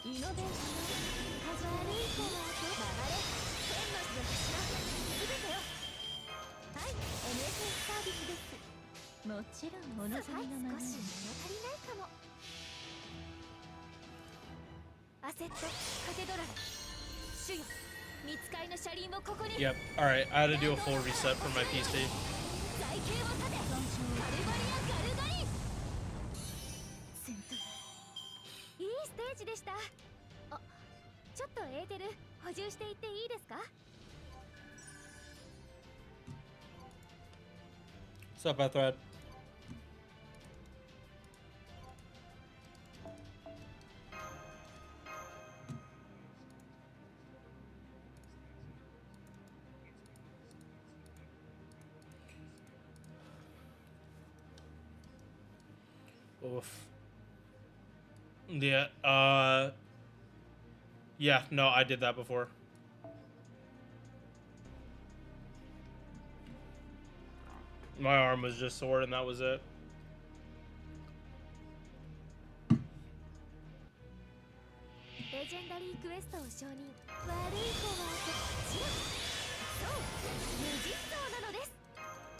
イノベーション始まる以降は流れ天の柱すべてよ。はい、NSS サービスです。もちろんお望みのままに。少し物足りないかも。アセットカテドラル主よ、見つかりの車輪をここに。 Yep, alright, I had to do a full reset for my PC. 財形を立てカルバリア・ガルガリ。セントいいステージでした。あ、ちょっとエーテル補充していっていいですか。 What's up, Ethred? Oof. Yeah, yeah, no, I did that before. My arm was just sore and that was it. レジェンダリークエストを承認。悪い子はこっちよ。そう、無実装なのです。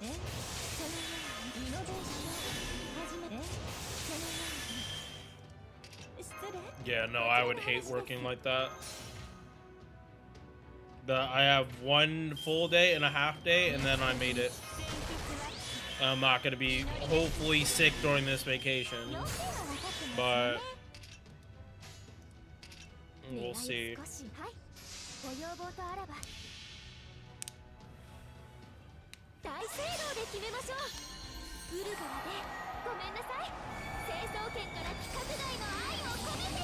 そのようにイノベーションを始めそのように失礼。 Yeah, no, I would hate working like that. I have one full day and a half day, and then I made it. I'm not gonna be hopefully sick during this vacation, but we'll see. ご要望とあらば大聖堂で決めましょう。ウルガラでごめんなさい。成層圏から規格外の愛を込めて、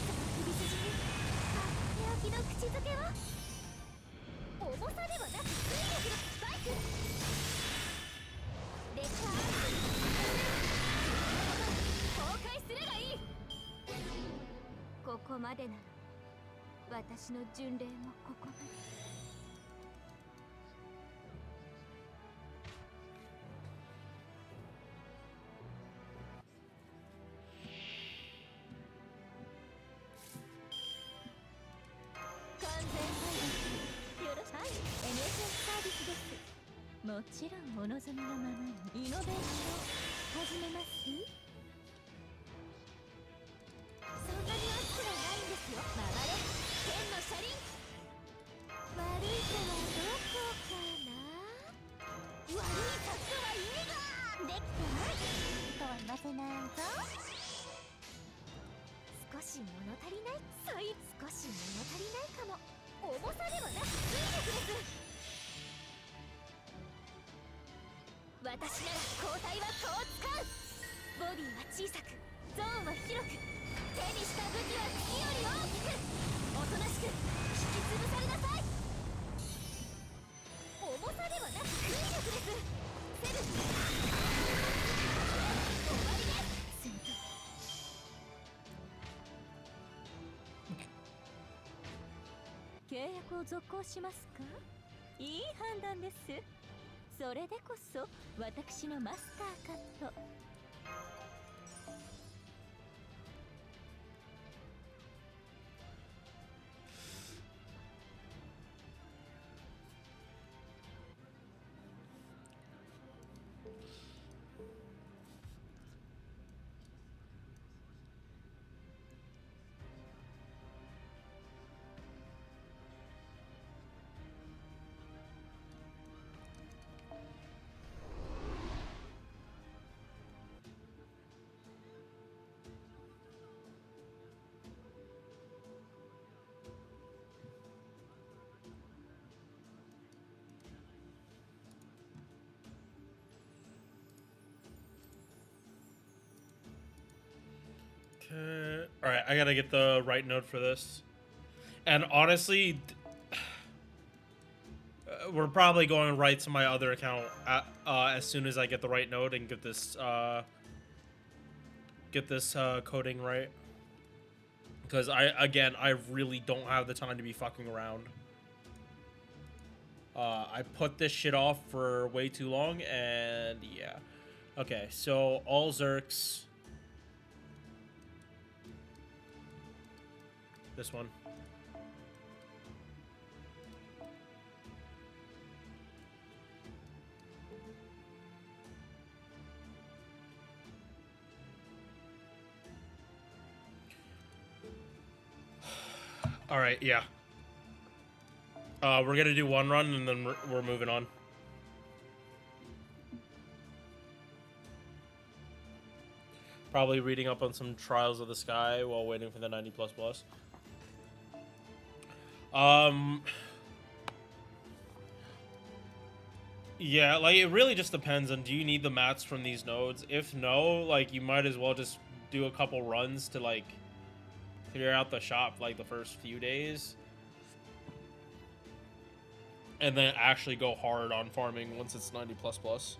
その首筋にとっておきの口づけを。重さではなく水力のスパイク。レッカー崩壊すればいい。ここまでなら私の巡礼もここまで。完全配慮よろしく。はい、NSS サービスです。もちろんお望みのままにイノベーションを始めます。そんなに熱くはないんですよ。回れ天の車輪。悪い子はどこかな。悪い策は意味ができてないとは言わせないぞ。少し物足りない。少し物足りないかも。重さではなく水力です。私なら交代はこう使う。ボディは小さくゾーンは広く、手にした武器は月より大きく。おとなしく引き潰されなさい。重さではなく水力です。セブン終わりです。セント契約を続行しますか。いい判断です。それでこそ私のマスターカット。Okay. All right, I gotta get the right node for this. And honestly, we're probably going right to my other account as soon as I get the right node and get this coding right. Because I really don't have the time to be fucking around. I put this shit off for way too long, and yeah. Okay, so all Zerks. This one. All right, yeah. We're gonna do one run and then we're moving on. Probably reading up on some Trials of the Sky while waiting for the 90++. Yeah, like, it really just depends on, do you need the mats from these nodes? If no, like, you might as well just do a couple runs to, like, clear out the shop, like, the first few days. And then actually go hard on farming once it's 90++.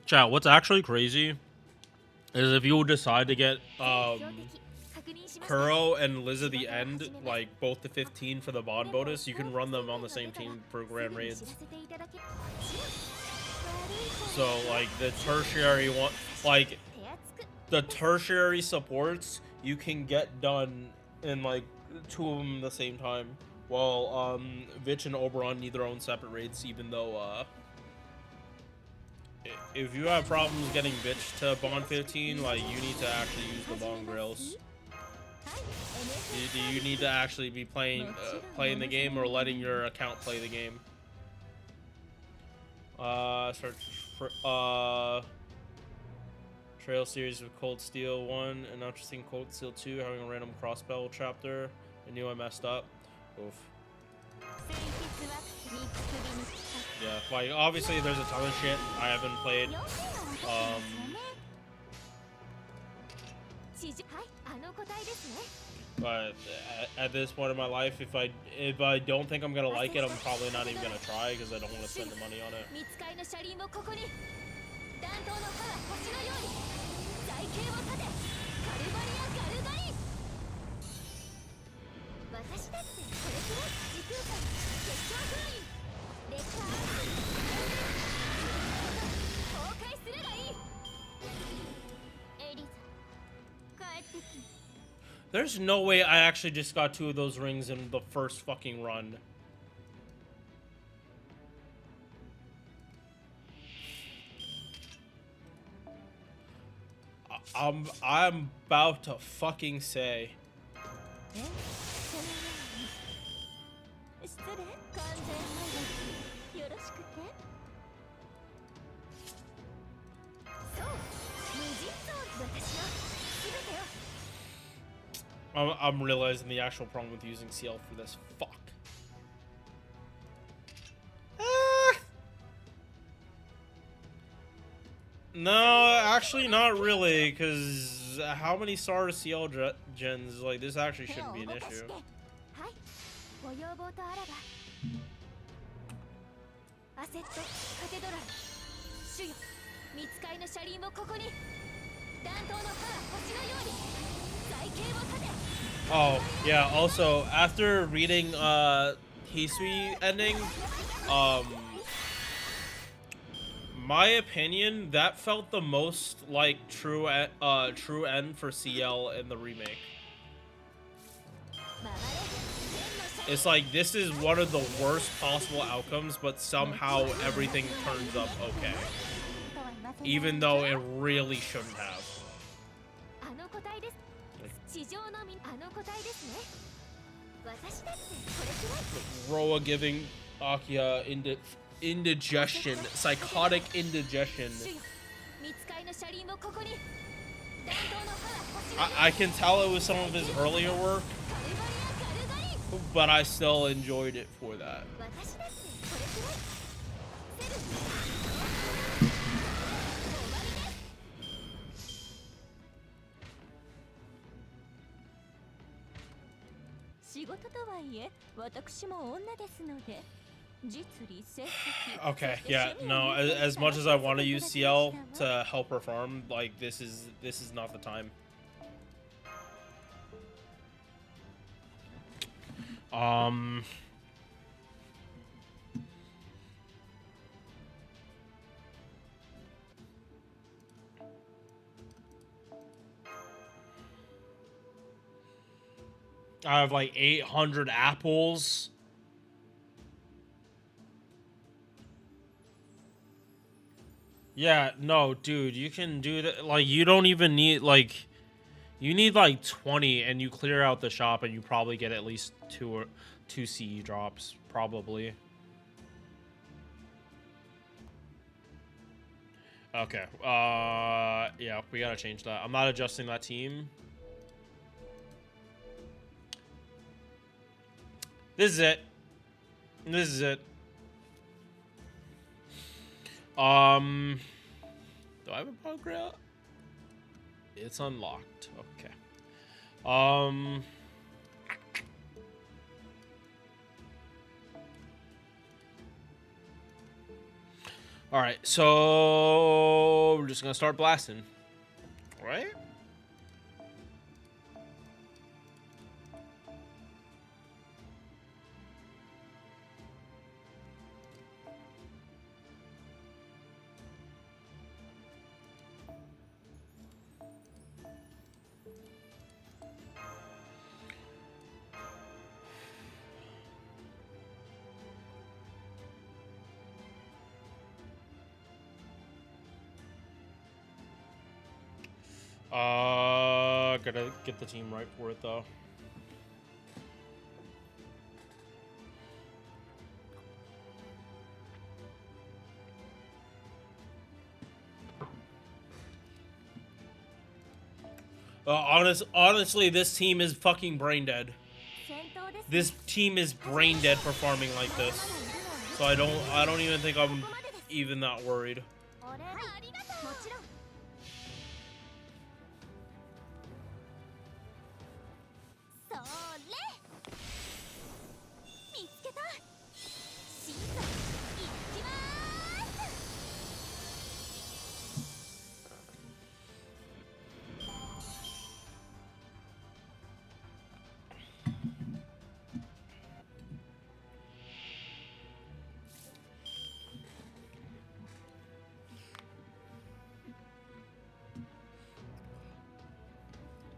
Chat, what's actually crazy is if you decide to get Kuro and Liz at the end, like both the 15 for the bond bonus, you can run them on the same team for grand raids. So like the tertiary one, like the tertiary supports, you can get done in like 2 of them at the same time. While Vich and Oberon need their own separate raids, even though if you have problems getting Bitch to Bond 15, like, you need to actually use the Bond Grills. Do you need to actually be playing the game or letting your account play the game? Search for, Trail series with Cold Steel 1 and interesting Cold Steel 2 having a random cross battle chapter. I knew I messed up. Oof. Yeah, like, obviously there's a ton of shit I haven't played. But at this point in my life, if I don't think I'm gonna like it, I'm probably not even gonna try because I don't want to spend the money on it. There's no way I actually just got 2 of those rings in the first fucking run. I'm about to fucking say. I'm realizing the actual problem with using CL for this. Fuck. No, actually not really, because how many star CL gens, like, this actually shouldn't be an issue. Oh, yeah, also, after reading Hisui ending, my opinion, that felt the most like true end for CL in the remake. It's like, this is one of the worst possible outcomes, but somehow everything turns up okay. Even though it really shouldn't have. Roa giving Akia indigestion, psychotic indigestion. I can tell it was some of his earlier work, but I still enjoyed it for that. Okay, yeah, no. As much as I want to use CL to help her farm, like this is not the time. I have like 800 apples. Yeah, no, dude, you can do that. Like, you don't even need, like, you need like 20 and you clear out the shop and you probably get at least two CE drops, probably. Okay, yeah, we gotta change that. I'm not adjusting that team. This is it. This is it. Do I have a progress? It's unlocked. Okay. All right. So we're just gonna start blasting. All right. Gotta get the team right for it though. Honestly, this team is fucking brain dead. This team is brain dead for farming like this. So I don't even think I'm even that worried.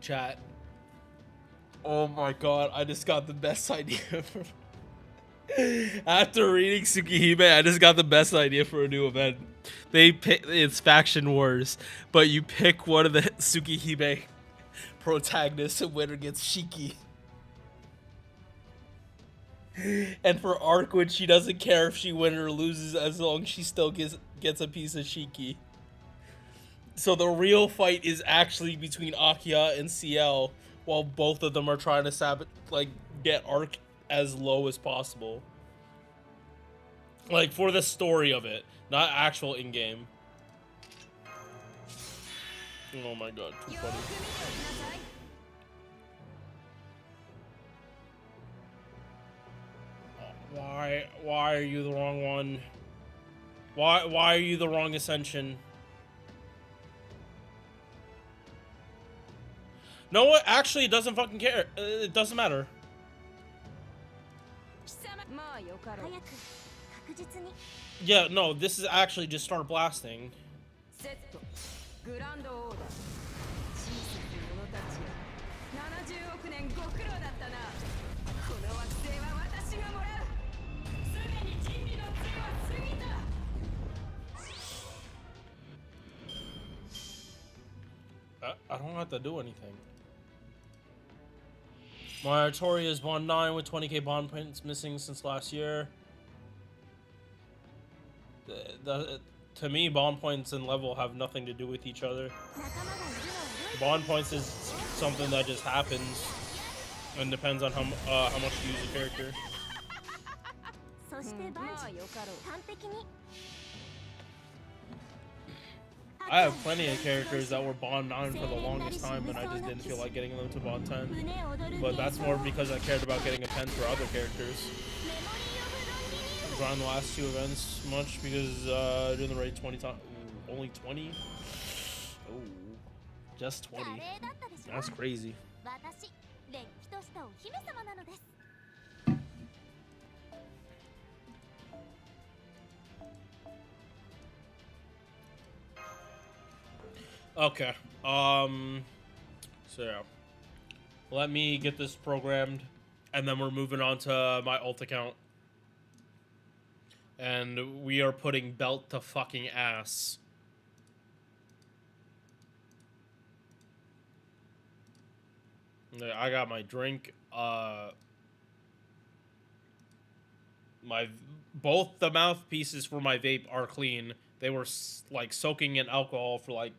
Chat. Oh my god, I just got the best idea for... After reading Tsukihime, I just got the best idea for a new event. They pick, it's Faction Wars, but you pick one of the Tsukihime protagonists and winner gets Shiki. And for Arcwood, she doesn't care if she wins or loses as long as she still gets a piece of Shiki. So the real fight is actually between Akia and CL, while both of them are trying to get Arc as low as possible. Like, for the story of it, not actual in-game. Oh my god, too funny. Why are you the wrong one? Why are you the wrong Ascension? No, what? Actually, it doesn't fucking care. It doesn't matter. Yeah, no, this is actually just start blasting. I don't have to do anything. My Tori is bond 9 with 20k bond points missing since last year. To me, bond points and level have nothing to do with each other. Bond points is something that just happens and depends on how much you use a character. I have plenty of characters that were bond 9 for the longest time, and I just didn't feel like getting them to bond 10. But that's more because I cared about getting a 10 for other characters. grind the last 2 events much because doing the raid 20 times. Only 20? Oh, just 20. That's crazy. Okay. So yeah. Let me get this programmed, and then we're moving on to my alt account. And we are putting belt to fucking ass. I got my drink. Both the mouthpieces for my vape are clean. They were like soaking in alcohol for like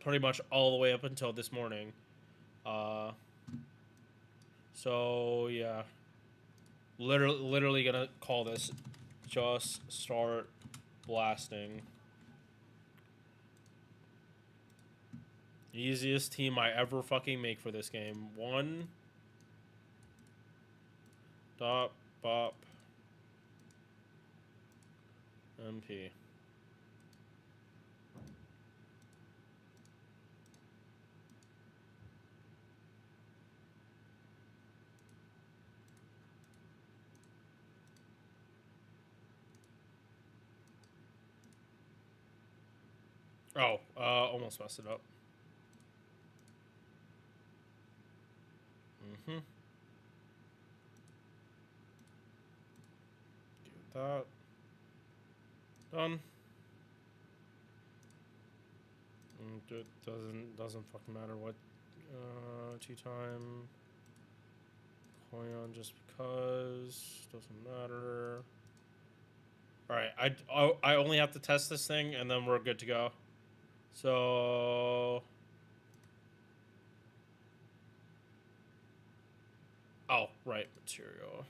pretty much all the way up until this morning. So yeah, literally gonna call this just start blasting. Easiest team I ever fucking make for this game. 1 dot bop MP. Oh, almost messed it up. Get that done. It doesn't fucking matter what 2-time coin just because doesn't matter. All right, I only have to test this thing and then we're good to go. So oh, right, material.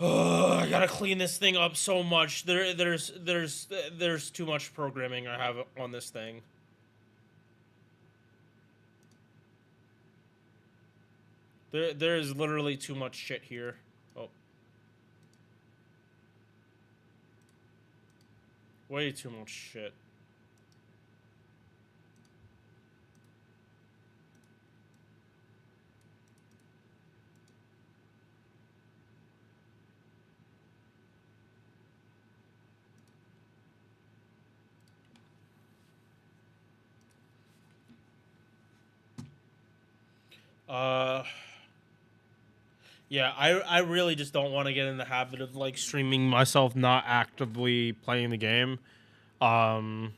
Oh, I gotta clean this thing up so much. There's too much programming I have on this thing. There is literally too much shit here. Oh, way too much shit. Yeah, I really just don't want to get in the habit of like streaming myself not actively playing the game. Because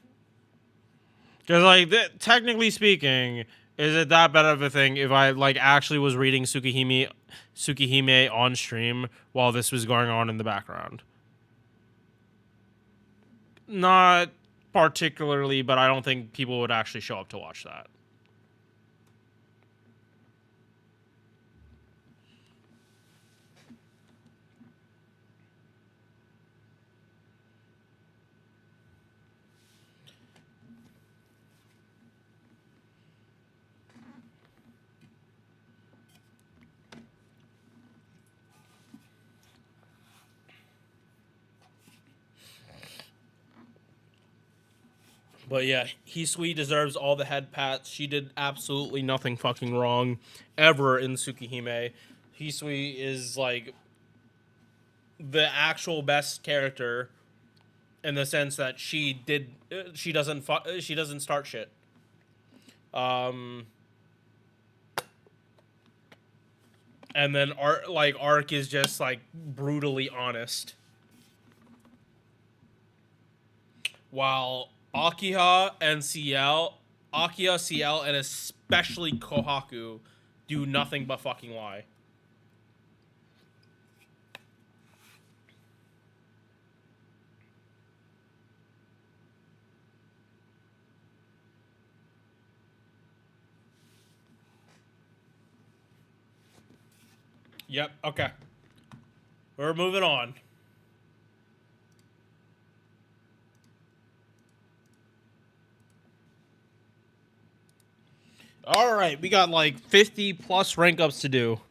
like technically speaking, is it that bad of a thing if I like actually was reading Tsukihime on stream while this was going on in the background? Not particularly, but I don't think people would actually show up to watch that. But yeah, Hisui deserves all the head pats. She did absolutely nothing fucking wrong ever in Tsukihime. Hisui is like the actual best character in the sense that she doesn't start shit. And then Arc is just like brutally honest. While Akiha, CL, and especially Kohaku do nothing but fucking lie. Yep, okay. We're moving on. All right, we got like 50 plus rank ups to do.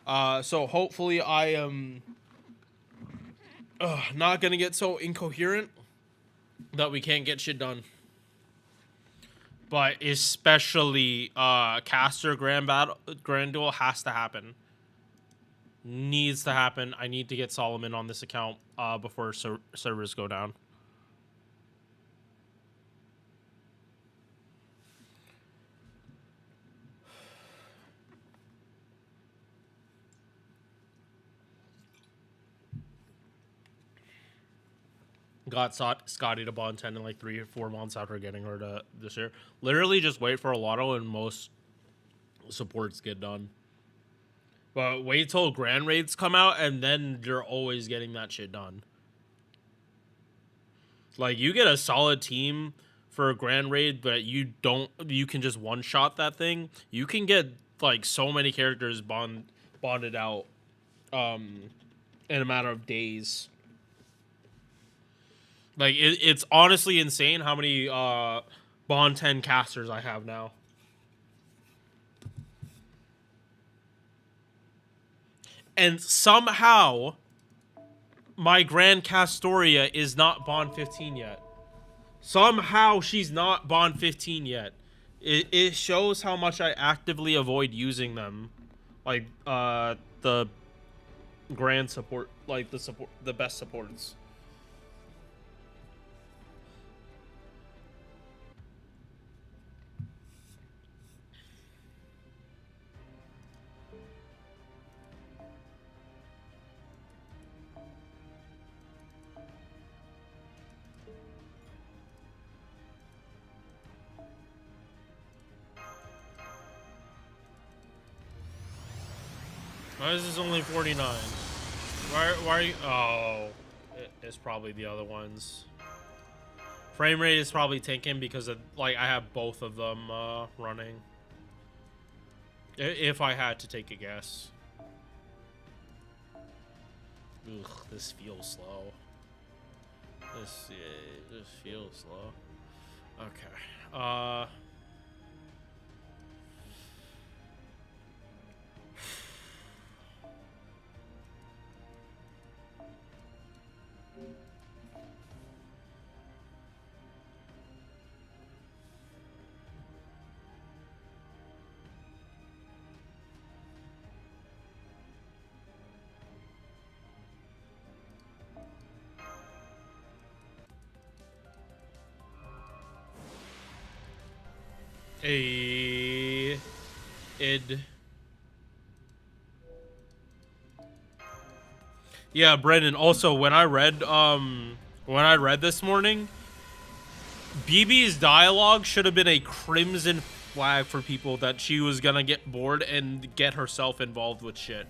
So hopefully I am not gonna get so incoherent that we can't get shit done. But especially caster grand duel has to happen. Needs to happen. I need to get Solomon on this account before servers go down. Got Scotty to bond 10 in like 3 or 4 months after getting her to this year. Literally just wait for a lotto and most supports get done. But wait till grand raids come out and then you're always getting that shit done. Like you get a solid team for a grand raid, but you can just one shot that thing. You can get like so many characters bonded out in a matter of days. Like it's honestly insane how many bond 10 casters I have now. And somehow my Grand Castoria is not bond 15 yet. Somehow she's not bond 15 yet. It shows how much I actively avoid using them. Like the grand support, like the best supports. Why is this only 49? Why are you... Oh. It's probably the other ones. Frame rate is probably tanking because of, like, I have both of them running. If I had to take a guess. Ugh, this feels slow. This feels slow. Okay. Yeah, Brendan, also when I read this morning, BB's dialogue should have been a crimson flag for people that she was gonna get bored and get herself involved with shit.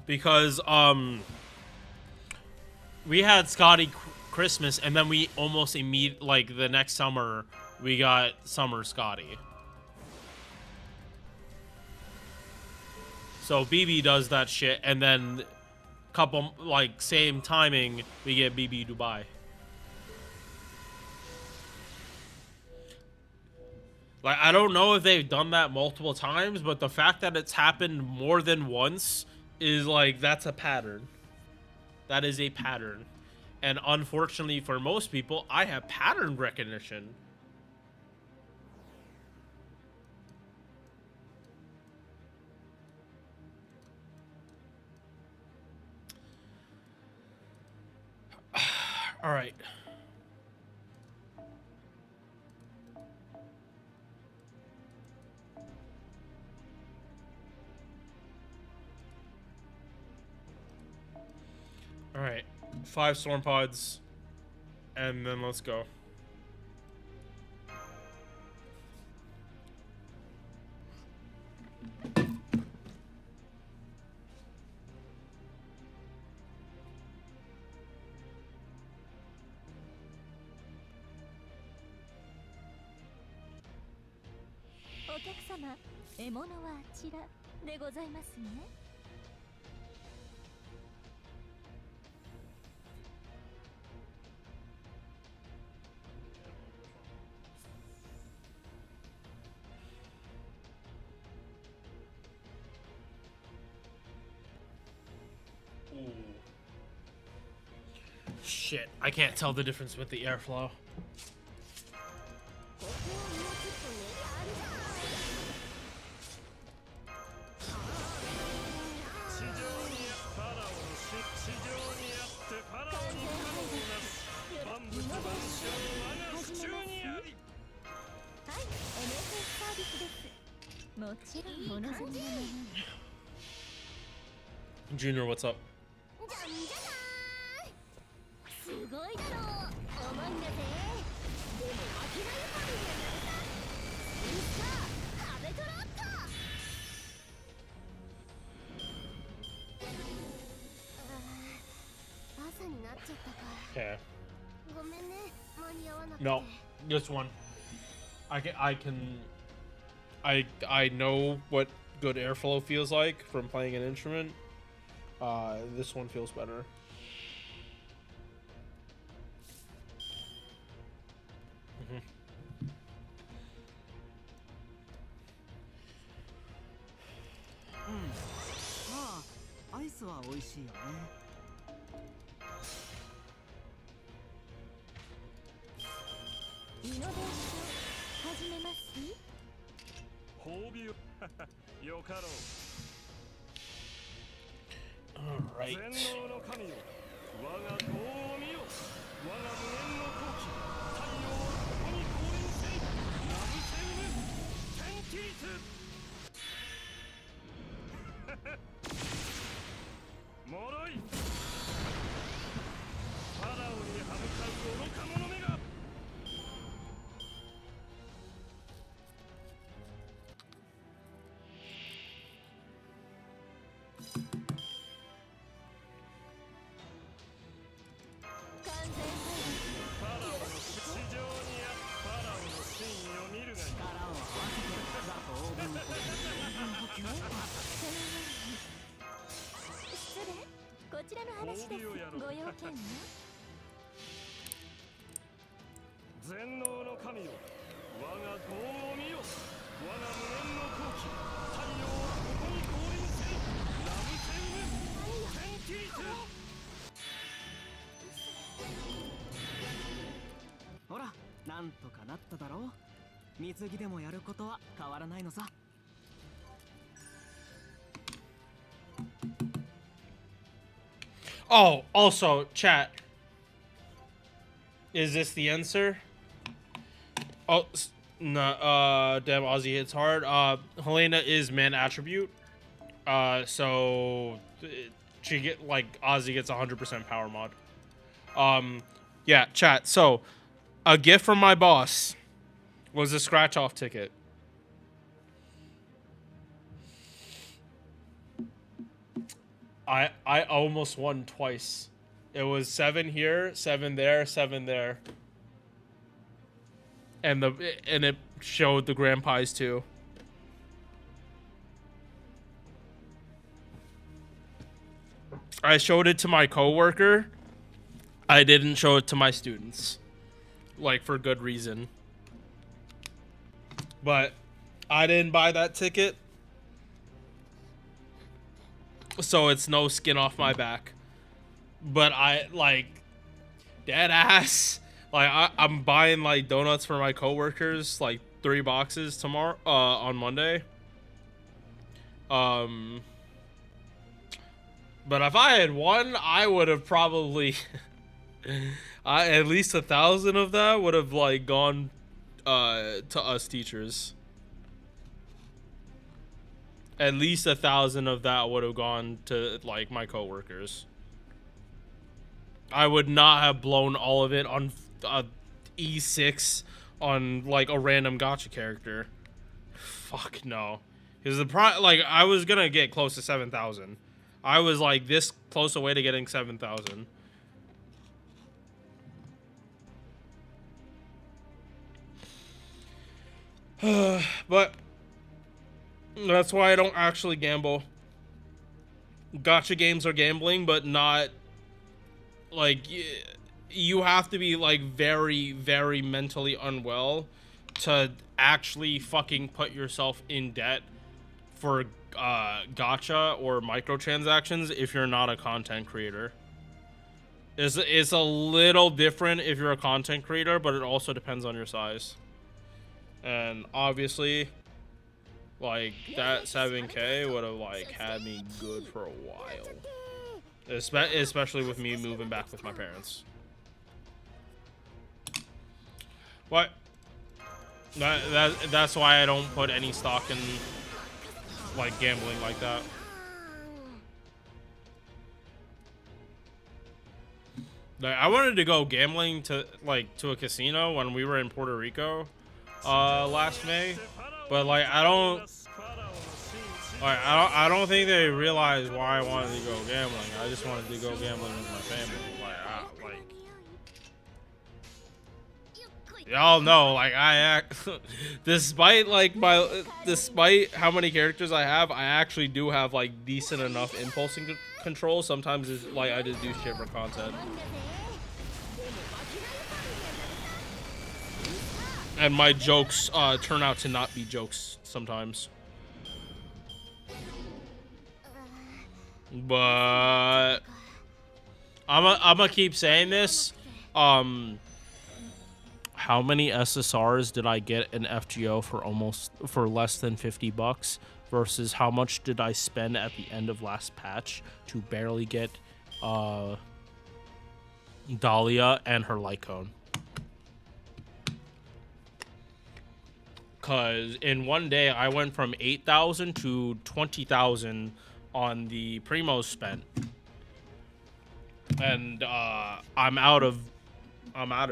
Because we had Scotty Christmas and then we almost like the next summer we got Summer Scotty. So BB does that shit and then couple like same timing we get BB Dubai. Like I don't know if they've done that multiple times, but the fact that it's happened more than once is like that's a pattern. That is a pattern. And unfortunately for most people, I have pattern recognition. All right. All right. 5 storm pods. And then let's go. 客様、獲物はあちらでございますね。Shit, I can't tell the difference with the airflow. もちろんお望みのままに。 Junior, what's up? すごいだろう。重いんだぜ。でも負けないパンにはなるさ。さあ食べとろっと。朝になっちゃったか。 Okay. ごめんね、間に合わなくて。 No, this one. I know what good airflow feels like from playing an instrument. This one feels better. Mm-hmm. まあアイスは美味しいよね。イノベーション始めます。褒美をよかろう。 All right. 全能の神よ、我が業を見よ。我が無限の好機、太陽をここに降臨せい。ラブセウム天気率。もろい。ファラオに歯向かう愚か者めが。 こちらの話です。ご用件は？全能の神よ、我が業を見よ。我が無限の好機、太陽をここに降臨せい。ラブセウム天気率。ほら、なんとかなっただろう。水着でもやることは変わらないのさ。 Oh, also, chat. Is this the answer? Oh, no, damn, Ozzy hits hard. Helena is man attribute. So she get like Ozzy gets 100% power mod. Yeah, chat. So a gift from my boss was a scratch off ticket. I almost won twice. It was 7 here, 7 there, 7 there. And it showed the grand prize too. I showed it to my coworker. I didn't show it to my students. Like for good reason. But I didn't buy that ticket. So it's no skin off my back. But I like dead ass. Like I'm buying like donuts for my coworkers, like 3 boxes tomorrow on Monday. But if I had won, I would have probably at least 1,000 of that would have like gone to us teachers. At least 1,000 of that would have gone to like my coworkers. I would not have blown all of it on E6 on like a random gacha character. Fuck no. Because like I was gonna get close to 7,000. I was like this close away to getting 7,000. But That's why I don't actually gamble. Gacha games are gambling, but not like you have to be like very, very mentally unwell to actually fucking put yourself in debt for gacha or microtransactions if you're not a content creator. It's a little different if you're a content creator, but it also depends on your size. And obviously, like that 7K would have like had me good for a while, especially with me moving back with my parents. What? That's why I don't put any stock in like gambling like that. Like, I wanted to go gambling to a casino when we were in Puerto Rico last May, but like I don't think they realized why I wanted to go gambling. I just wanted to go gambling with my family. Y'all know, like I act despite how many characters I have, I actually do have like decent enough impulse control. Sometimes it's like I just do shit for content. And my jokes turn out to not be jokes sometimes. But I'ma keep saying this. How many SSRs did I get in FGO for less than $50 versus how much did I spend at the end of last patch to barely get Dahlia and her light cone? Cause in one day I went from 8,000 to 20,000 on the Primos spent, and I'm out of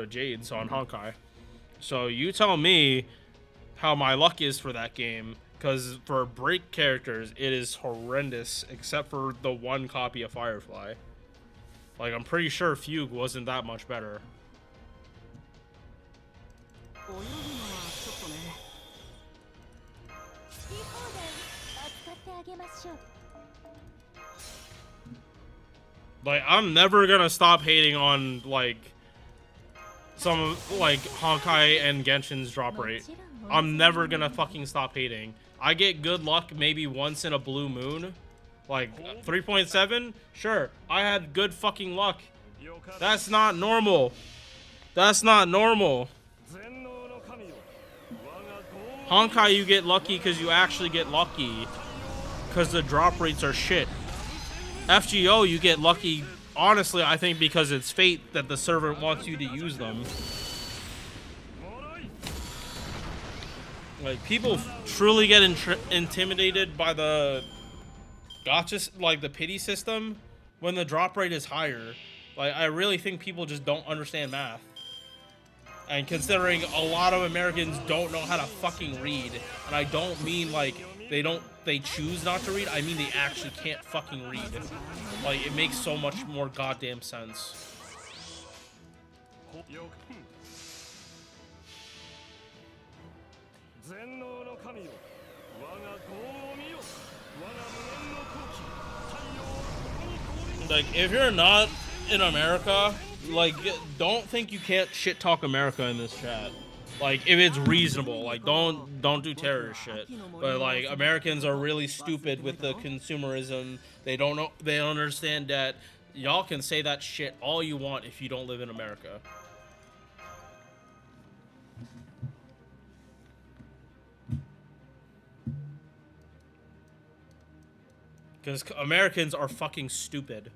Jades on Honkai. So you tell me how my luck is for that game, because for break characters it is horrendous, except for the one copy of Firefly. Like I'm pretty sure Fugue wasn't that much better. Like I'm never gonna stop hating on like some like Honkai and Genshin's drop rate. I'm never gonna fucking stop hating. I get good luck maybe once in a blue moon. Like 3.7, sure, I had good fucking luck. That's not normal. That's not normal. Honkai, you get lucky because you actually get lucky, because the drop rates are shit. FGO, you get lucky, honestly, I think because it's fate that the server wants you to use them. Like, people truly get intimidated by the gotcha, like the pity system, when the drop rate is higher. Like, I really think people just don't understand math. And considering a lot of Americans don't know how to fucking read, and I don't mean like they choose not to read, I mean they actually can't fucking read. Like, it makes so much more goddamn sense. Like, if you're not in America, like, don't think you can't shit talk America in this chat. Like, if it's reasonable, like, don't do terrorist shit. But like, Americans are really stupid with the consumerism. They don't know, they don't understand that y'all can say that shit all you want if you don't live in America. Because Americans are fucking stupid.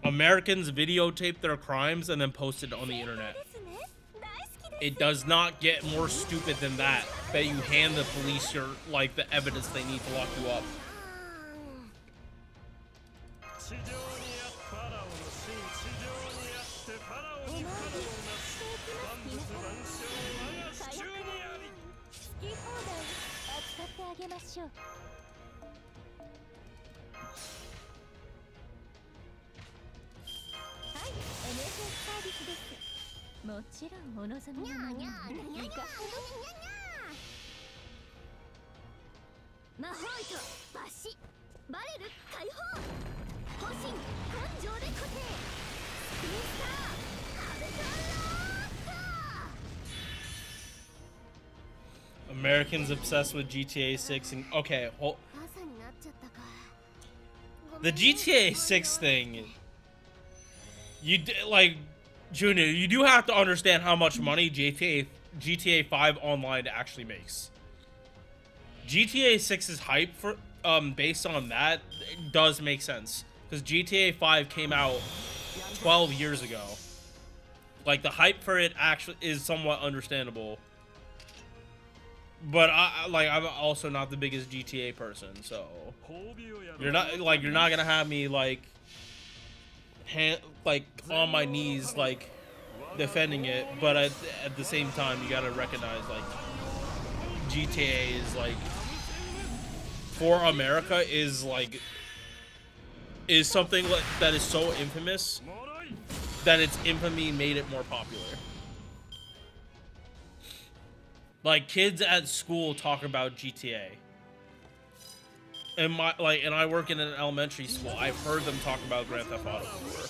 Americans videotape their crimes and then post it on the internet. It does not get more stupid than that you hand the police your, like, the evidence they need to lock you up. NSS サービスです。もちろんお望みのままにいかほど魔法糸抜歯バレル解放保身根性で固定スピンスター壁ドロック Americans obsessed with GTA 6 and okay,朝になっちゃったか。 the GTA 6 thing, like Junior, you do have to understand how much money GTA 5 online actually makes. GTA 6's hype for based on that does make sense because GTA 5 came out 12 years ago. Like the hype for it actually is somewhat understandable. But I'm also not the biggest GTA person, so you're not gonna have me like on my knees like defending it. But at the same time, you gotta recognize like GTA is like for America is something that is so infamous that its infamy made it more popular. Like kids at school talk about GTA. And I work in an elementary school. I've heard them talk about Grand Theft Auto before.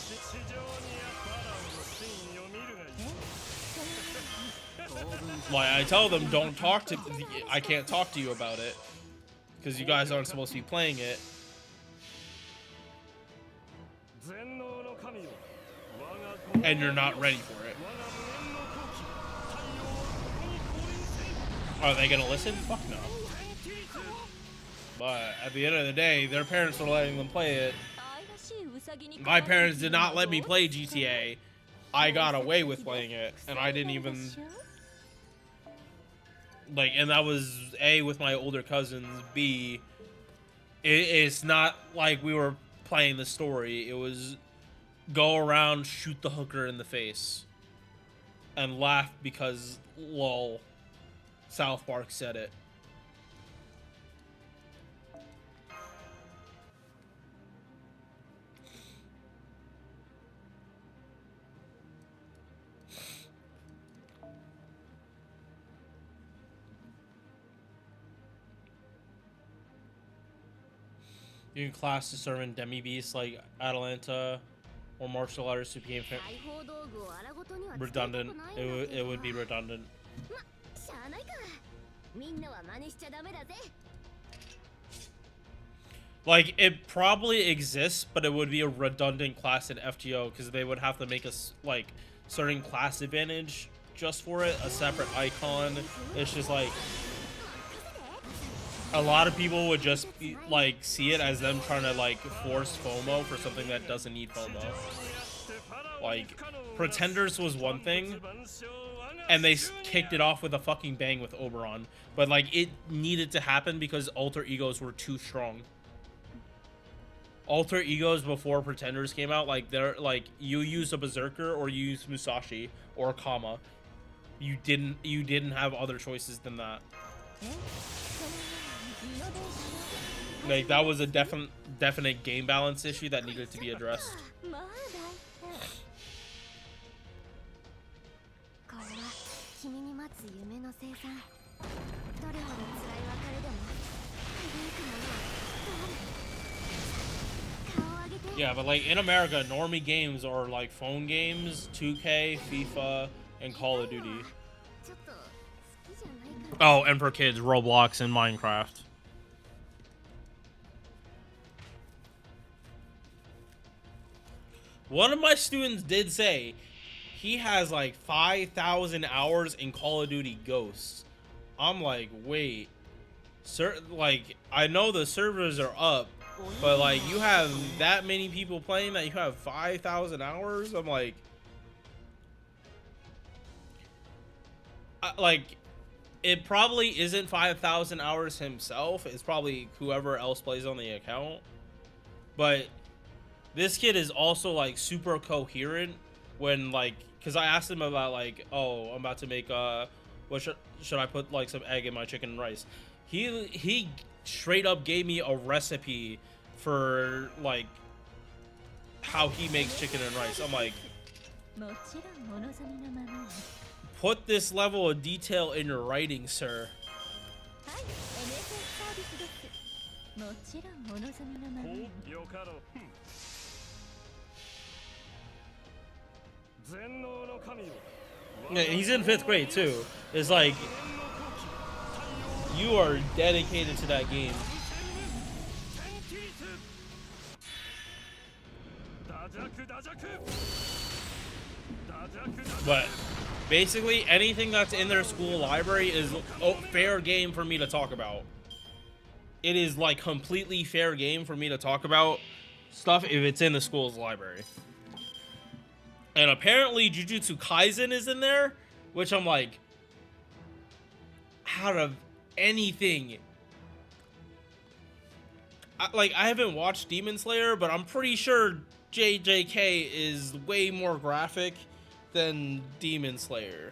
Like I tell them, I can't talk to you about it because you guys aren't supposed to be playing it. And you're not ready for it. Are they gonna listen? Fuck no. But at the end of the day, their parents were letting them play it. My parents did not let me play GTA. I got away with playing it, and I didn't even like. And that was A, with my older cousins. B, it's not like we were playing the story. It was go around, shoot the hooker in the face, and laugh because lol. South Park said it. You can class to certain demi beasts like Atalanta or martial artists who became redundant. It would be redundant. Like, it probably exists, but it would be a redundant class in FGO because they would have to make a certain class advantage just for it, a separate icon. It's just like a lot of people would just be, see it as them trying to force FOMO for something that doesn't need FOMO. Like, Pretenders was one thing, and they kicked it off with a fucking bang with Oberon. But, it needed to happen because alter egos were too strong. Alter egos before Pretenders came out, they're, you use a Berserker or you use Musashi or Kama. You didn't have other choices than that. That was a definite game balance issue that needed to be addressed. Yeah, but in America, normie games are phone games, 2K, FIFA, and Call of Duty. Oh, and for kids, Roblox and Minecraft. One of my students did say he has 5,000 hours in Call of Duty Ghosts. I'm like, wait, I know the servers are up, but you have that many people playing that you have 5,000 hours? I'm like, it probably isn't 5,000 hours himself. It's probably whoever else plays on the account. But this kid is also super coherent when because I asked him about oh, I'm about to make what should I put some egg in my chicken and rice. He straight up gave me a recipe for how he makes chicken and rice. I'm like, もちろんお望みのままに。 Put this level of detail in your writing, sir. はい、NSS サービスです。もちろんお望みのままに。こうよかろう。全能の神よ。 Yeah, he's in 5th grade too. It's like you are dedicated to that game. But basically, anything that's in their school library is fair game for me to talk about. It is like completely fair game for me to talk about stuff if it's in the school's library. And apparently Jujutsu Kaisen is in there, which I'm like, out of anything. I haven't watched Demon Slayer, but I'm pretty sure JJK is way more graphic than Demon Slayer.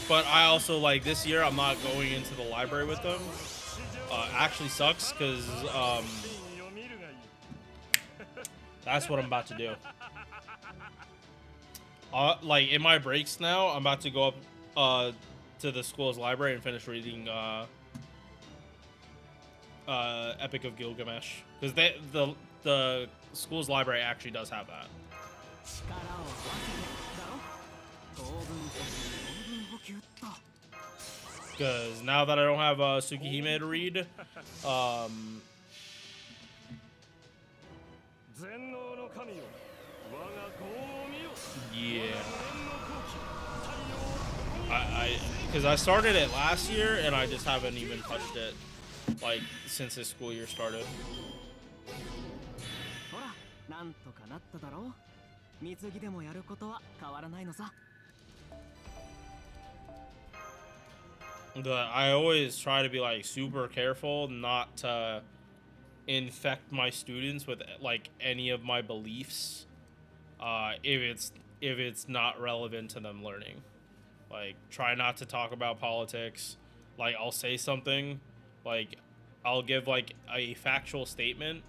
But I also, like, this year I'm not going into the library with them. Actually sucks, because that's what I'm about to do. Like, in my breaks now, I'm about to go up to the school's library and finish reading Epic of Gilgamesh, because the school's library actually does have that. Because now that I don't have Tsukihime to read, yeah, because I started it last year and I just haven't even touched it, like, since this school year started. But I always try to be, like, super careful not to infect my students with, like, any of my beliefs, if it's not relevant to them learning. Like, try not to talk about politics. Like, I'll say something, like, I'll give, like, a factual statement,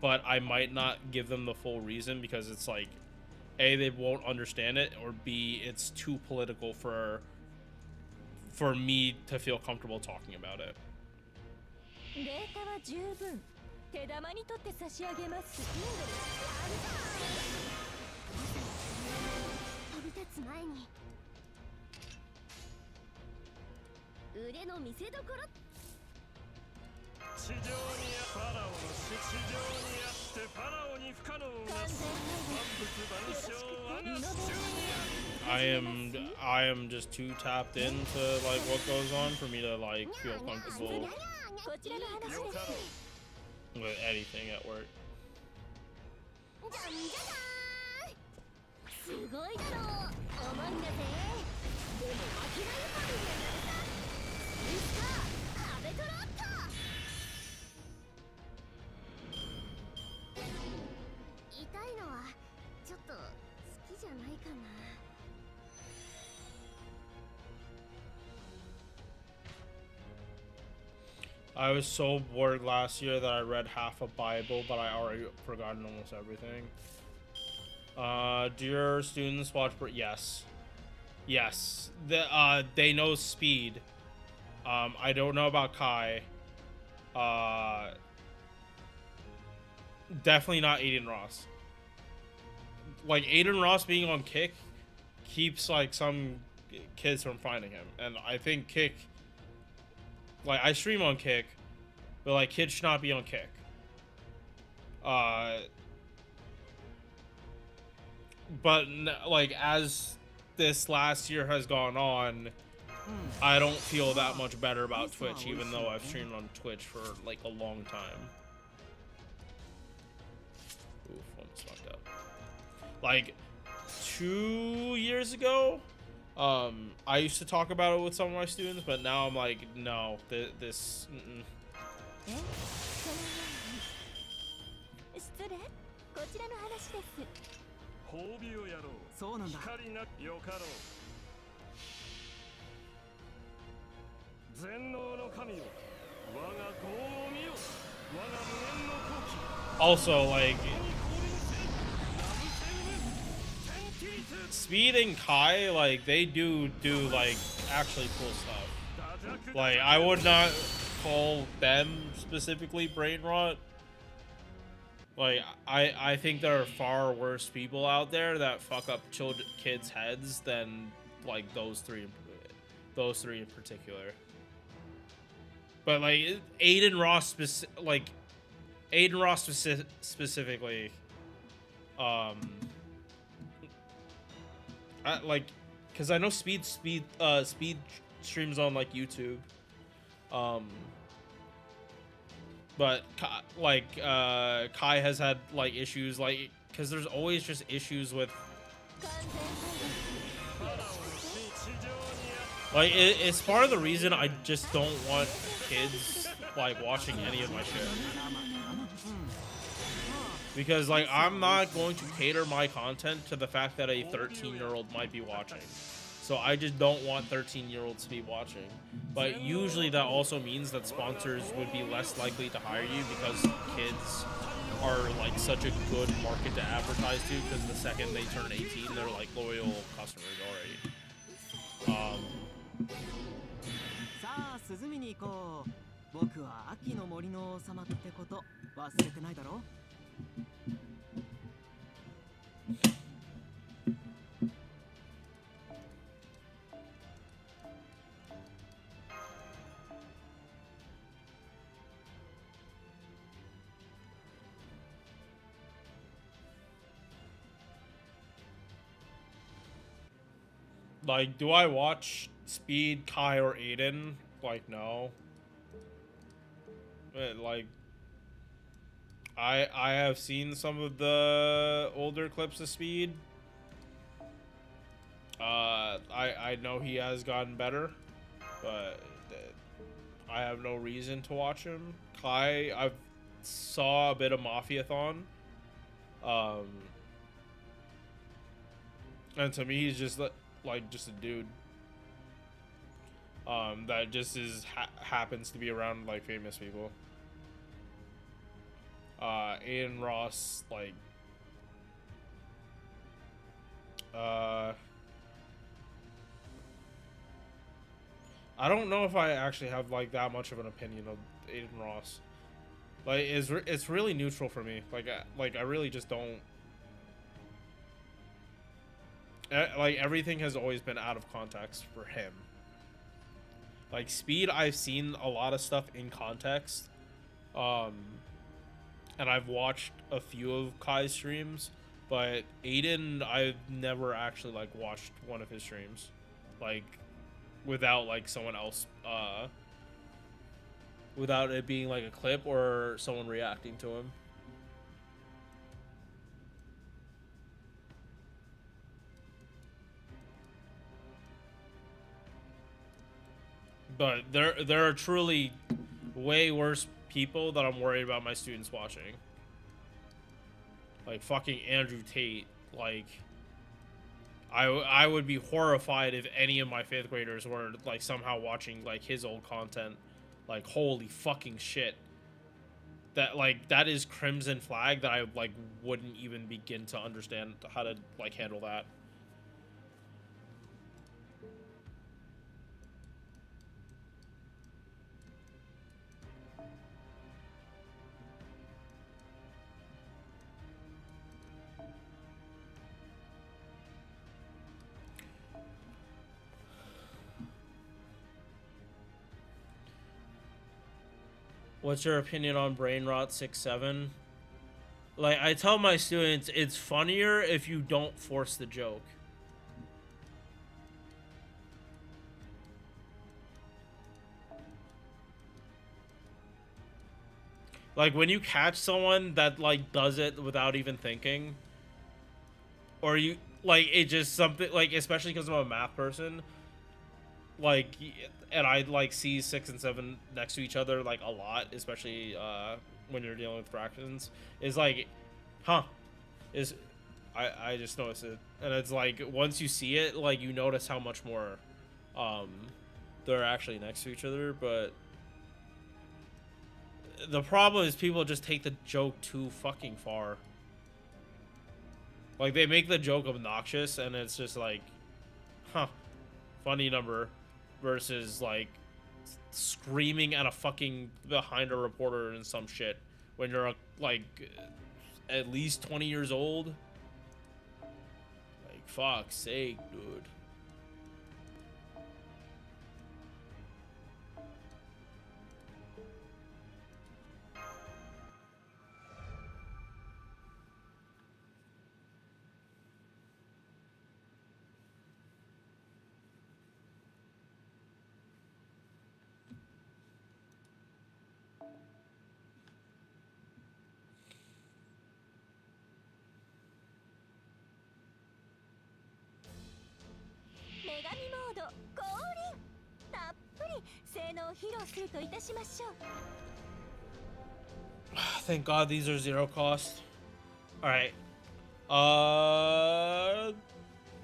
but I might not give them the full reason, because it's like, A, they won't understand it, or B, it's too political for me to feel comfortable talking about it. データは十分。手玉に取って差し上げます。飛び立つ前に腕の見せ所。地上にファラオの地上にあってファラオに不可能な万物万象我が手中にある。I am just too tapped into, like, what goes on for me to, like, feel comfortable with anything at work. すごいだろう。思うんだぜ。でも負けないファンじゃないさ。ミスターアベトロット。痛いのはちょっと好きじゃないかな。I was so bored last year that I read half a Bible, but I already forgotten almost everything. Do your students watch? Yes, yes. They know Speed. I don't know about Kai. Definitely not Aiden Ross. Like, Aiden Ross being on Kick keeps, like, some kids from finding him, and I think Kick. Like, I stream on Kick, but, like, kids should not be on Kick. But, like, as this last year has gone on, I don't feel that much better about Twitch, even though I've streamed on Twitch for, like, a long time. Oof, almost fucked up. Like, 2 years ago, I used to talk about it with some of my students, but now I'm like, no, this. Mm-mm. 褒美をやろう。そうなんだ。光なよかろう。全能の神よ、我が業を見よ。Also, like, Speed and Kai, like, they do like actually cool stuff. Like, I would not call them specifically brain rot. Like, I think there are far worse people out there that fuck up kids' heads than like those three in particular. But like Aiden Ross specifically, because I know Speed streams on like YouTube, but Kai has had like issues, like, because there's always just issues with, like, it's part of the reason I just don't want kids like watching any of my shit. Because, like, I'm not going to cater my content to the fact that a 13-year-old might be watching. So I just don't want 13-year-olds to be watching. But usually that also means that sponsors would be less likely to hire you because kids are, like, such a good market to advertise to, because the second they turn 18, they're, like, loyal customers already. さあ涼みに行こう。僕は秋の森の王様ってこと忘れてないだろ。Like, do I watch Speed, Kai, or Aiden? Like, no. Like, I have seen some of the older clips of Speed. I know he has gotten better, but I have no reason to watch him. Kai, I saw a bit of Mafiathon. And to me, he's just like just a dude. That just happens to be around like famous people. Aiden Ross, like, I don't know if I actually have like that much of an opinion of Aiden Ross. Like, it's really neutral for me. Like I really just don't. Like, everything has always been out of context for him. Like, Speed, I've seen a lot of stuff in context. And I've watched a few of Kai's streams, but Aiden, I've never actually like watched one of his streams, like, without like someone else, without it being like a clip or someone reacting to him. But there are truly way worse people that I'm worried about my students watching. Like fucking Andrew Tate. Like, I would be horrified if any of my 5th graders were like somehow watching like his old content. Like, holy fucking shit. That is crimson flag that I like wouldn't even begin to understand how to like handle that. What's your opinion on Brain Rot 6-7? Like, I tell my students, it's funnier if you don't force the joke. Like, when you catch someone that, like, does it without even thinking, or you, like, it just something, like, especially because I'm a math person, like, and I like see 6 and 7 next to each other like a lot, especially when you're dealing with fractions, is like, huh, is I just noticed it. And it's like, once you see it, like, you notice how much more they're actually next to each other. But the problem is people just take the joke too fucking far. Like, they make the joke obnoxious, and it's just like, huh, funny number, versus like screaming at a fucking behind a reporter and some shit when you're like at least 20 years old. Like, fuck's sake, dude. Thank God these are zero cost. Alright.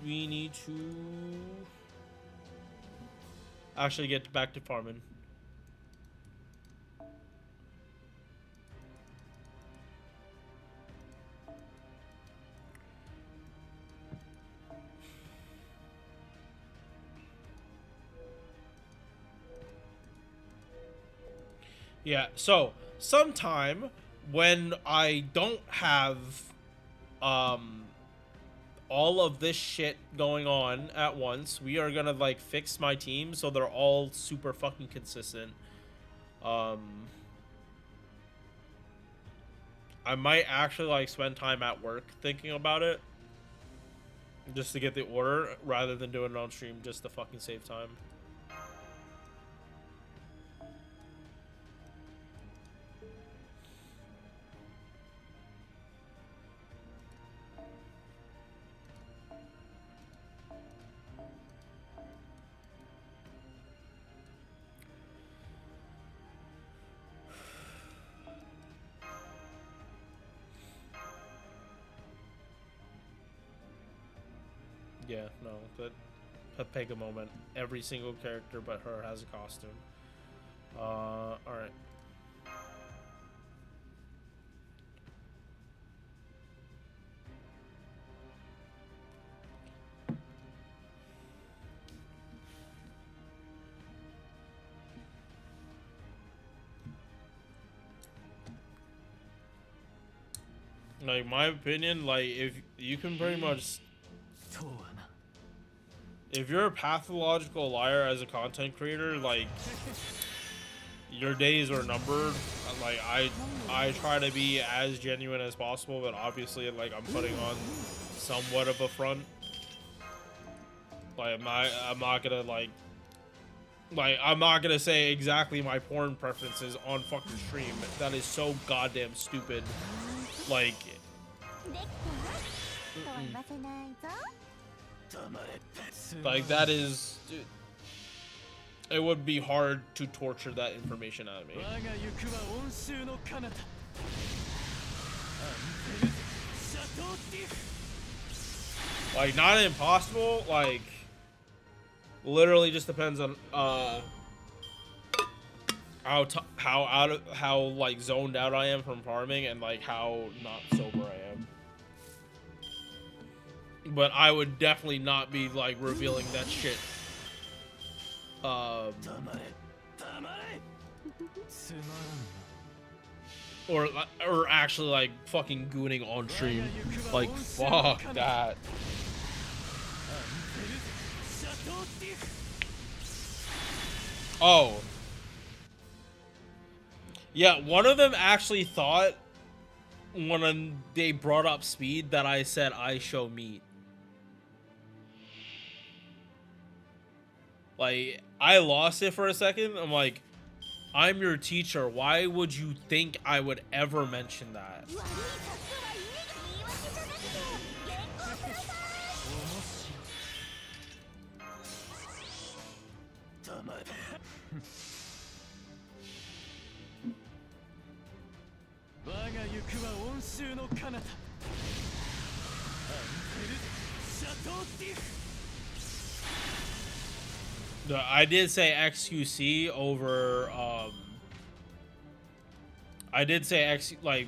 We need to actually get back to farming. Yeah, so sometime when I don't have all of this shit going on at once, we are gonna like fix my team so they're all super fucking consistent. I might actually like spend time at work thinking about it just to get the order rather than doing it on stream just to fucking save time. Yeah, no, but take a moment. Every single character but her has a costume. Alright. Like, my opinion, like, if you can pretty much... If you're a pathological liar as a content creator, like, your days are numbered. Like, I try to be as genuine as possible, but obviously, like, I'm putting on somewhat of a front. Like, I'm not gonna, like, I'm not gonna say exactly my porn preferences on fucking stream. That is so goddamn stupid. Like, like, that is... Dude, it would be hard to torture that information out of me. Like, not impossible, like... Literally just depends on, how like zoned out I am from farming and like how not sober I am. But I would definitely not be like revealing that shit. Or actually like fucking gooning on stream. Like, fuck that. Oh. Yeah, one of them actually thought when they brought up speed that I said I show meat. Like, I lost it for a second. I'm like, I'm your teacher. Why would you think I would ever mention that? I did say XQC over I did say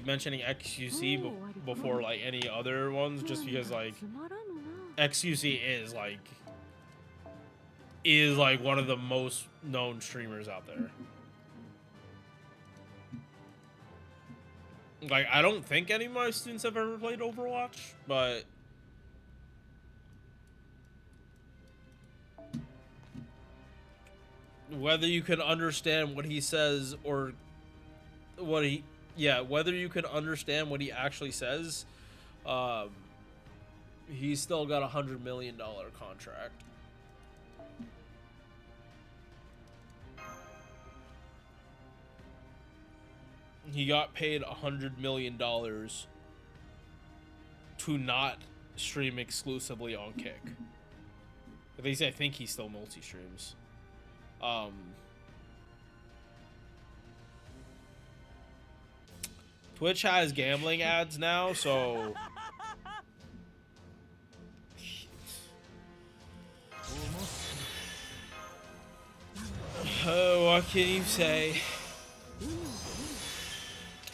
mentioning XQC before like any other ones, just because like XQC is like one of the most known streamers out there. Like, I don't think any of my students have ever played Overwatch, but whether you can understand what he says or whether you can understand what he actually says, he's still got $100 million contract. He got paid $100 million to not stream exclusively on Kick. At least I think he still multi-streams. Twitch has gambling ads now, so oh, what can you say?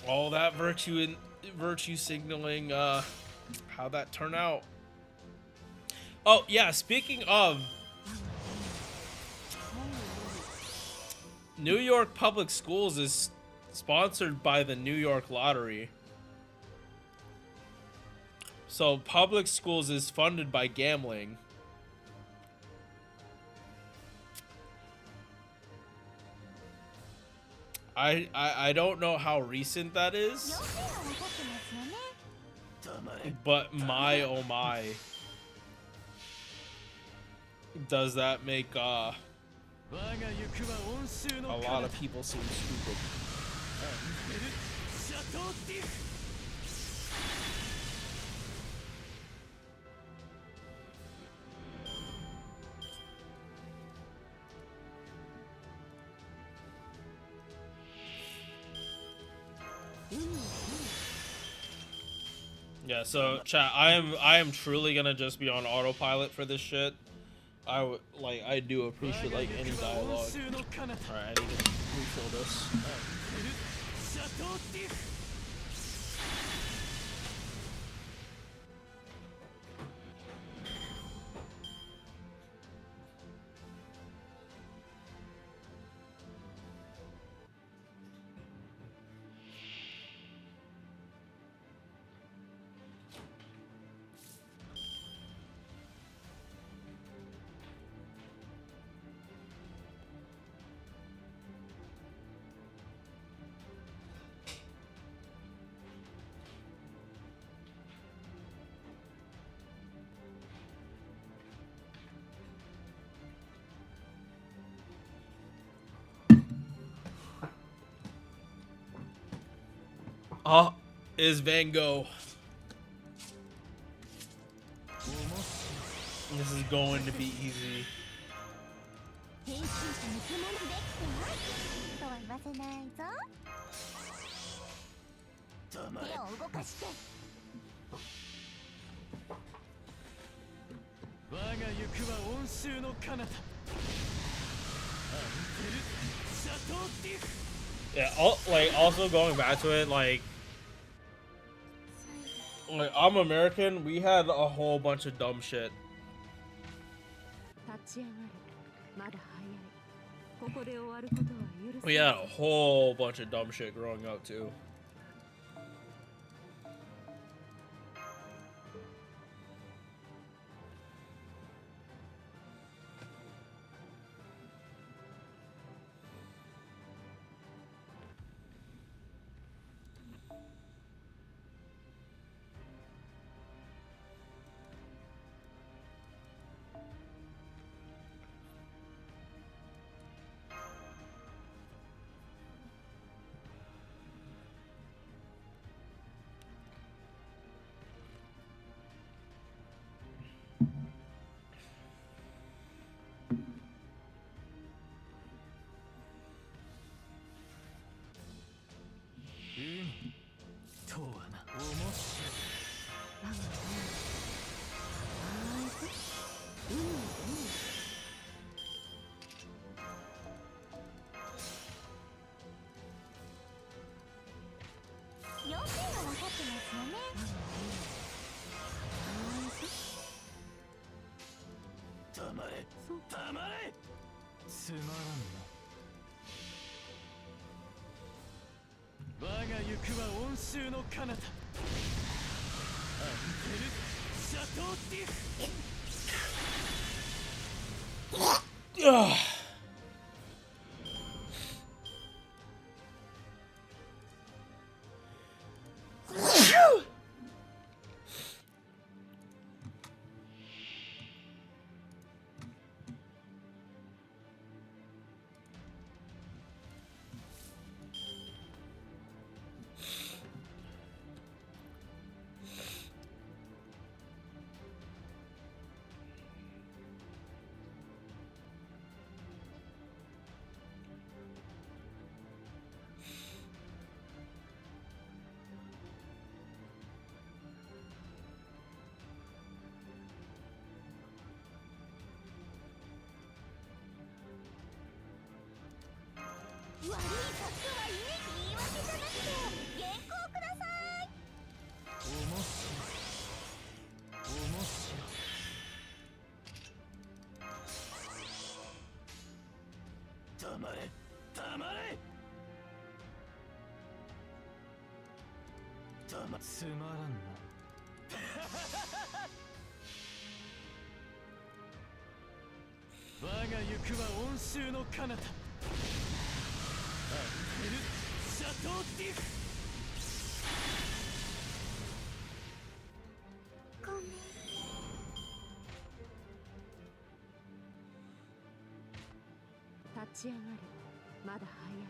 All that virtue signaling, how'd that turn out? Oh yeah, speaking of, New York Public Schools is sponsored by the New York Lottery. So public schools is funded by gambling. I don't know how recent that is, but my oh my, does that make a lot of people seem stupid. Yeah, so chat, I am truly gonna just be on autopilot for this shit. I do appreciate like any dialogue. Alright, I need to refill this. Is Van Gogh. This is going to be easy. Yeah, also going back to it, like I'm American, we had a whole bunch of dumb shit. We had a whole bunch of dumb shit growing up too. 黙れ。つまらんな。我が行くは温州の彼方。アンテルシャトーティフ。Ugh.悪い策はいい言い訳じゃなくて原稿ください。面白い。黙れ黙れ。つまらんな。我が行くは温州の彼方。アンテルシャトーティフ。ごめん。立ち上がれ。まだ早い。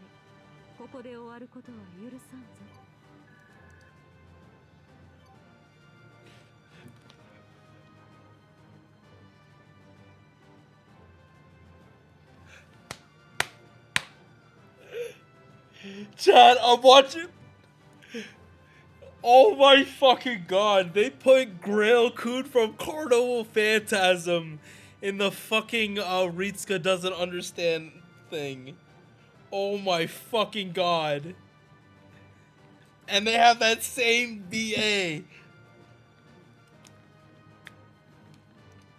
ここで終わることは許さんぞ。Chad, I'm watching. Oh my fucking god. They put Grail Coon from Carnival Phantasm in the fucking Ritsuka doesn't understand thing. Oh my fucking god. And they have that same BA.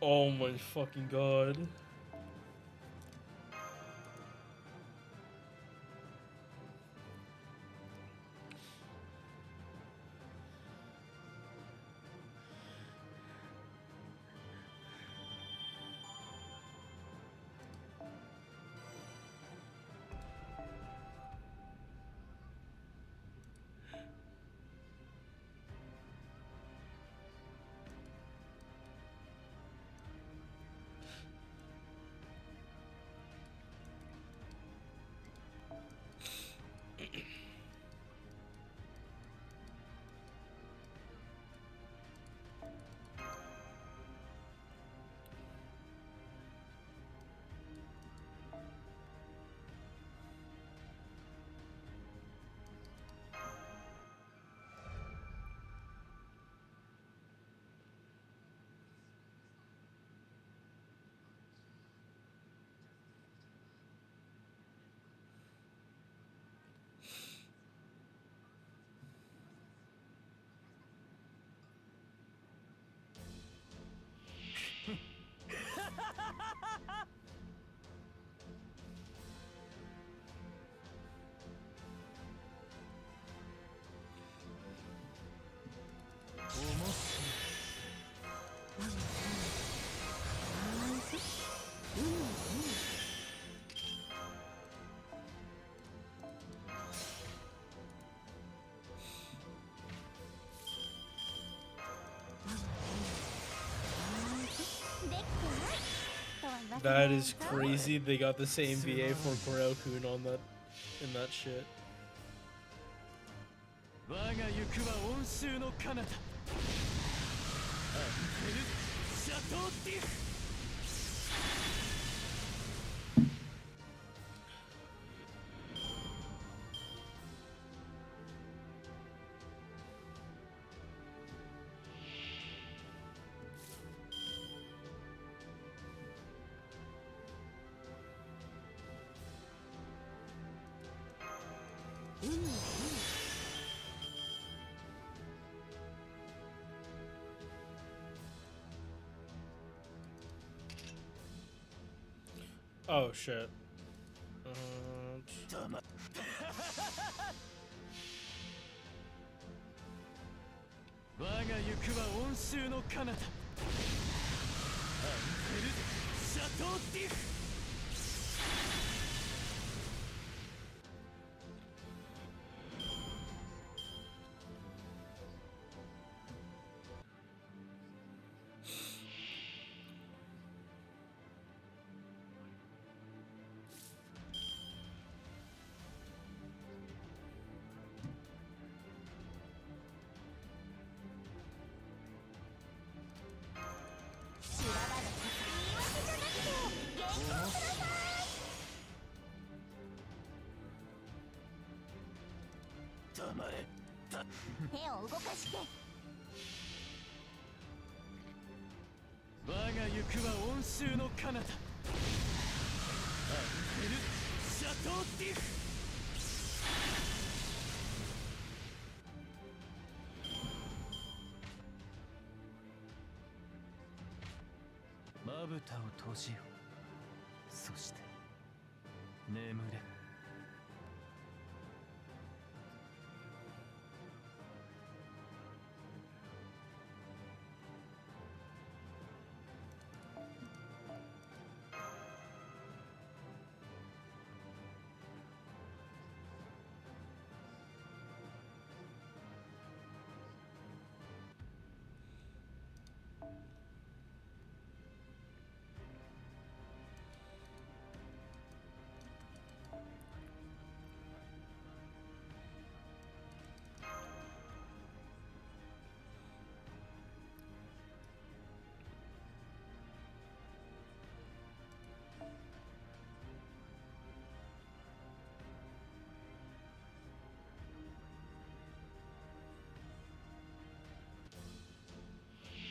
Oh my fucking god. That is crazy. They got the same VA for Grail Coon on that in that shit. 我が行くは温州の彼方。アンテルシャトーティフ。Oh shit. 我が行くは温州の彼方アンペルシャトーディフ修羅場の言い訳じゃなくて原稿ください。黙れ手を動かして。我が行くは温州の彼方アンペルシャトーディフまぶたを閉じよそして眠れ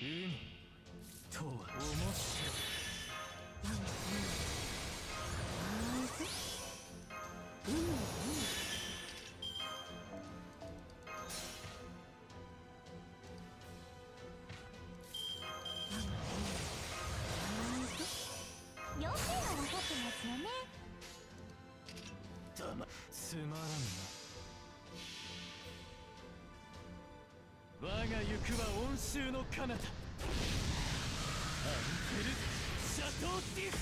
海とは面白い両親は分かってますよね。つまらんな我が行くは温州の彼方アンペルシャトーディフ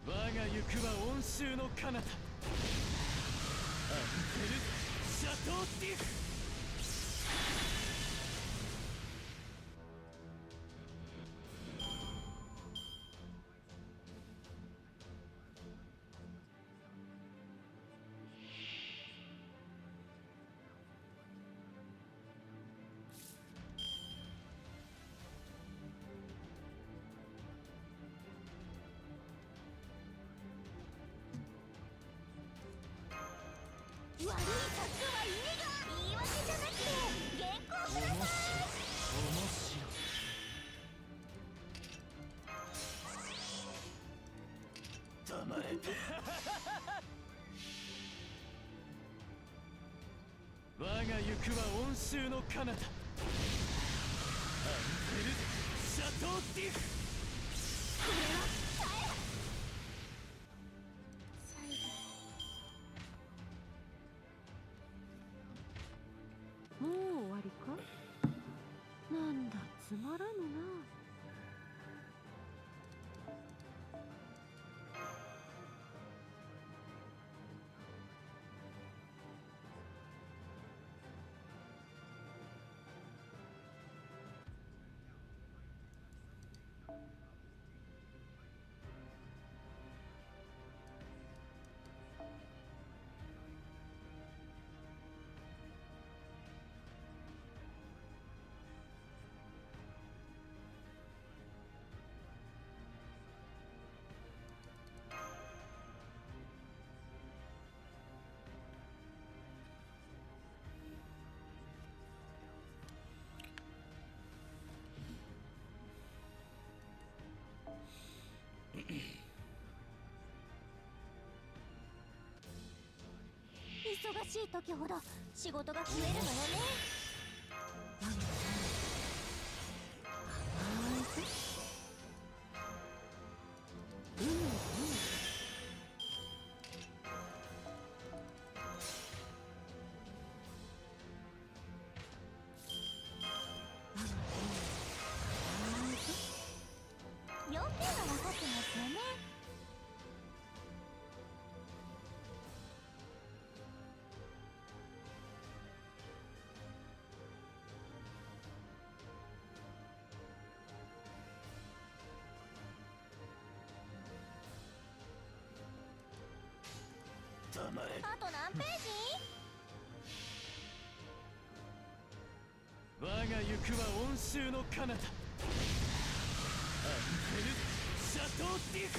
我が行くは温州の彼方アンペルシャトーディフ悪い策は意味が。言い訳じゃなくて原稿ください。黙れ我が行くは温州の彼方アンペルシャトーディフこれは耐え。もう終わりか。なんだつまらぬな。忙しい時ほど仕事が増えるのよね。要件は分かってますよね。黙れ。あと何ページ？我が行くは温州の彼方。アンペル・シャトー・ディフ。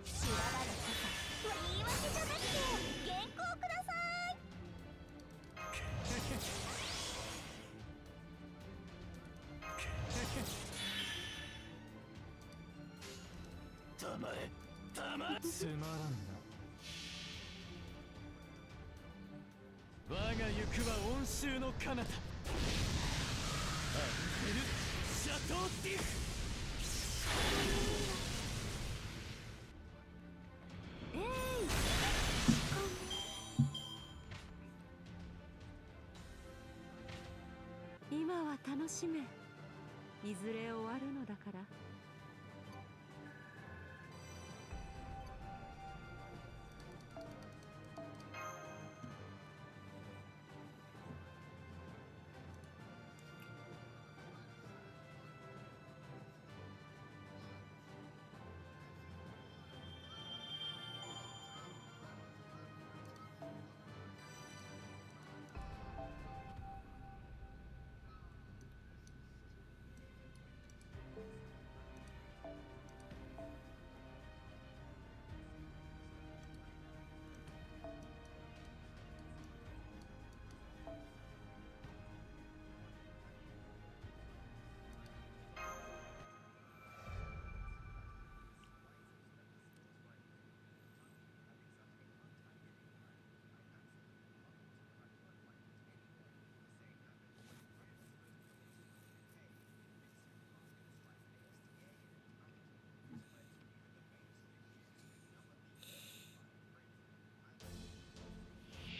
修羅場の傘。言い訳じゃなくて原稿ください。黙れ。黙れ。つまらんな。我が行くは温州の彼方。アンペル・シャトー・ディフ。今は楽しめ。いずれ終わるのだから。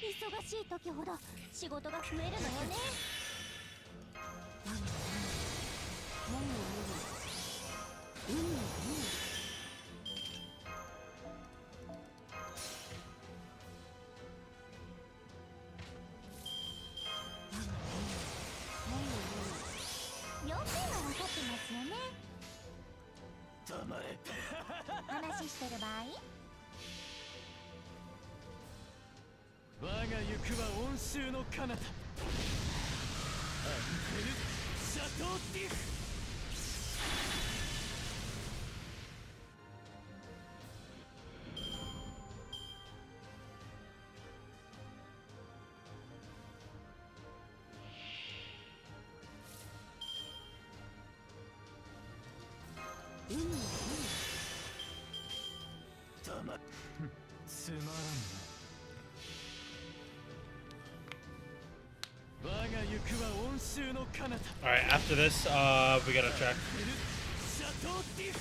忙しい時ほど仕事が増えるのよね。要件は分かってますよね。黙れ。話してる場合？我が行くは温州の彼方。アンペル・シャトー・ディフ。黙れ。つまらんな。我が行くは温州の彼方。 Alright, after this, we gotta check. シャトー・ディフ。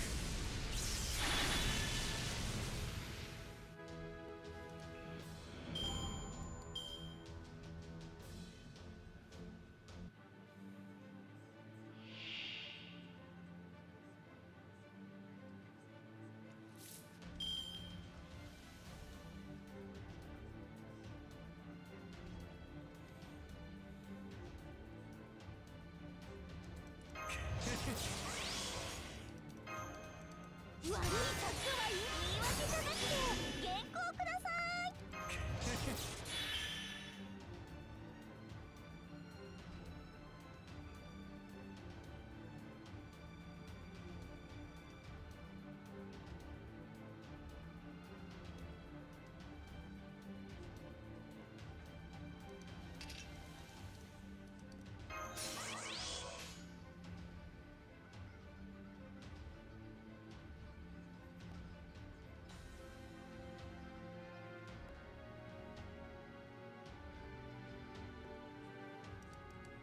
悪い作は言い訳じゃなくて原稿ください。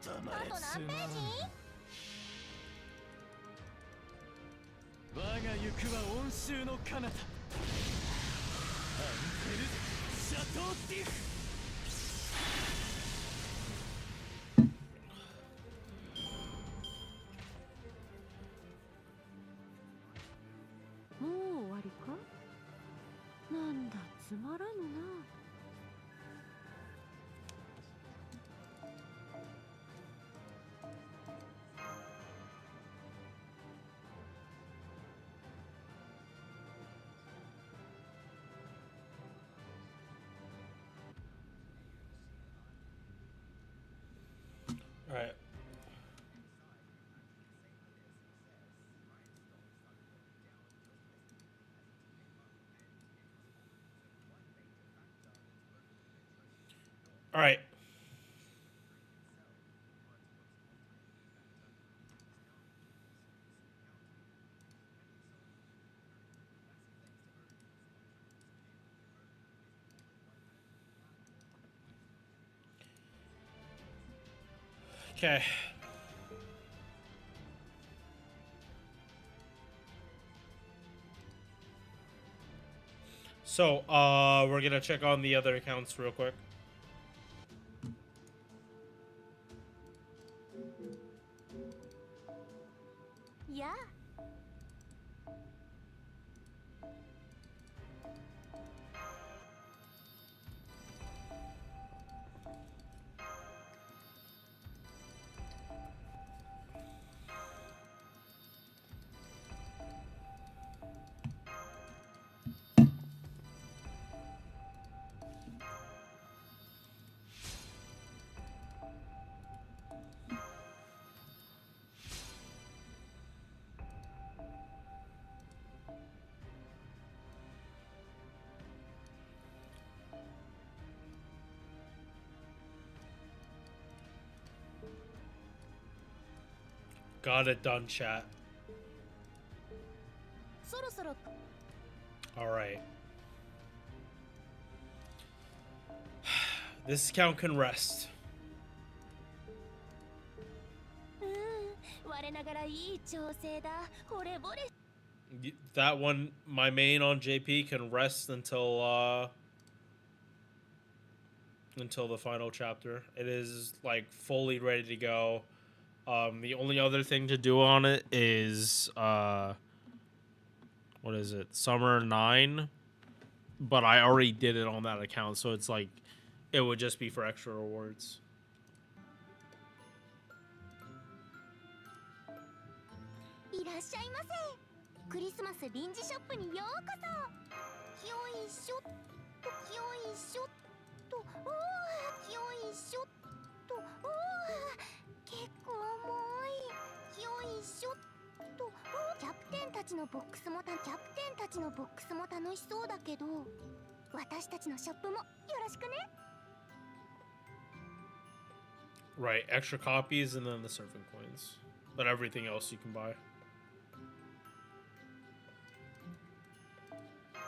あと何ページ？我が行くは温州の彼方アンテル・シャトーティフ。もう終わりか。なんだつまらぬな。All right. All right. Okay. So, we're gonna check on the other accounts real quick. Yeah. Got it done, chat. そろそろ All right. This account can rest. 我ながらいい調整だ。惚れ惚れ。That one, my main on JP, can rest until the final chapter. It is like fully ready to go. The only other thing to do on it is what is it? Summer 9. But I already did it on that account, so it's like it would just be for extra rewards. いらっしゃいませ。クリスマス臨時ショップにようこそ。よいしょっと、よいしょっと、おー、よいしょっと、おー、結構重い。よいしょっと、おー、キャプテンたちのボックスも楽しそうだけど、私たちのショップもよろしくね。Right, extra copies and then the surfing coins. But everything else you can buy.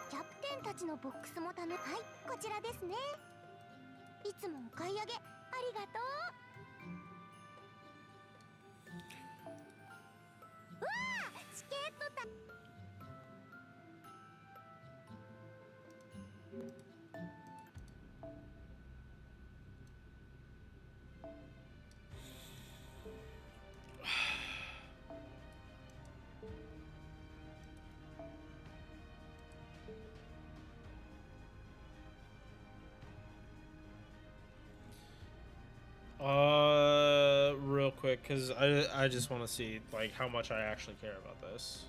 キャプテンたちのボックスもはい、こちらですね。いつもお買い上げありがとう。うわあ、チケットだ。Real quick, because I just want to see like how much I actually care about this.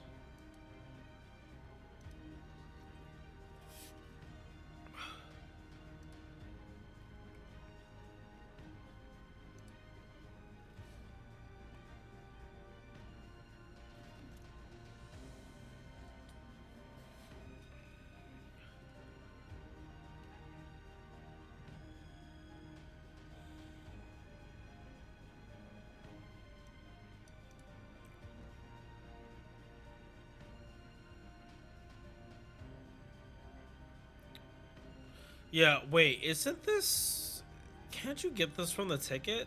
Yeah, wait, isn't this... Can't you get this from the ticket?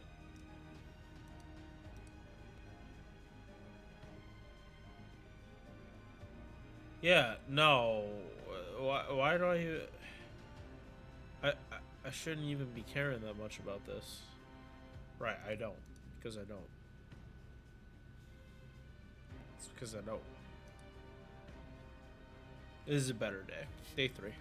Yeah, no. Why do I, I I shouldn't even be caring that much about this. Right, I don't. Because I don't. It's because I don't. This is a better day. Day 3.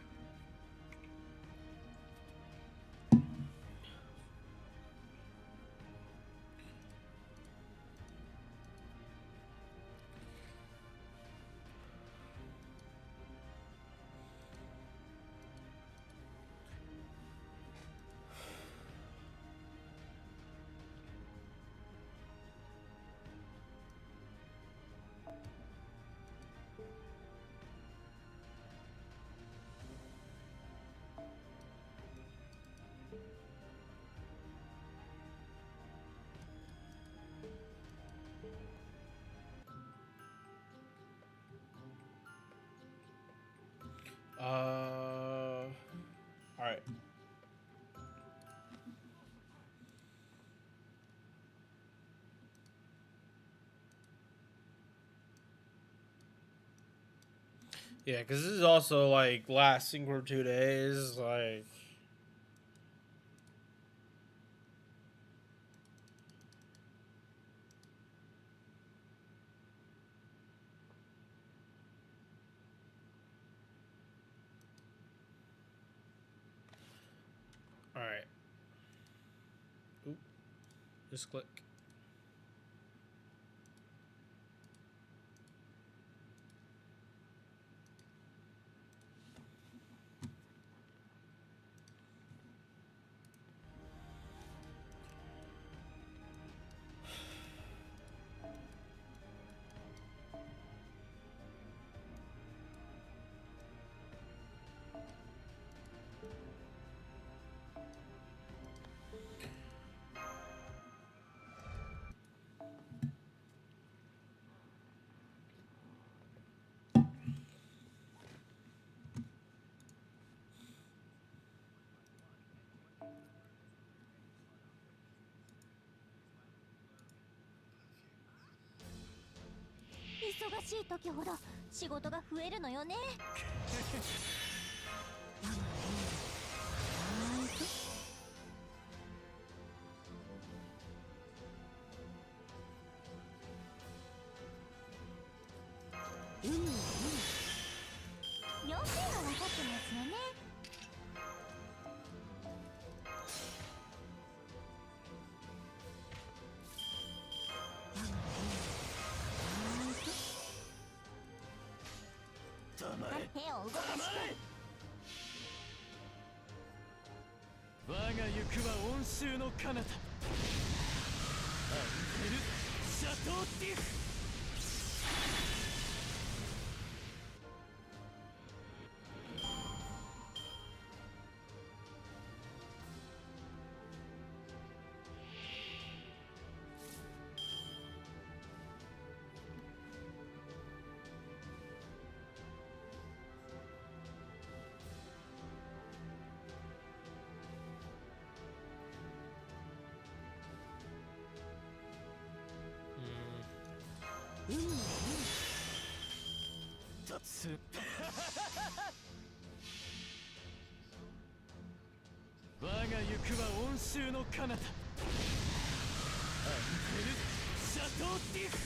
Alright. Yeah, because this is also like lasting for 2 days. Like, alright. Oop. Just click.忙しい時ほど仕事が増えるのよね。要件は分かってますよね。手を動かして我が行くは温州の彼方アンヘル・シャトーティフ。我が行くは温州の彼方アンヘル・シャトーティフ。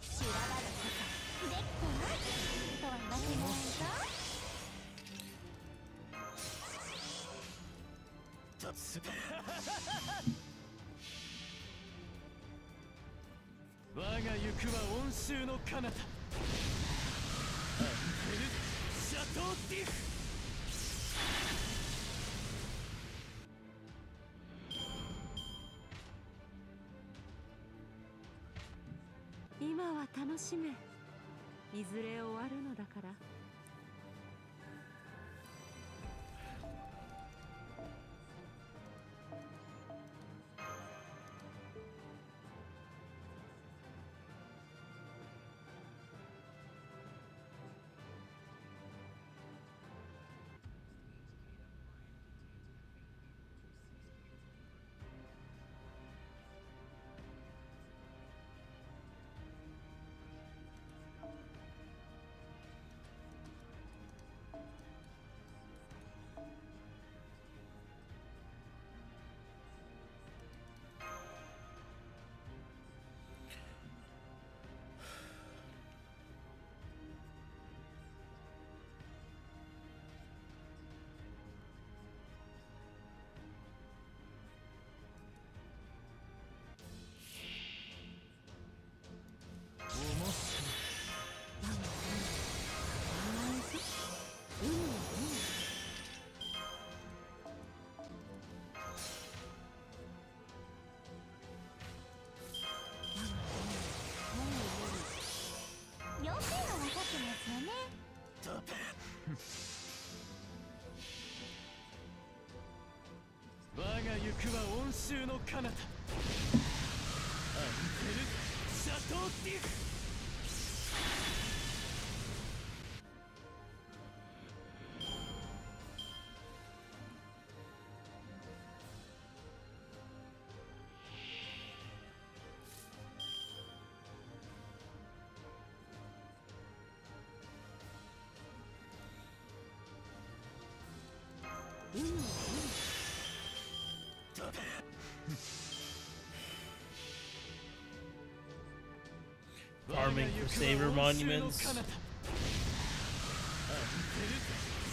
修羅場のことでっこないとは言わせないぞ。我が行くは温州の彼方アンヘル・シャトーティフ。今は楽しめ。いずれ終わるのだから。要点は分かってますよね。我が行くは温州の彼方アンテル・シャトー・ディフ。Farming for saver monuments.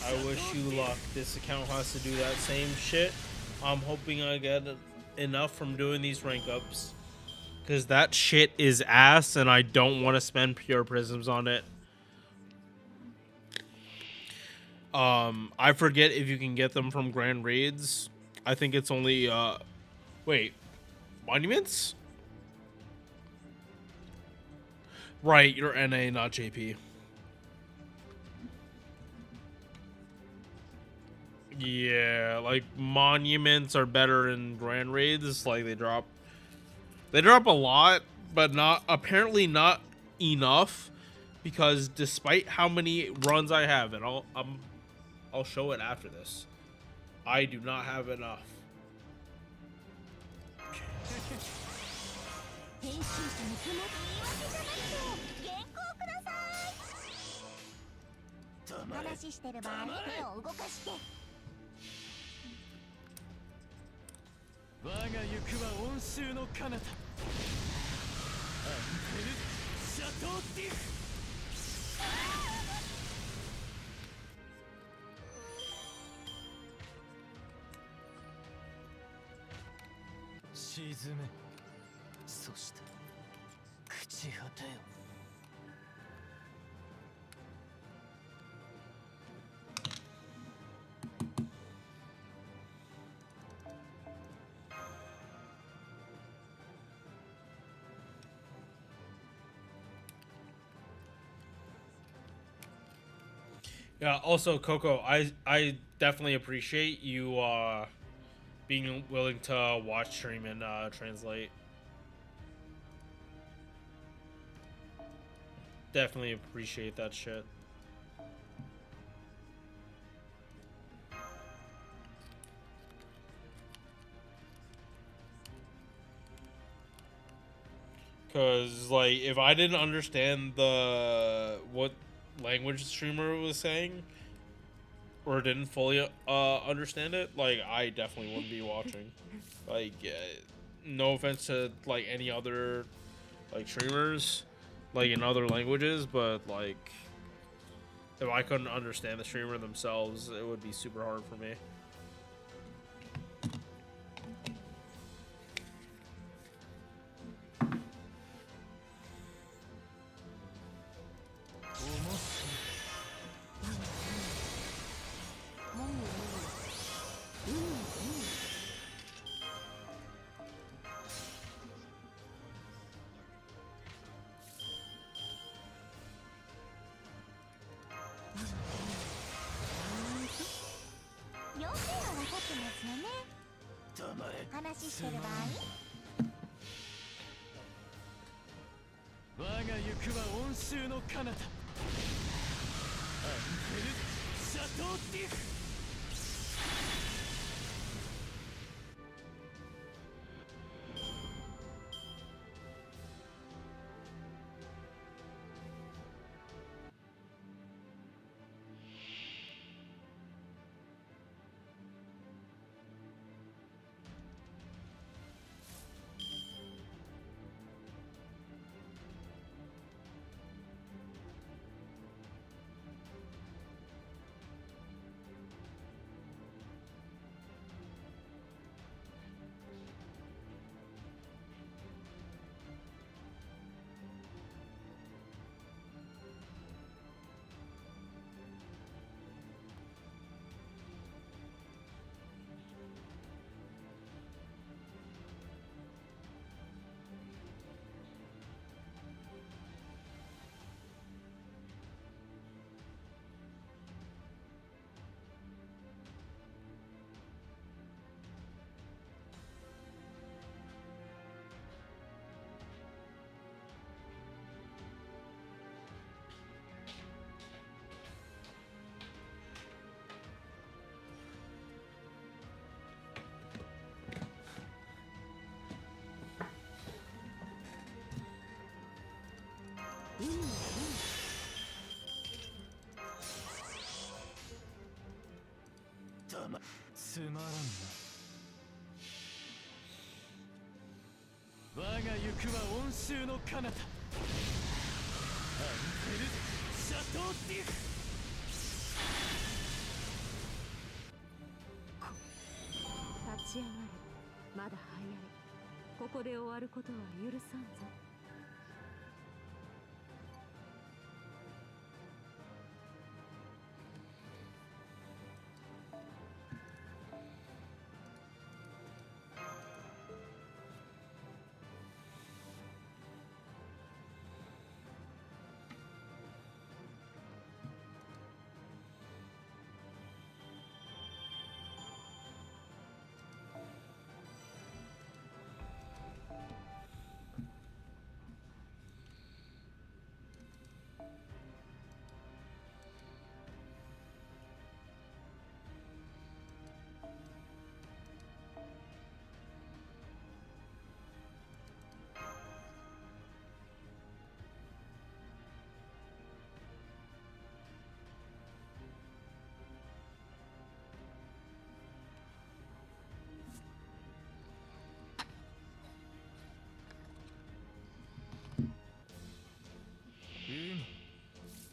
I wish you luck. This account has to do that same shit. I'm hoping I get enough from doing these rank ups, because that shit is ass and I don't want to spend pure prisms on it. I forget if you can get them from grand raids. I think it's only wait, monuments? Right, you're NA, not JP. Yeah, like monuments are better in grand raids. Like they drop a lot, but not apparently not enough, because despite how many runs I have, and I'll show it after this, I do not have enough. 編集者の気持ち言い訳じゃなくて原稿ください。話してる場合手を動かして。我が行くは温州の彼方アンテル・シャトー・ディフ。沈め、そして朽ち果てよ。Yeah, also Coco, I definitely appreciate you being willing to watch stream and translate. Definitely appreciate that shit. Cause like if I didn't understand what language the streamer was saying, or didn't fully understand it, like I definitely wouldn't be watching. Like no offense to like any other like streamers like in other languages, but like if I couldn't understand the streamer themselves, it would be super hard for me. 話してる場合？我が行くは温州の彼方アンペル・シャトー・ディフ。つまらんな。我が行くは温州の彼方アンペル・シャトー・ディフ。立ち上がれ。まだ早い。ここで終わることは許さんぞ。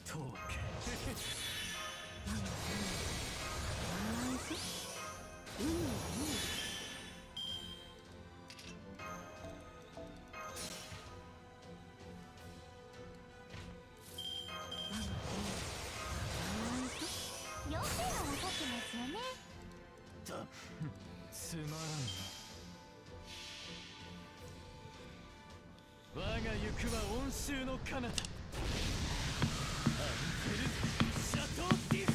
とけ要点は分かってますよね。つまらんな。我が行くは温州の彼方アンペル・シャトー・ディフ。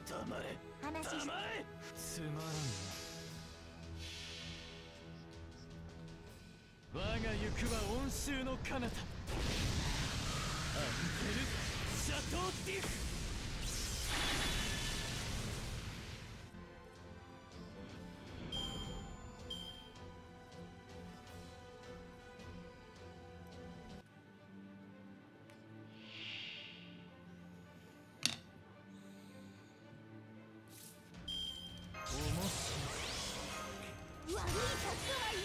黙れ話し黙れ。つまらんな。我が行くは温州の彼方アンペル・シャトー・ディフ。悪い客はいい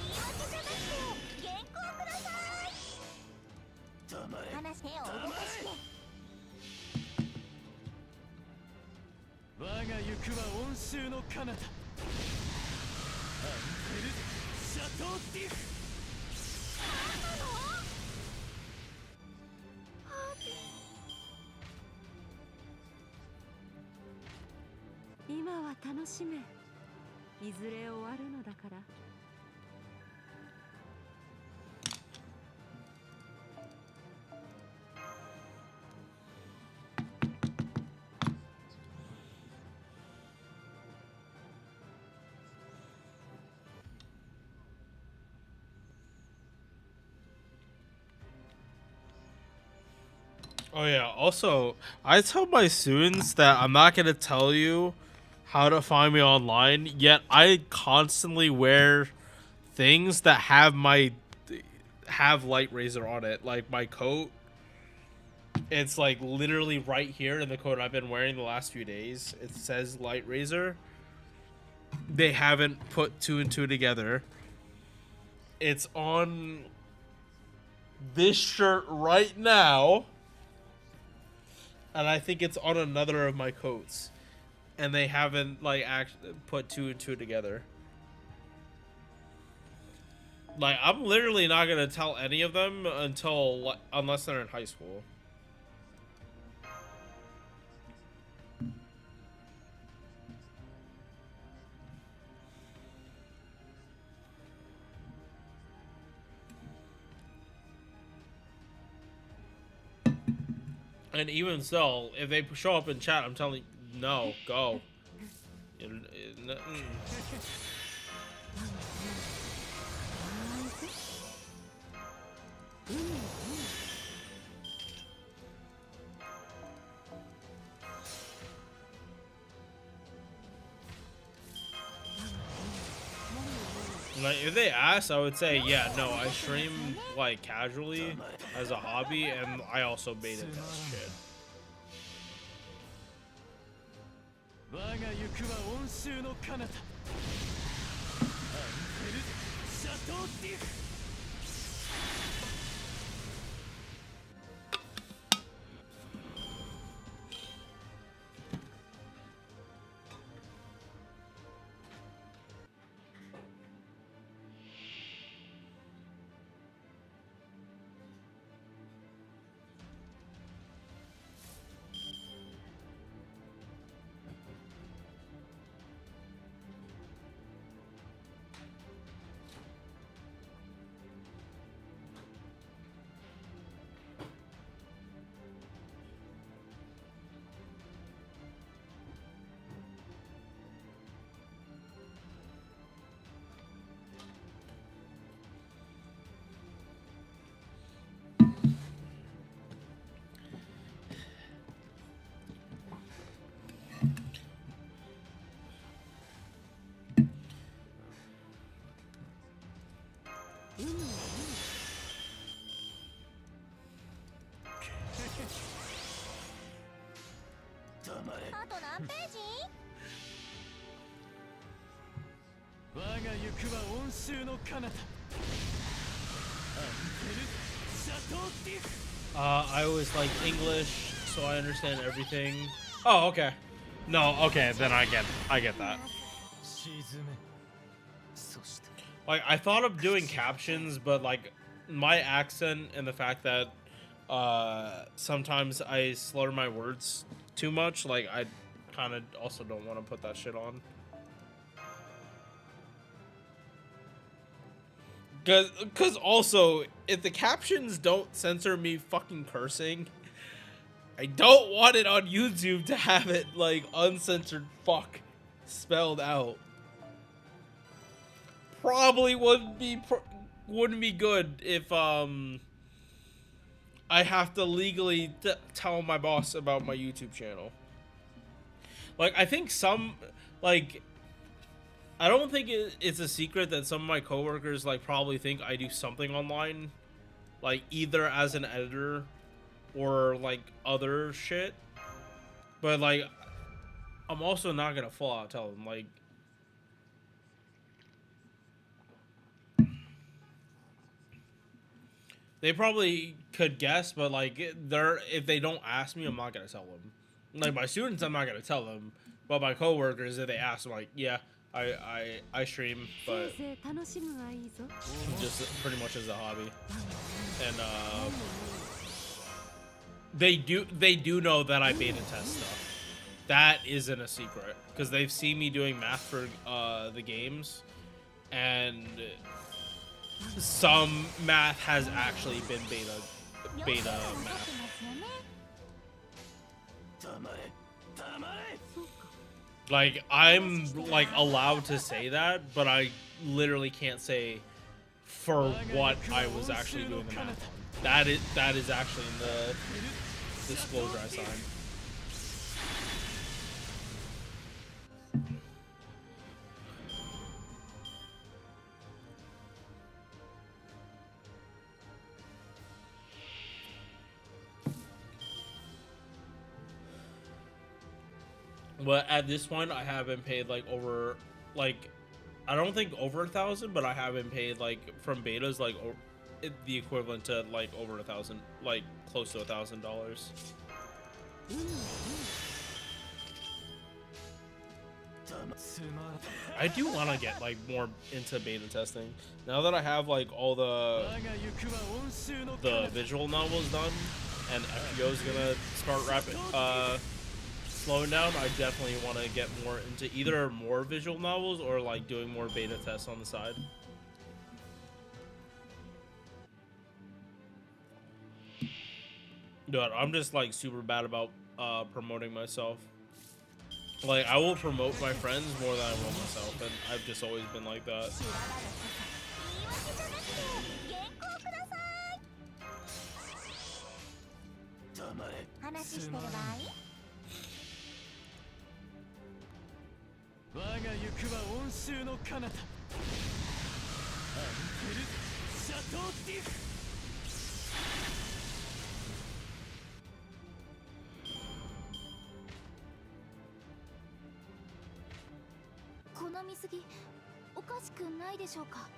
言い訳じゃなくて原稿ください。黙れ話手を動かして。我が行くは温州の彼方アンペルシャトーディフ今は楽しめ。いずれ終わるのだから。Oh yeah, also, I tell my students that I'm not gonna tell you how to find me online, yet I constantly wear things that have Light Razor on it. Like my coat, it's like literally right here in the coat I've been wearing the last few days. It says Light Razor. They haven't put two and two together. It's on this shirt right now. And I think it's on another of my coats, and they haven't like actually put two and two together. Like, I'm literally not gonna tell any of them unless they're in high school. And even so, if they show up in chat, I'm telling you, no, go. Like, if they ask, I would say, yeah, no, I stream, like, casually as a hobby, and I also made it as shit. 我が行くは温州の彼方アンペルシャトーディフ あと何ページ？我が行くは温州の彼方アンペルシャトーディフ I always like English, so I understand everything. Oh, okay. No, okay, then I get that. 沈めそして Like, I thought of doing captions, but like my accent and the fact that sometimes I slur my words too much, like I kind of also don't want to put that shit on. Cause also, if the captions don't censor me fucking cursing, I don't want it on YouTube to have it like uncensored fuck spelled out. Probably wouldn't be good if I have to legally tell my boss about my YouTube channel. Like, I think I don't think it's a secret that some of my coworkers like probably think I do something online, like either as an editor or like other shit. But like, I'm also not gonna full out tell them. Like, they probably could guess, but like if they don't ask me, I'm not gonna tell them. Like my students, I'm not gonna tell them. But my coworkers, if they ask, I'm like, yeah, I stream, せ but いぜい楽しむがいいぞ just pretty much as a hobby. And they do know that I beta test stuff. That isn't a secret because they've seen me doing math for the games, and some math has actually been beta 両親が分かって math. ますよね 黙れ黙れ Like I'm like allowed to say that, but I literally can't say for what I was actually doing the math on. That is actually in the disclosure I signed. But at this point, I have been paid like over, like, I don't think over 1,000, but I have been paid like from betas like the equivalent to like over 1,000, like close to $1,000. I do want to get like more into beta testing now that I have like all the visual novels done, and FGO is gonna start slowing down. I definitely want to get more into either more visual novels or like doing more beta tests on the side. Dude, I'm just like super bad about promoting myself. Like I will promote my friends more than I will myself, and I've just always been like that. 話してる場合我が行くは温州の彼方アンテルシャトーディフ この水着おかしくないでしょうか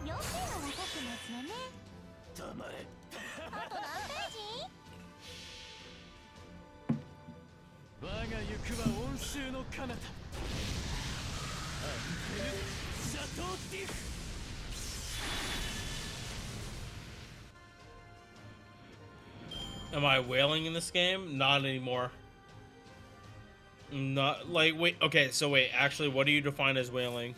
要件は分かってますよね黙れ あと何ページ 我が行くは温州の彼方アンテルシャトーディフ Am I wailing in this game? Not anymore. Not like wait. Okay, so wait. Actually, what do you define as wailing?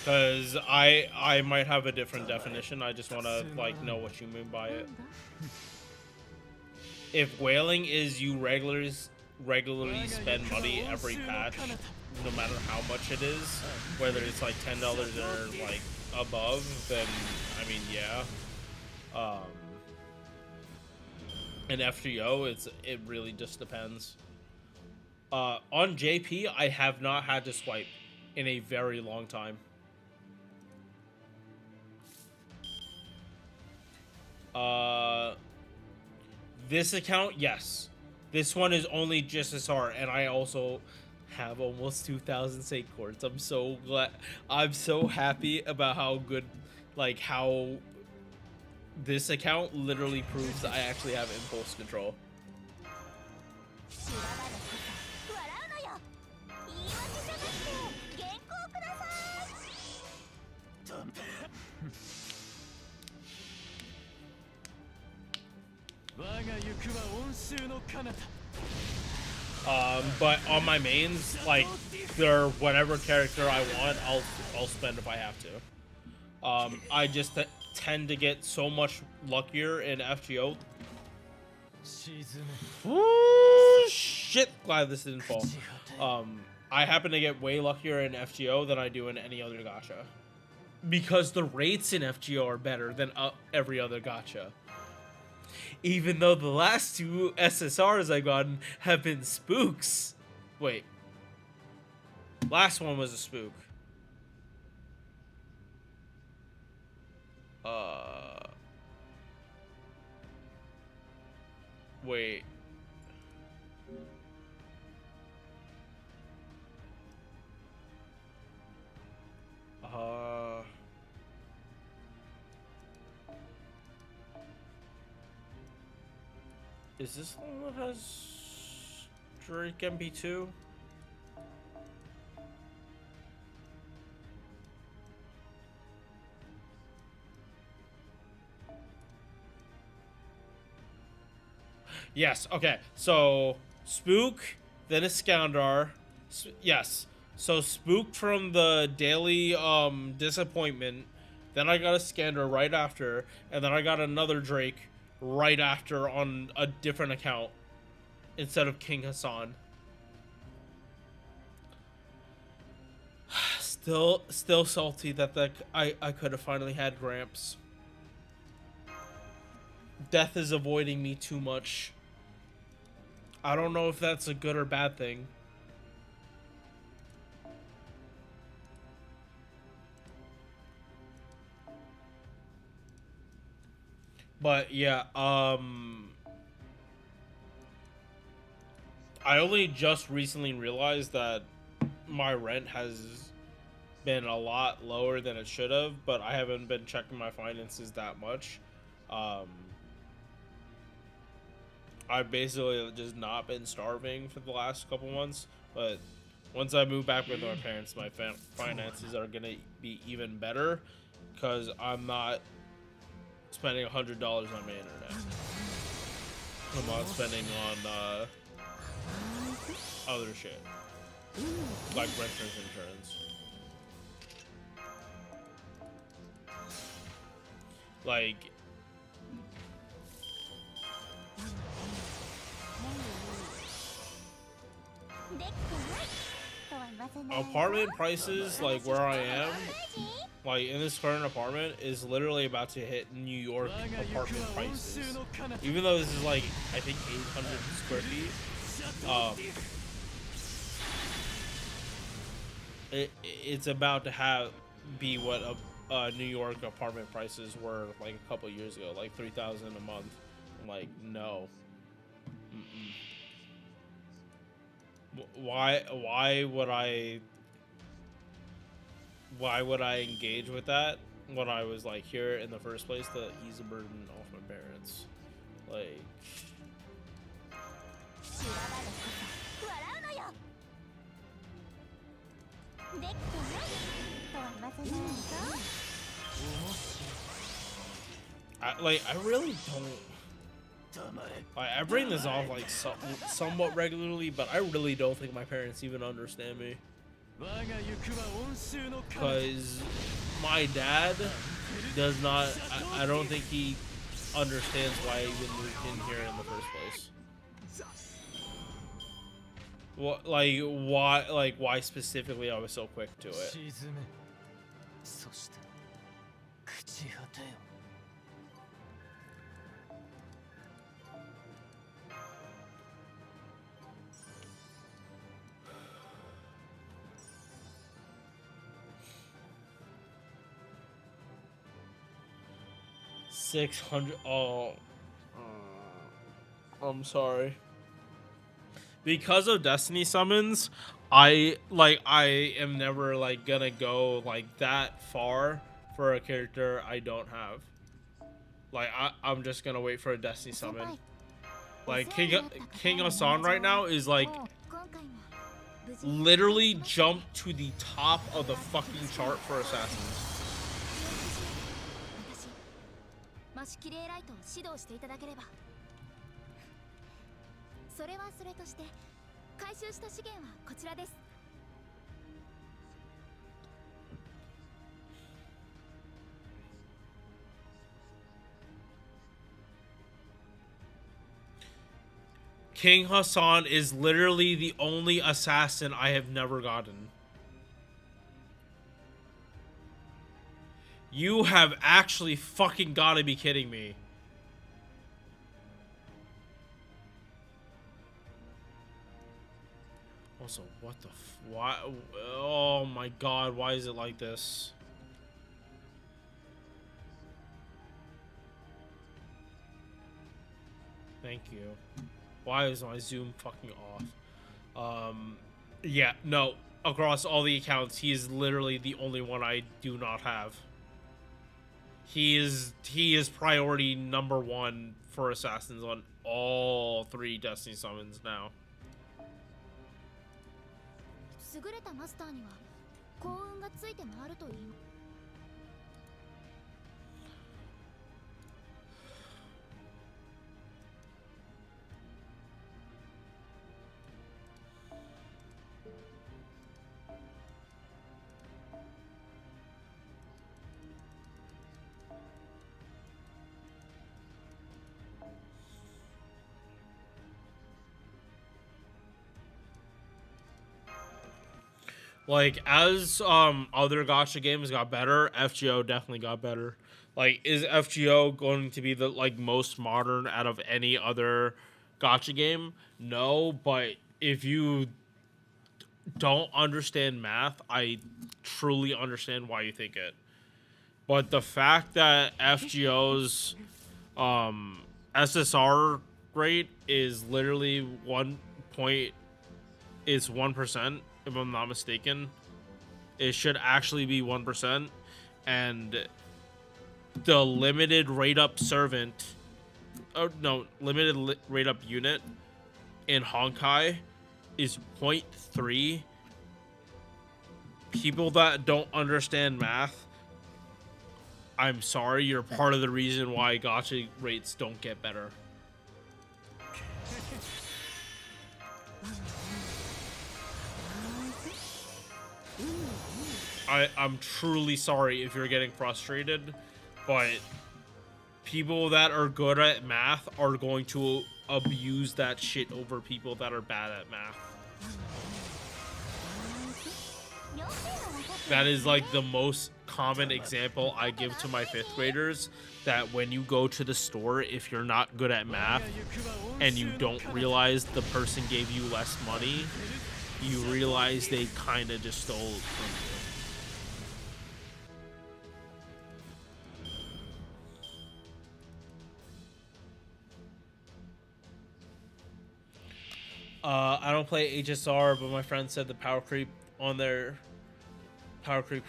Because I might have a different definition. I just want to like know what you mean by it. If whaling is you regularly spend money every patch, no matter how much it is, whether it's like $10 or like above, then I mean yeah. In FGO, it really just depends. On JP, I have not had to swipe in a very long time. This account, yes. This one is only just as hard, and I also have almost 2,000 sake courts. I'm so glad. I'm so happy about how good, like how this account literally proves that I actually have impulse control. 修羅場の傘笑うのよ言い訳じゃなくて原稿 But on my mains, like, they're whatever character I want, I'll spend if I have to. I just tend to get so much luckier in FGO. Ooh, shit! Glad this didn't fall. I happen to get way luckier in FGO than I do in any other gacha. Because the rates in FGO are better than every other gacha. Even though the last two SSRs I've gotten have been spooks. Wait. Last one was a spook. Wait. Is this the one that has Drake MP2? Yes, okay. So, Spook, then Iskandar. Yes. So, Spook from the Daily Disappointment. Then I got Iskandar right after. And then I got another Drake right after on a different account. Instead of King Hassan. Still salty that I could have finally had Gramps. Death is avoiding me too much. I don't know if that's a good or bad thing. But yeah, I only just recently realized that my rent has been a lot lower than it should have, but I haven't been checking my finances that much. I've basically just not been starving for the last couple months, but once I move back with my parents, my finances are gonna be even better because I'm not spending $100 on my internet. I'm not spending on other shit like renter's insurance. Like, apartment prices, like where I am, like in this current apartment, is literally about to hit New York apartment prices. Even though this is like, I think 800 square feet. It's about to be what New York apartment prices were like a couple years ago, like $3,000 a month. I'm like, no. Why would I engage with that when I was like here in the first place to ease the burden off my parents? Like, I really don't. I bring this off like somewhat regularly, but I really don't think my parents even understand me. Because my dad does not. I don't think he understands why I even moved in here in the first place. What, why specifically I was so quick to it. $600. Oh, I'm sorry. Because of Destiny summons, I am never like gonna go like that far for a character I don't have. Like I'm just gonna wait for a Destiny summon. Like King Hassan right now is like literally jumped to the top of the fucking chart for assassins. それはそれとして回収した資源はこちらです。 King Hassan is literally the only assassin I have never gotten. You have actually fucking gotta be kidding me. Also, what the why? Oh my god, why is it like this? Thank you. Why is my zoom fucking off? Yeah, no. Across all the accounts, he is literally the only one I do not have. He is priority number 1 for assassins on all 3 Destiny summons now. 優れたマスターには幸運がついて回ると言います。 Like, as other gacha games got better, FGO definitely got better. Like, is FGO going to be the most modern out of any other gacha game? No, but if you don't understand math, I truly understand why you think it. But the fact that FGO's SSR rate is literally 1%, if I'm not mistaken. It should actually be 1%, and the limited rate up servant, limited rate up unit in Honkai is 0.3. People that don't understand math, I'm sorry, you're part of the reason why gacha rates don't get better. I'm truly sorry if you're getting frustrated, but people that are good at math are going to abuse that shit over people that are bad at math. That is like the most common example I give to my 5th graders, that when you go to the store, if you're not good at math and you don't realize the person gave you less money, you realize they kind of just stole from you. I don't play HSR, but my friend said the power creep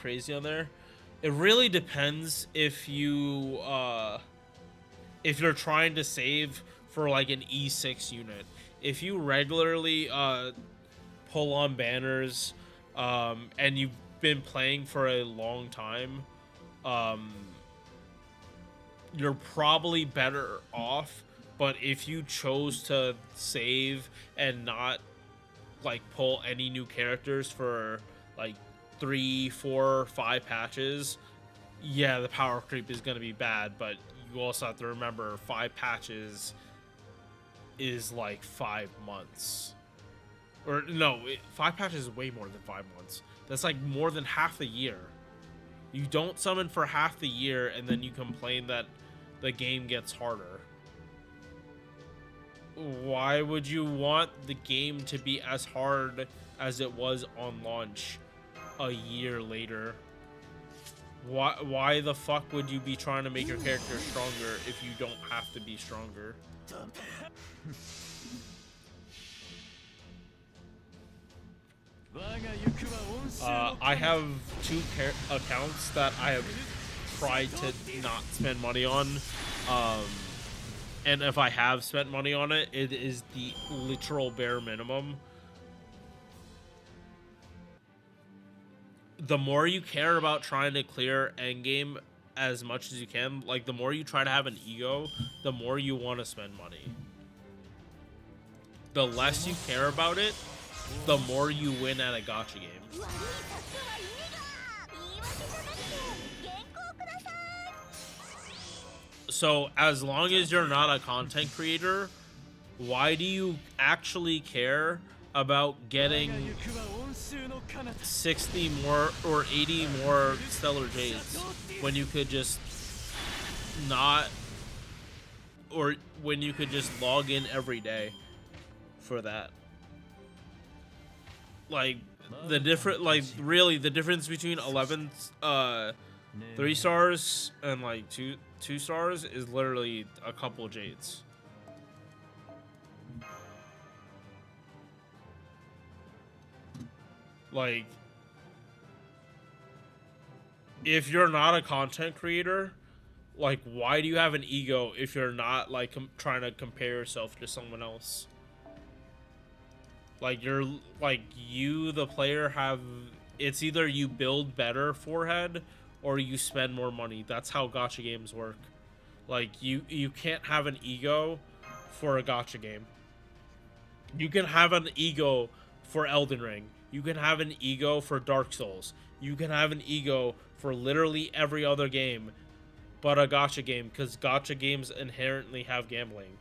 crazy on there. It really depends if you're trying to save for like an E6 unit. If you regularly pull on banners and you've been playing for a long time, you're probably better off. But if you chose to save and not like pull any new characters for like 3, 4, 5 patches, yeah, the power creep is going to be bad. But you also have to remember 5 patches is like 5 months. Or no, 5 patches is way more than 5 months. That's like more than half a year. You don't summon for half the year and then you complain that the game gets harder. Why would you want the game to be as hard as it was on launch a year later? Why the fuck would you be trying to make your character stronger if you don't have to be stronger? I have 2 accounts that I have tried to not spend money on. And if I have spent money on it, it is the literal bare minimum. The more you care about trying to clear endgame as much as you can, like the more you try to have an ego, the more you want to spend money. the less you care about it, the more you win at a gacha game. 悪い策は意味が言い訳じゃなくて原稿ください So as long as you're not a content creator, why do you actually care about getting 行くは温州の彼方 60 more or 80 more stellar jades when you could just not, or when you could just log in every day for that? Like the different, like really the difference between 11 3 stars and like 2 stars is literally a couple jades. Like, if you're not a content creator, like, why do you have an ego if you're not, like, trying to compare yourself to someone else? Like, you're, like, you, the player, have, it's either you build better forehead or you spend more money. That's how gacha games work. Like, you can't have an ego for a gacha game. You can have an ego for Elden Ring. You can have an ego for Dark Souls. You can have an ego for literally every other game but a gacha game, because gacha games inherently have gambling.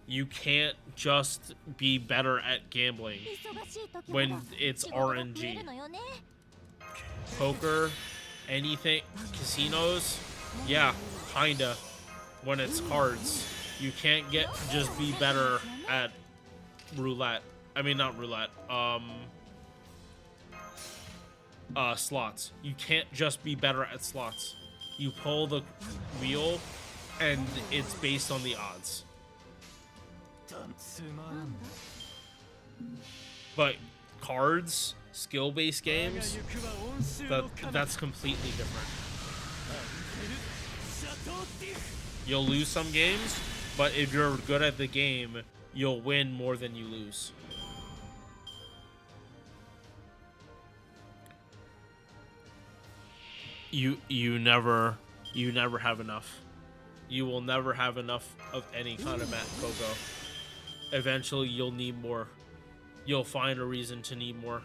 You can't just be better at gambling 忙しい時 when ほど it's 仕事が増え RNG. るのよね Poker, anything, casinos, yeah, kinda. When it's cards, you can't just be better at roulette. I mean, not roulette. Slots. You can't just be better at slots. You pull the wheel, and it's based on the odds. つまらん But cards, skill-based 我が games, 行くは温州の彼方 that's completely different. シャトーティフ You'll lose some games, but if you're good at the game, you'll win more than you lose. You never have enough. You will never have enough of any kind of Matt Coco. Eventually, you'll need more. You'll find a reason to need more.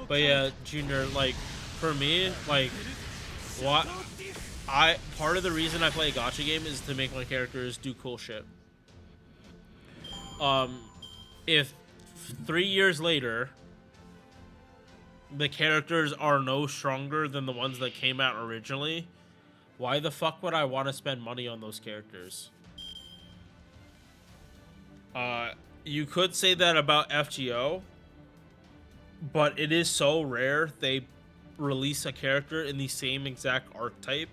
But yeah, Junior, like, for me, like, what part of the reason I play a gacha game is to make my characters do cool shit. If 3 years later the characters are no stronger than the ones that came out originally, why the fuck would I want to spend money on those characters? You could say that about FGO, but it is so rare they release a character in the same exact archetype,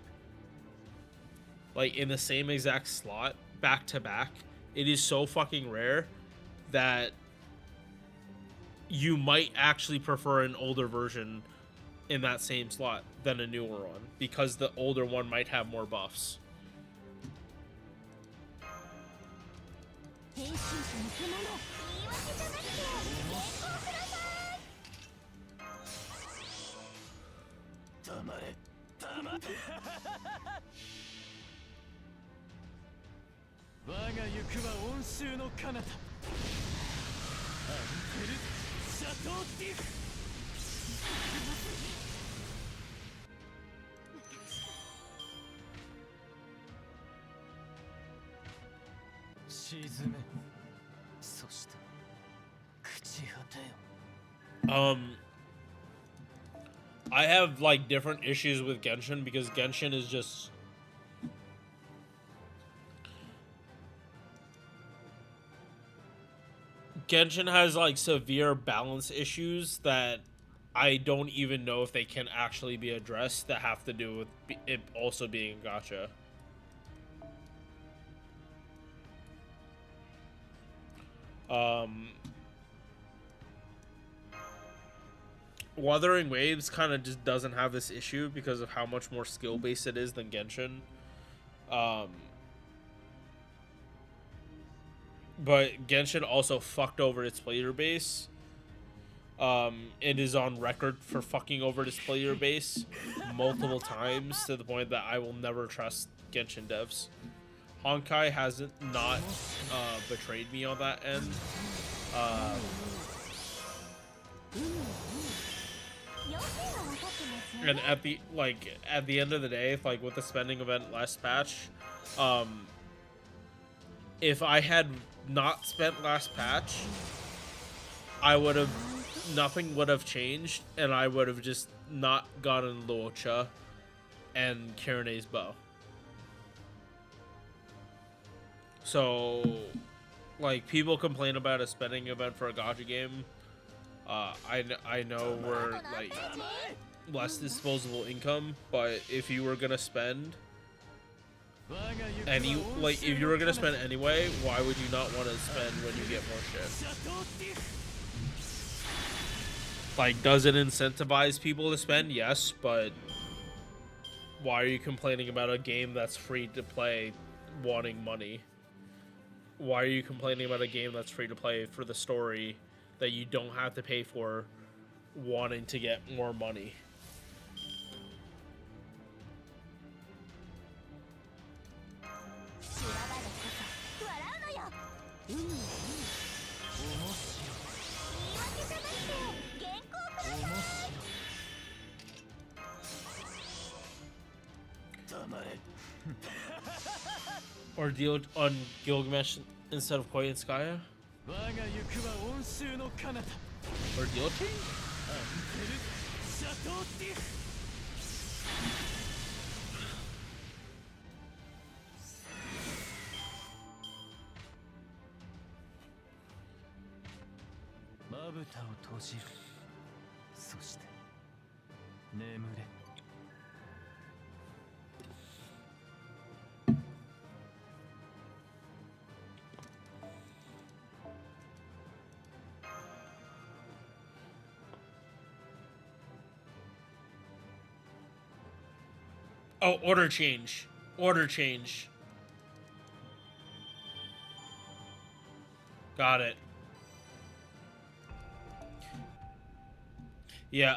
like in the same exact slot, back to back. It is so fucking rare that you might actually prefer an older version in that same slot than a newer one, because the older one might have more buffs. 編集者の手間の言い訳じゃなくて原稿ください 黙れ黙って我が行くは温州の彼方アンテルシャトーティフ沈めそして朽ち果てよ I have like different issues with Genshin because Genshin is just Genshin has like severe balance issues that I don't even know if they can actually be addressed that have to do with it also being a gacha. Wuthering Waves kind of just doesn't have this issue because of how much more skill based it is than Genshin. But Genshin also fucked over its player base it is on record for fucking over this player base multiple times to the point that I will never trust Genshin devs. Honkai hasn't not betrayed me on that end. And at the end of the day, like with the spending event last patch, if I had not spent last patch, I would have nothing would have changed, and I would have just not gotten Luocha and Kirane's bow. So, like, people complain about a spending event for a gacha game. I know we're like less disposable income, but if you were gonna spend if you were gonna spend anyway, why would you not want to spend when you get more shit? Like, does it incentivize people to spend? Yes, but why are you complaining about a game that's free to play wanting money? Why are you complaining about a game that's free to play for the story that you don't have to pay for wanting to get more money? Or deal on Gilgamesh instead of Koi and Skya? Or deal change? Oh, order change. Order change. Got it. Yeah,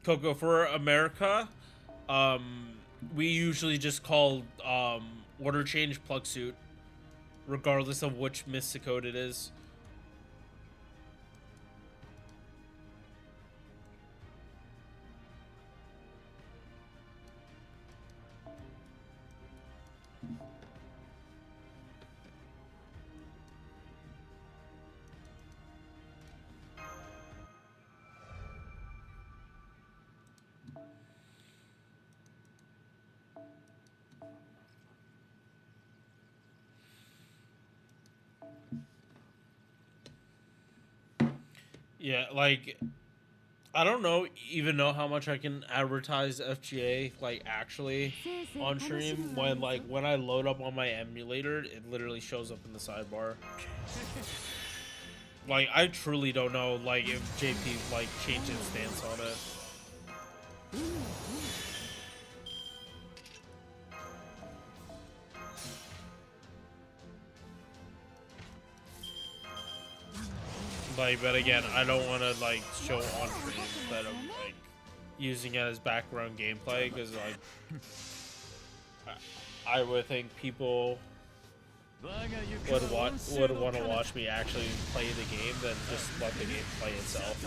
Coco, for America, we usually just call order change plug suit, regardless of which Mystic code it is. Yeah, like, I don't even know how much I can advertise FGA, like, actually on stream. When I load up on my emulator, it literally shows up in the sidebar. Like, I truly don't know, like, if JP, like, changed his stance on it. Like, but again, I don't want to, like, show on stream that I'm, like, using it as background gameplay, because, like, I would think people would want to watch me actually play the game than just let the game play itself.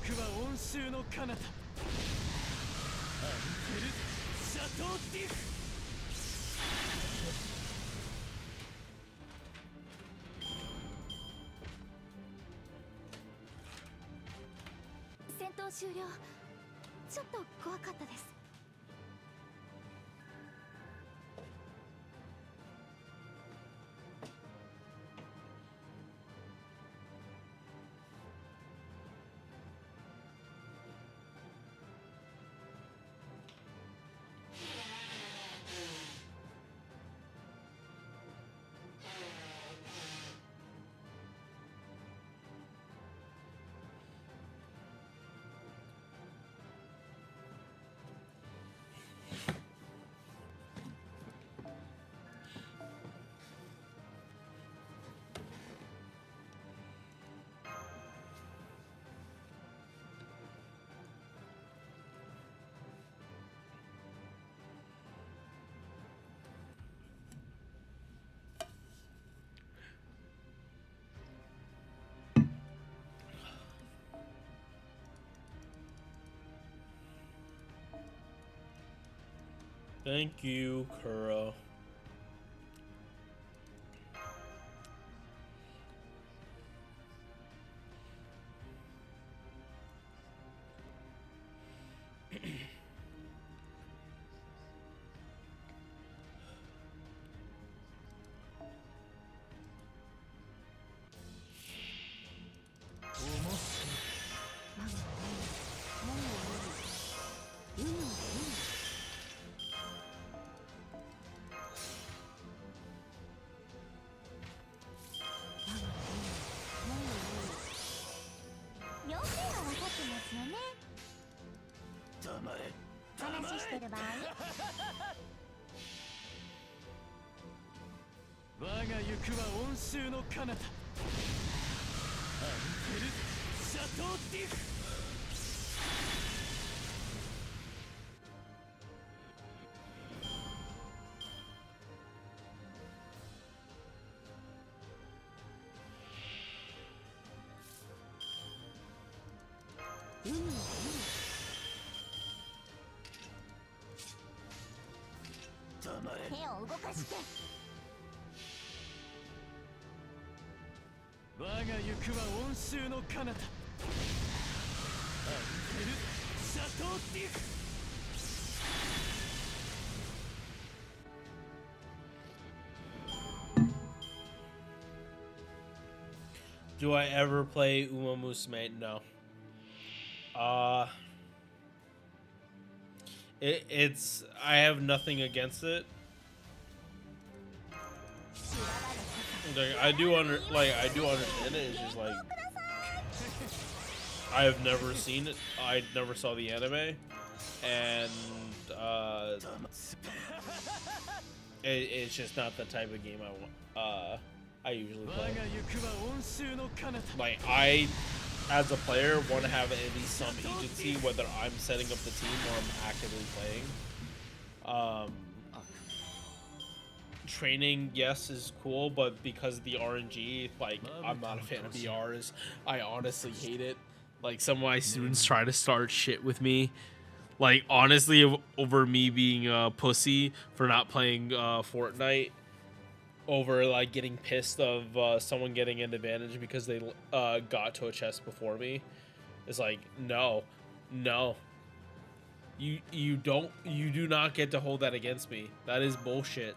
くは温州の彼方アンテルシャトーディフ戦闘終了。ちょっと怖かったです。Thank you, Kuro.話してる場合。我が行くは温州の彼方アンテルシャトーディフ手を動かして。我が行くは温州の彼方アンテルシャトーディフ Do I ever play Uma Musume? No. It's I have nothing against it. Like, I do understand it. It's just like I have never seen it. I never saw the anime, and it's just not the type of game I usually play. Like I, as a player, want to have at least some agency, whether I'm setting up the team or I'm actively playing. Training, yes, is cool, but because of the RNG, like, I'm not a fan of BRs. I honestly hate it. Like, some of my students try to start shit with me. Like, honestly, over me being a pussy for not playing Fortnite, over, like, getting pissed of someone getting an advantage because they got to a chest before me. It's like, no. You do not get to hold that against me. That is bullshit.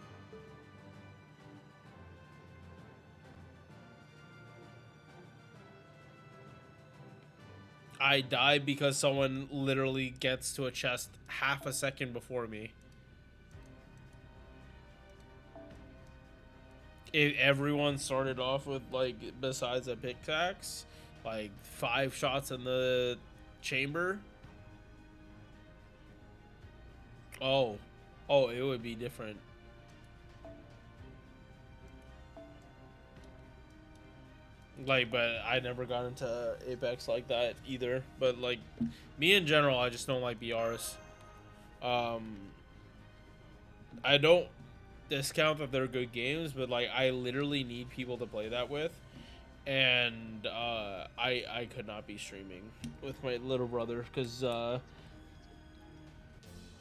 I died because someone literally gets to a chest half a second before me. If everyone started off with, like, besides a pickaxe, like 5 shots in the chamber. Oh, it would be different. Like, but I never got into Apex like that either. But, like, me in general, I just don't like BRs. I don't discount that they're good games, but, like, I literally need people to play that with. and I could not be streaming with my little brother because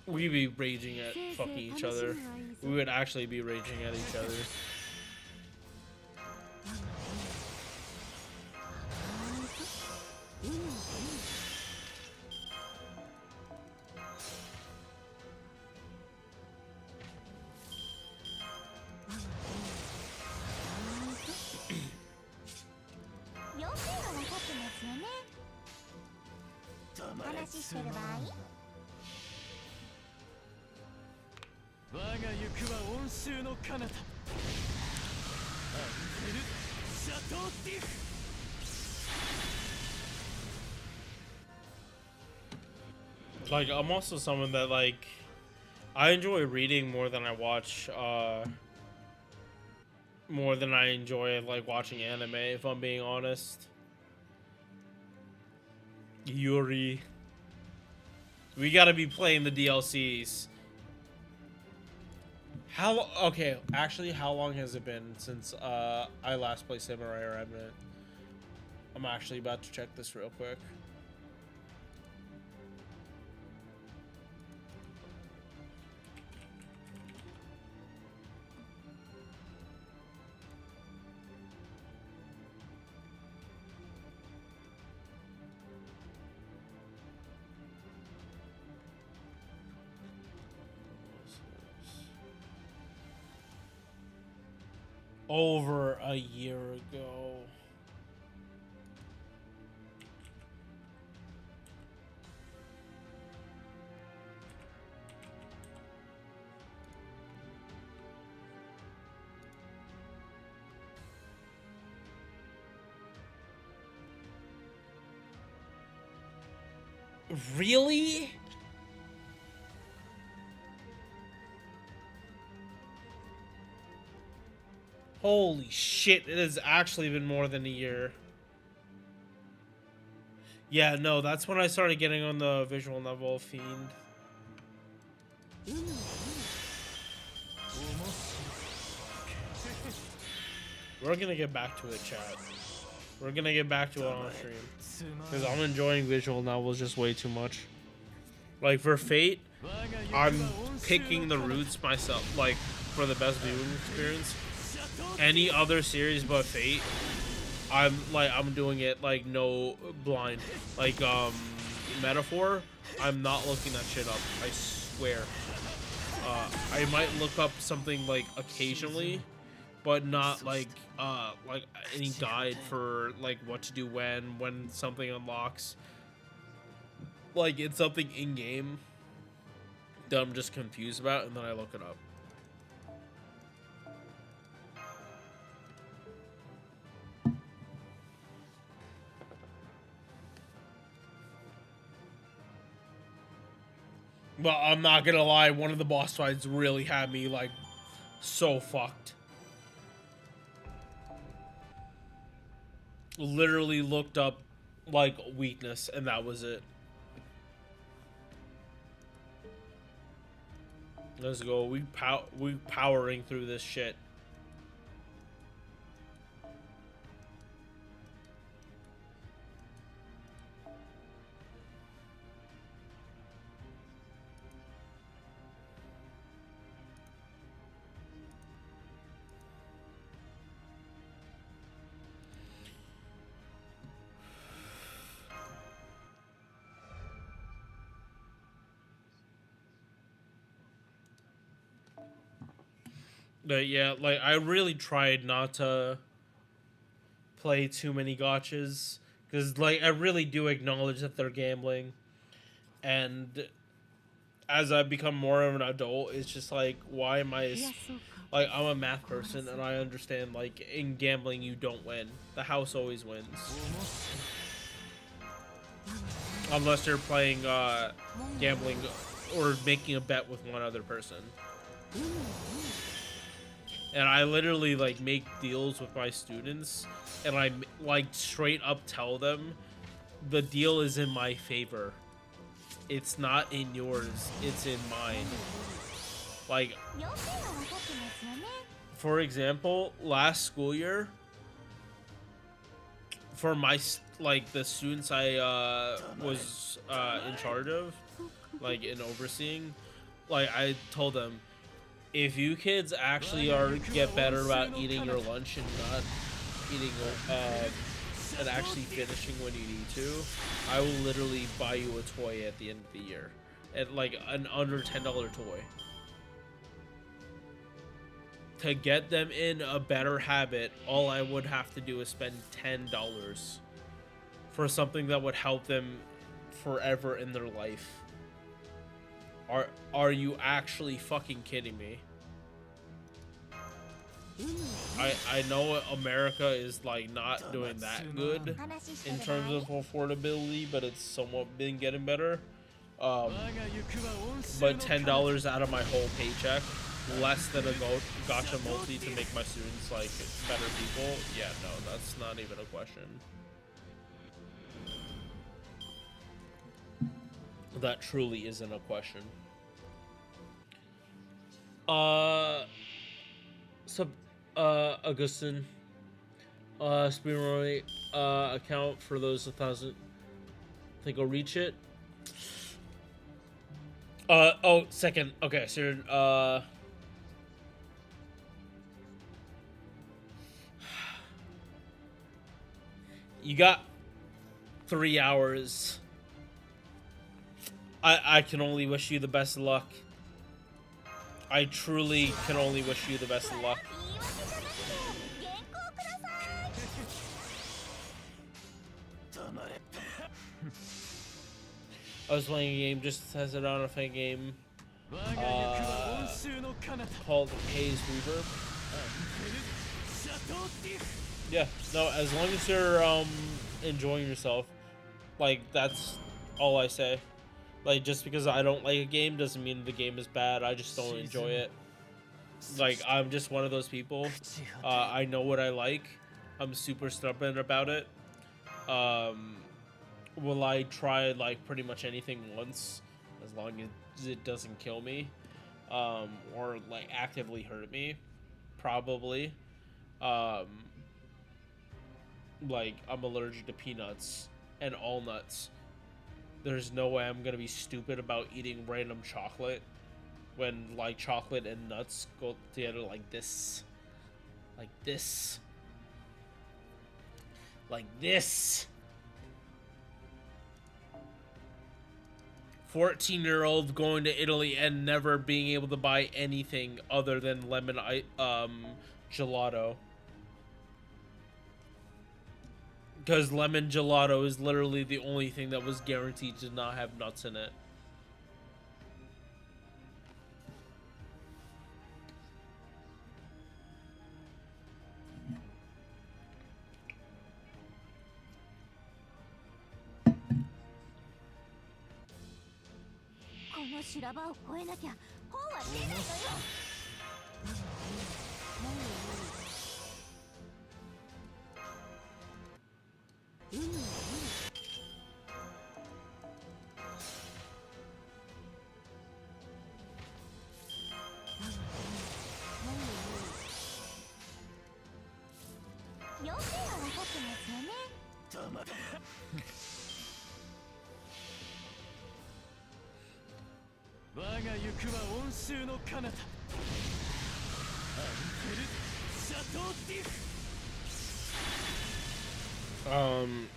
we'd be raging at fucking each other. We would actually be raging at each other. Like, I'm also someone that, like, I enjoy reading more than I watch, more than I enjoy, like, watching anime, if I'm being honest. Yuri. We gotta be playing the DLCs. Okay, actually, how long has it been since, I last played Samurai Remnant? I'm actually about to check this real quick. Over a year ago. Really? Holy shit, it has actually been more than a year. Yeah, no, that's when I started getting on the visual novel fiend. We're gonna get back to it, chat. We're gonna get back to it on stream. Because I'm enjoying visual novels just way too much. Like, for Fate, I'm picking the routes myself, like, for the best viewing experience. Any other series but Fate, I'm doing it like no blind. Like Metaphor, I'm not looking that shit up. I swear. I might look up something like occasionally, but not like any guide for like what to do when something unlocks. Like it's something in game that I'm just confused about, and then I look it up. But I'm not gonna lie, one of the boss fights really had me, like, so fucked. Literally looked up, like, weakness, and that was it. Let's go. We powering through this shit. But yeah, like, I really tried not to play too many gotchas, because, like, I really do acknowledge that they're gambling, and as I become more of an adult, it's just like, why am I, like, I'm a math person, and I understand, like, in gambling, you don't win. The house always wins. Unless you're playing, gambling, or making a bet with one other person. And I literally, like, make deals with my students, and I, like, straight up tell them the deal is in my favor. It's not in yours, it's in mine. Like, for example, last school year, for like the students I was in charge of, like in overseeing, like I told them, if you kids actually get better about eating your lunch and not eating and actually finishing when you need to, I will literally buy you a toy at the end of the year, at like an under $10 toy. To get them in a better habit, all I would have to do is spend $10 for something that would help them forever in their life. Are you actually fucking kidding me? I know America is like not doing that good in terms of affordability, but it's somewhat been getting better. But $10 out of my whole paycheck, less than a gotcha multi to make my students like better people. Yeah, no, that's not even a question. That truly isn't a question. Augustin, Speedroy, account for those 1,000. Think I'll reach it. Oh, second. Okay, so you got 3 hours. I can only wish you the best of luck. I truly can only wish you the best of luck. I was playing a game just as it on a fan game called Haze Reverb. Yeah, no, as long as you're enjoying yourself, like that's all I say. Like, just because I don't like a game doesn't mean the game is bad. I just don't enjoy it. Like, I'm just one of those people. I know what I like. I'm super stubborn about it. Will I try, like, pretty much anything once, as long as it doesn't kill me, or, like, actively hurt me? Probably. Like, I'm allergic to peanuts and all nuts. There's no way I'm gonna be stupid about eating random chocolate when, like, chocolate and nuts go together like this. Like this. Like this. 14-year-old going to Italy and never being able to buy anything other than lemon gelato. Because lemon gelato is literally the only thing that was guaranteed to not have nuts in it.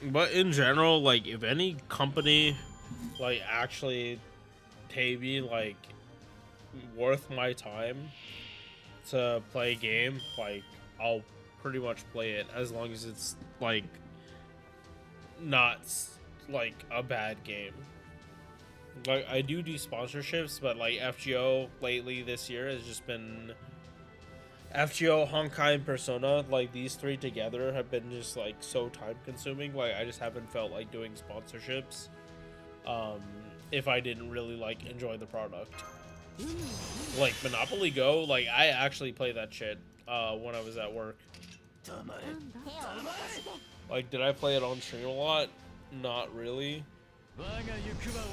But in general, like, if any company, like, actually pay me, like, worth my time to play a game, like, I'll pretty much play it as long as it's, like, not, like, a bad game. Like, I do sponsorships, but, like, FGO lately this year has just been... FGO, Honkai, and Persona, like, these three together have been just, like, so time-consuming. Like, I just haven't felt like doing sponsorships if I didn't really, like, enjoy the product. Like, Monopoly Go, like, I actually play that shit when I was at work. Like, did I play it on stream a lot? Not really.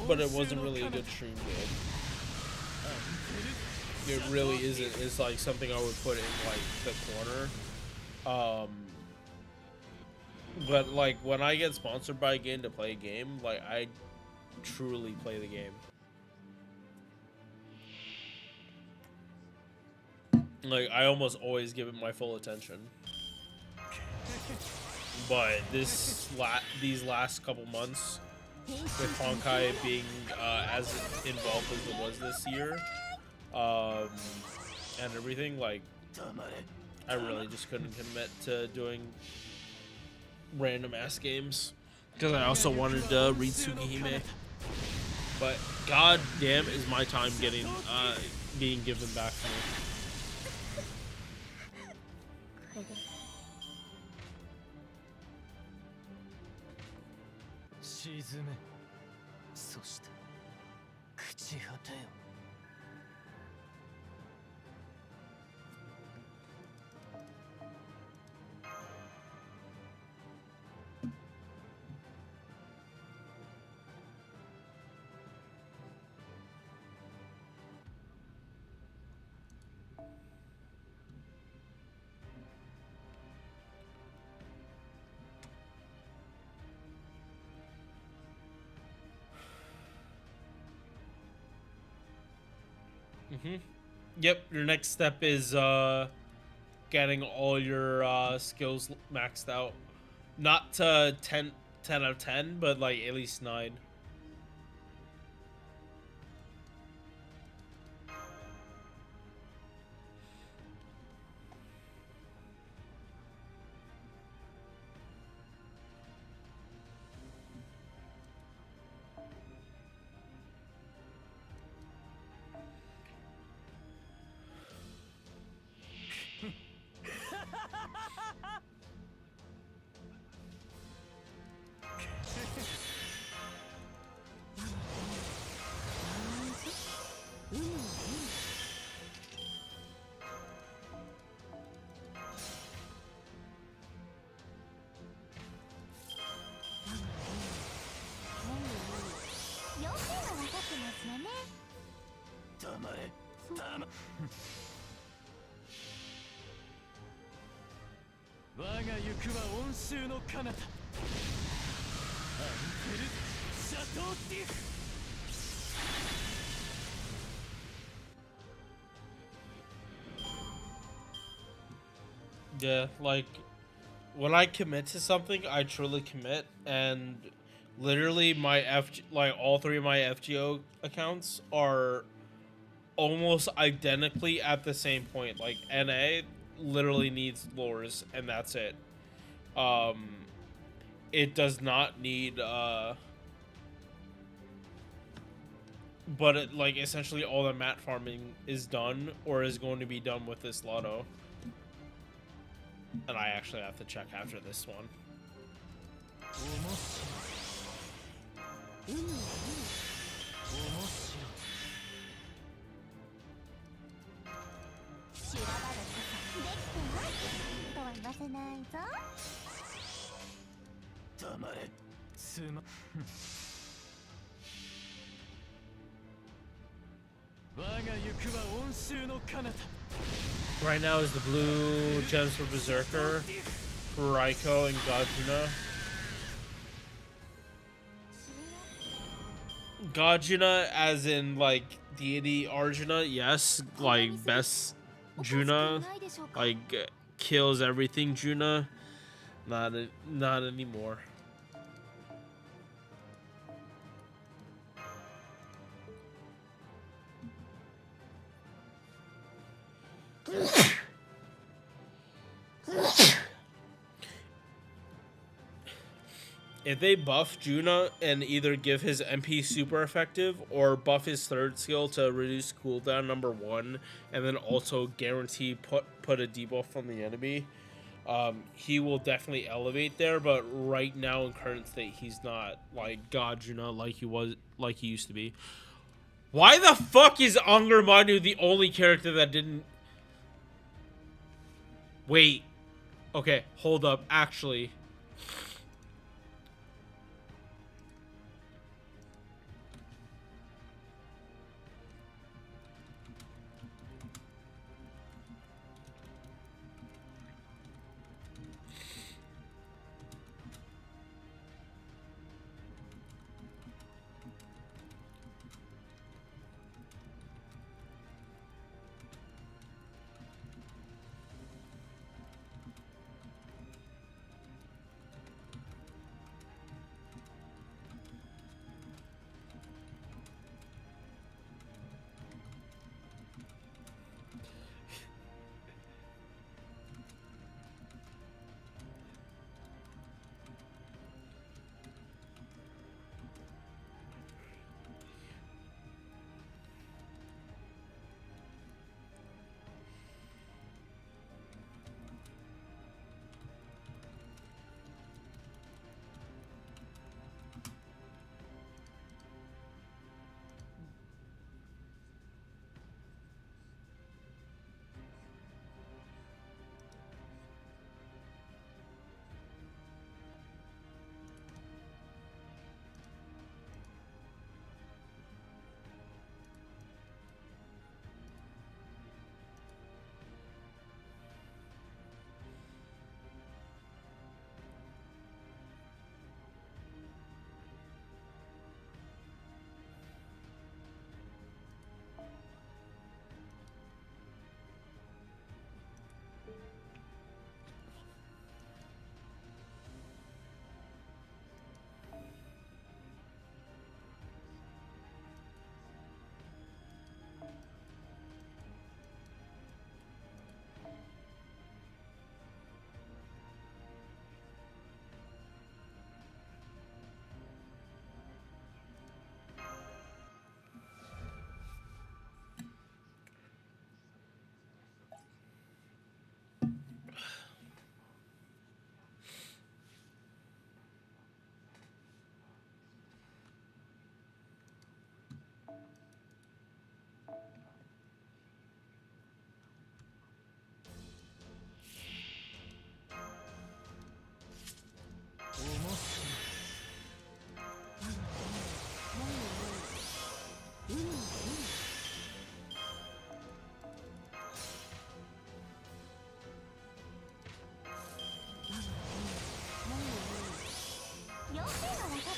But it wasn't really a good stream game. It really isn't. It's like something I would put in, like, the corner. But like when I get sponsored by a game to play a game, like I truly play the game. Like I almost always give it my full attention. But these last couple months, with Honkai being as involved as it was this year, and everything, like I really just couldn't commit to doing random ass games because I also wanted to read Tsukihime. But god damn is my time getting being given back to me. 沈めそして朽ち果てよ Yep, your next step is getting all your skills maxed out. Not to 10 out of 10, but like at least 9. Yeah, like when I commit to something, I truly commit, and literally my all 3 of my FGO accounts are almost identically at the same point. Like NA literally needs lures, and that's it. It does not need but it, like essentially all the mat farming is done or is going to be done with this lotto. And I actually have to check after this one. Right now is the blue gems for Berserker, for Raiko and Gajuna. Gajuna as in like deity Arjuna, yes, like best Juna, like kills everything Juna. Not anymore. If they buff Juna and either give his MP super effective or buff his third skill to reduce cooldown number 1 and then also guarantee put a debuff on the enemy, he will definitely elevate there. But right now in current state, he's not like God Juna like he used to be. Why the fuck is Anger Manu the only character that didn't... Wait. Okay, hold up. Actually...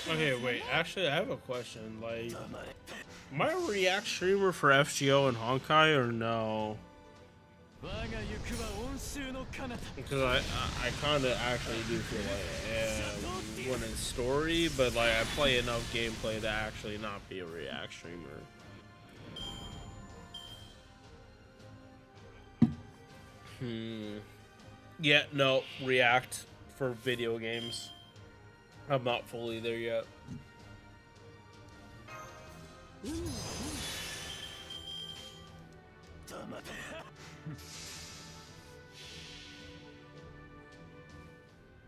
Okay, wait. Actually, I have a question. Like, am I a React streamer for FGO and Honkai or no? 我が行くは温州の彼方 Because I kind of actually do feel like I am when it's story, but like I play enough gameplay to actually not be a React streamer. Yeah, no, React for video games. I'm not fully there yet.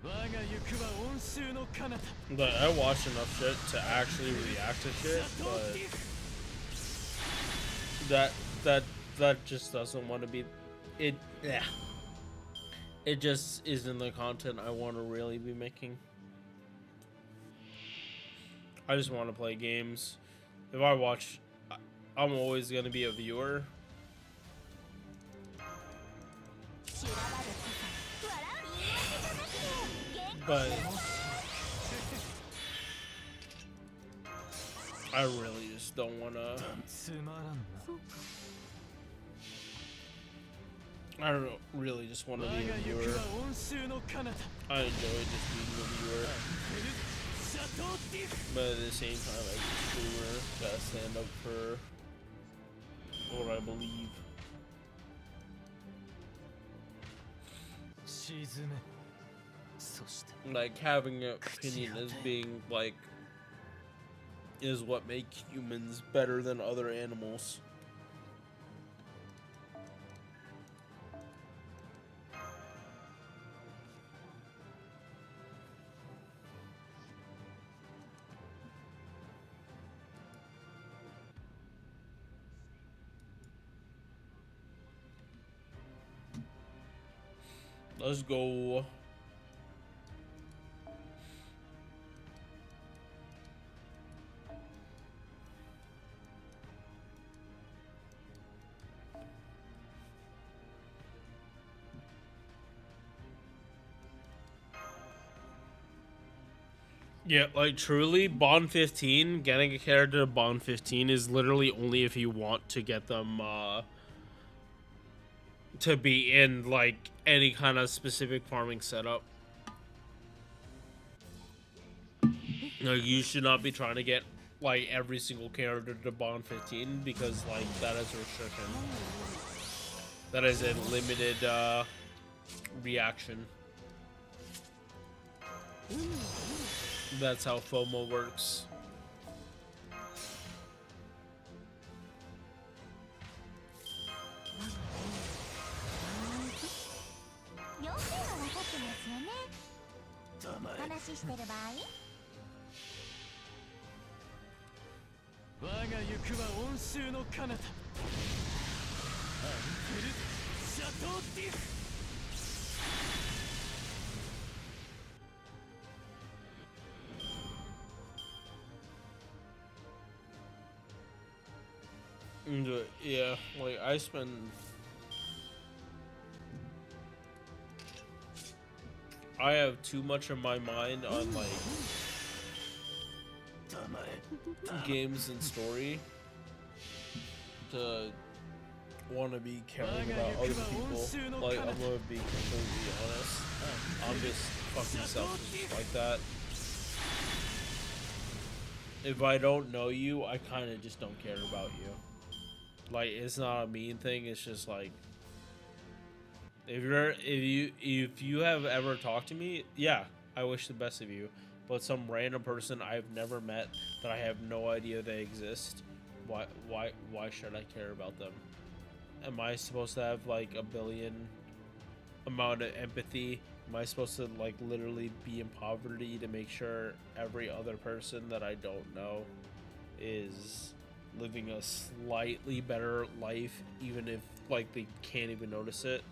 我が行くは温州の彼方 But I watch enough shit to actually react to shit, but that just doesn't want to be it. Yeah, it just isn't the content I want to really be making. I just want to play games. If I watch, I'm always gonna be a viewer. But I really just don't want to. つまらんな I don't know, really just want to 我 be が a 行 viewer. くは温州の彼方 I enjoy just being a viewer, シャトーティフ but at the same time, as a streamer, gotta stand up for what I believe. 沈めそして Like having an opinion as being like is what makes humans better than other animals. Let's go. Yeah, like truly, Bond 15, getting a character to Bond 15 is literally only if you want to get them to be in like any kind of specific farming setup. Like, you should not be trying to get like every single character to Bond 15 because like that is a restriction. That is a limited reaction. That's how FOMO works. 要点は分かってますよね。話してる場合我が行くは温州の彼方アンフルシャトーティフ Yeah, like I spend I have too much of my mind on like games and story to want to be caring about other people. Like, I'm gonna be completely honest, I'm just fucking selfish like that. If I don't know you, I kind of just don't care about you. Like, it's not a mean thing, it's just like, if you have ever talked to me, yeah, I wish the best of you. But some random person I've never met that I have no idea they exist, why should I care about them? Am I supposed to have like a billion amount of empathy? Am I supposed to like literally be in poverty to make sure every other person that I don't know is living a slightly better life, even if like they can't even notice it?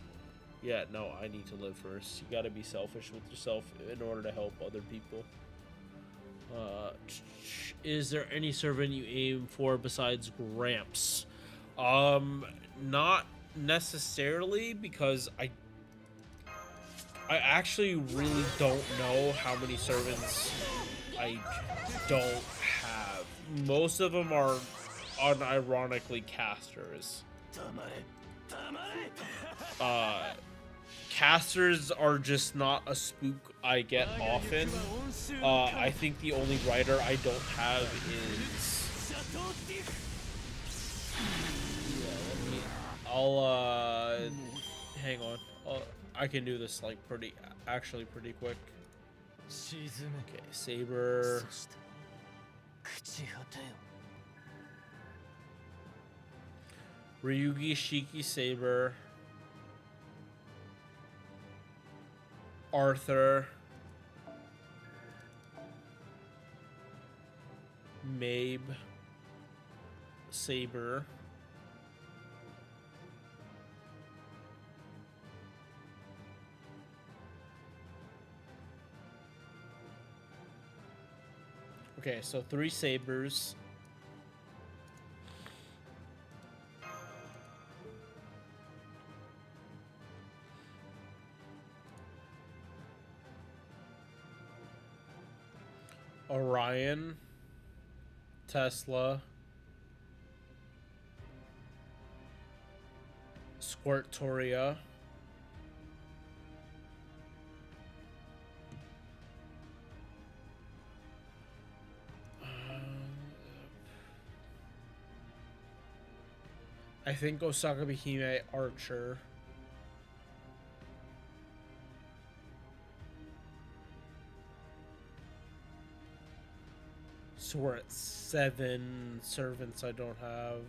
Yeah, no, I need to live first. You gotta be selfish with yourself in order to help other people. Is there any servant you aim for besides Gramps? Not necessarily, because I actually really don't know how many servants I don't have. Most of them are unironically casters. Casters are just not a spook I get often. I think the only writer I don't have is... I'll, hang on. I can do this, like, actually pretty quick. Okay, Saber. Ryugi Shiki Saber. Arthur. Mabe. Saber. Okay, so 3 sabers. Orion, Tesla, Squirtoria, I think Osaka Behime Archer. So we're at 7 servants I don't have.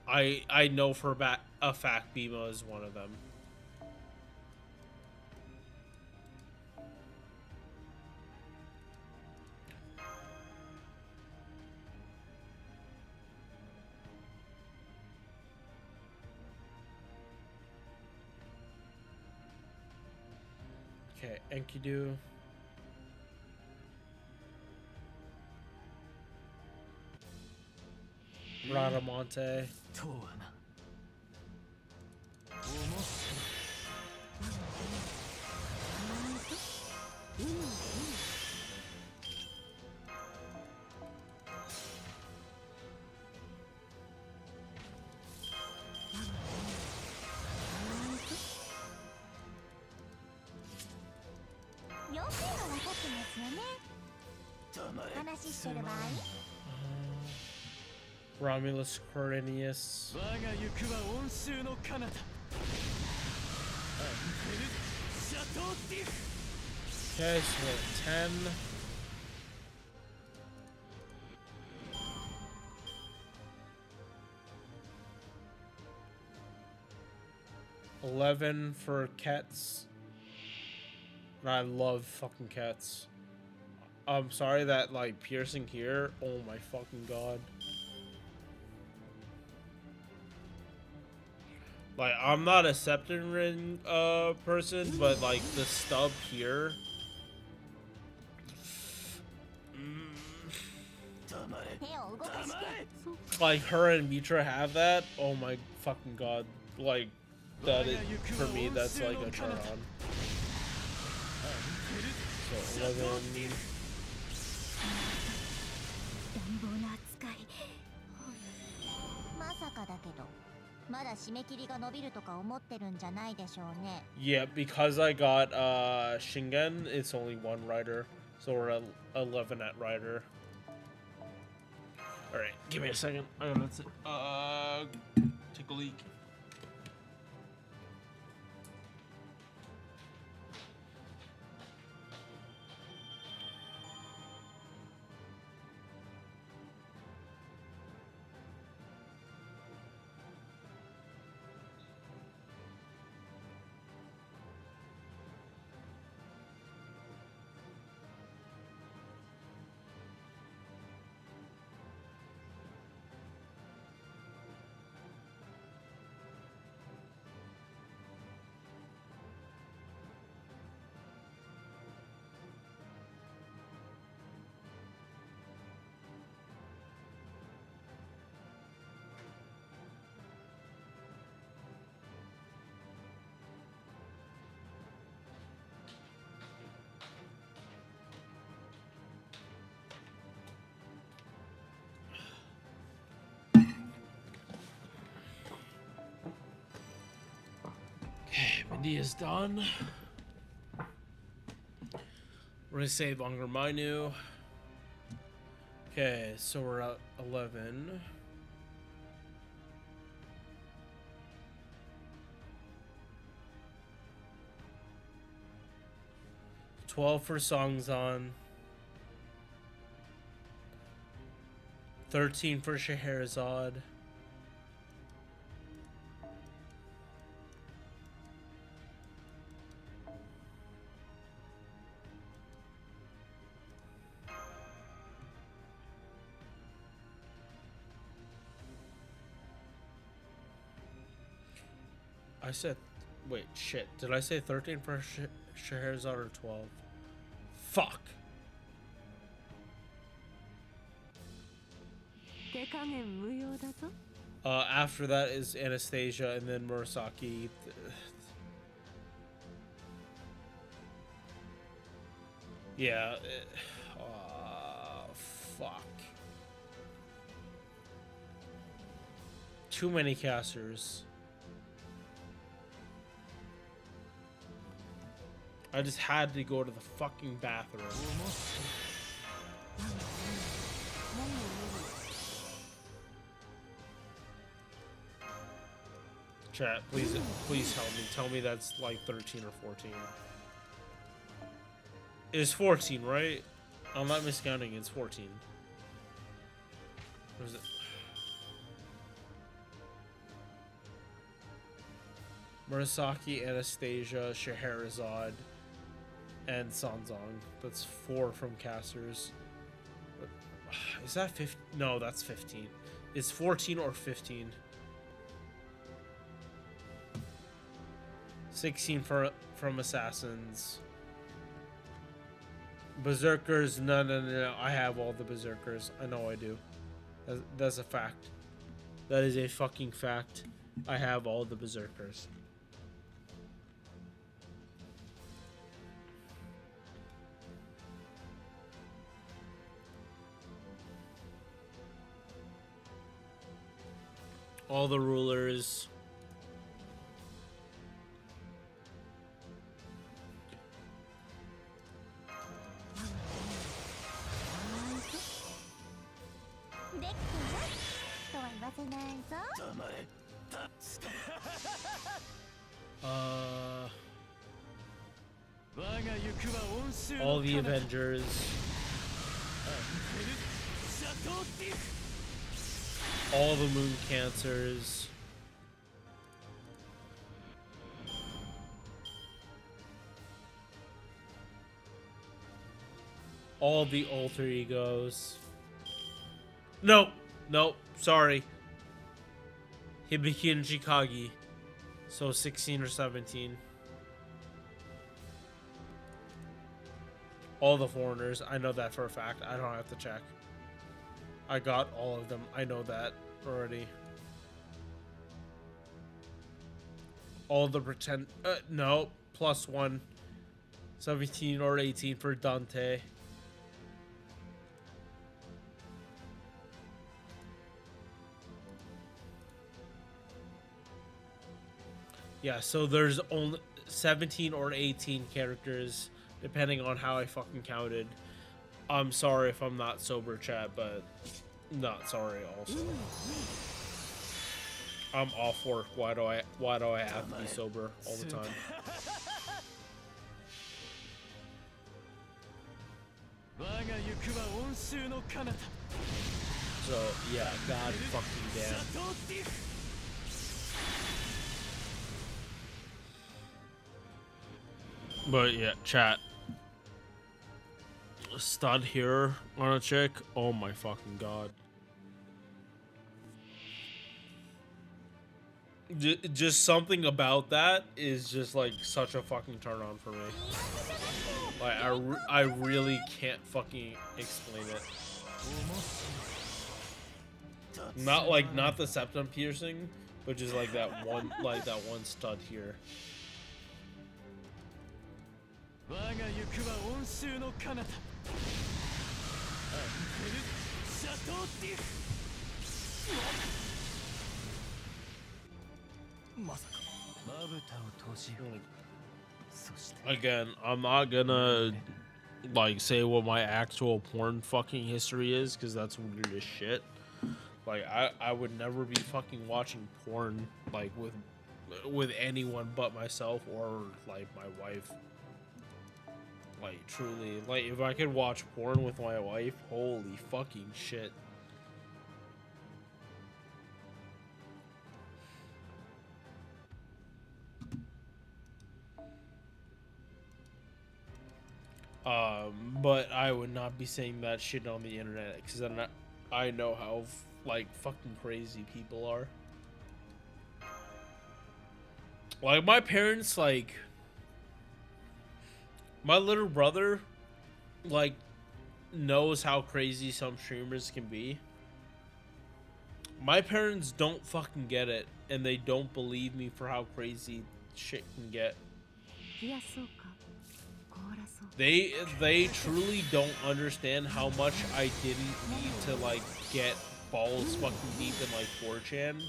I know for a fact Bima is one of them. Okay, Enkidu. Radamonte. 要件は分かってますよね。話してる場合 Romulus Corinius. 我が行くは温州の彼方アンペルシャトーディフ Okay, so we're at 10. $11 for cats. And I love fucking cats. I'm sorry that, like, piercing here. Oh my fucking god. Like, I'm not a Septon Ring person, but like the stub here. Like her and Mitra have that. Oh my fucking god. Like that is, for me, that's like a turn on. So 11. 乱暴な扱いまさかだけどまだ締め切りが伸びるとか思ってるんじゃないでしょうね Yeah, because I got Shingen, it's only 1 rider. So we're at 11 at rider. Alright, give me a second. I gotta take a leak. Indy is done. We're gonna save Unger Minu. Okay, so we're at 11. $12 for Songzon. 13 for Scheherazade. I said, wait, shit. Did I say 13 for Scheherazade or 12? Fuck. 手加減無用だぞ。 After that is Anastasia and then Murasaki. Yeah. Fuck. Too many casters. I just had to go to the fucking bathroom. Chat, please help me. Tell me that's like 13 or 14. It's 14, right? I'm not miscounting. It's 14. What is it? Murasaki, Anastasia, Scheherazade, and Sanzong. That's 4 from casters. Is that 15? No, that's 15. It's 14 or 15. 16 from Assassins. Berserkers, no. I have all the Berserkers. I know I do. That's a fact. That is a fucking fact. I have all the Berserkers. All the rulers. All the Avengers. All the Moon Cancers. All the alter egos. Nope. Sorry. Hibiki and Chikagi. So 16 or 17. All the foreigners. I know that for a fact. I don't have to check. I got all of them. I know that already. All the pretend... no. +1. 17 or 18 for Dante. Yeah, so there's only 17 or 18 characters, depending on how I fucking counted. I'm sorry if I'm not sober, chat, but not sorry also. I'm off work. Why do I have to be sober all the time? So yeah, god fucking damn. But yeah, chat. Stud here on a chick. Oh my fucking god. Just something about that is just like such a fucking turn on for me. Like I really can't fucking explain it. Not the septum piercing, but just like that one stud here. Again, I'm not gonna like say what my actual porn fucking history is because that's weird as shit. Like I would never be fucking watching porn like with anyone but myself or like my wife. Like truly, like if I could watch porn with my wife, holy fucking shit. But I would not be saying that shit on the internet because I know how like fucking crazy people are. Like my parents, like my little brother, like knows how crazy some streamers can be. My parents don't fucking get it, and they don't believe me for how crazy shit can get. 冷やそうか凍らそう They truly don't understand how much I didn't need to like get balls fucking deep in like 4chan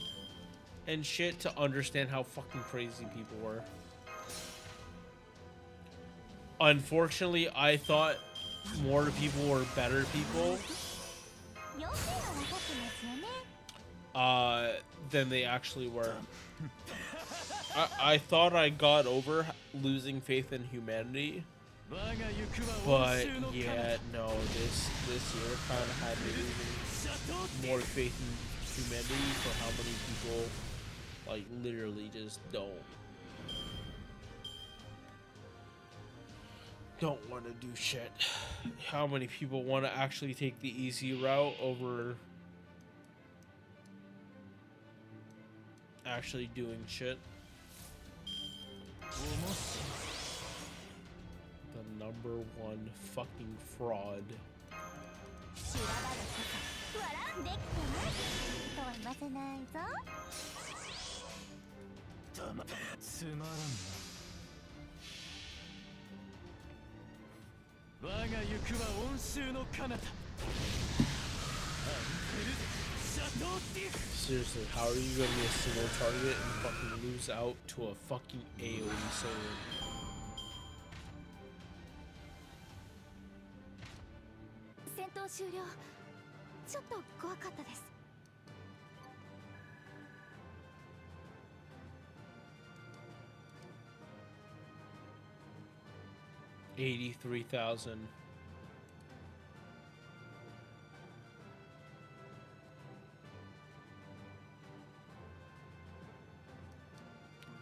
and shit to understand how fucking crazy people were. Unfortunately, I thought more people were better people than they actually were. I thought I got over losing faith in humanity, but yeah, no, this year kind of had me losing more faith in humanity for how many people like literally just don't want to do shit. How many people want to actually take the easy route over actually doing shit? The number one fucking fraud. 修羅場の傘笑んできて飛ばせないぞつまらんな我が行くは温州の彼方アンクルシャトーティフ Seriously, how are you gonna be a single target and fucking lose out to a fucking AoE sword? 戦闘終了ちょっと怖かったです 83,000.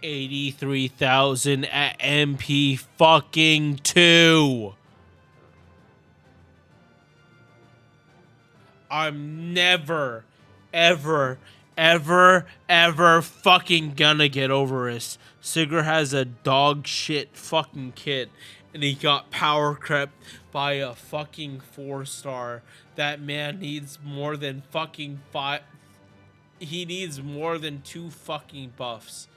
$83,000 at MP fucking 2. I'm never, ever fucking gonna get over this. Sigurd has a dog shit fucking kit, and he got power crept by a fucking 4-star. That man needs more than fucking 5. He needs more than 2 fucking buffs.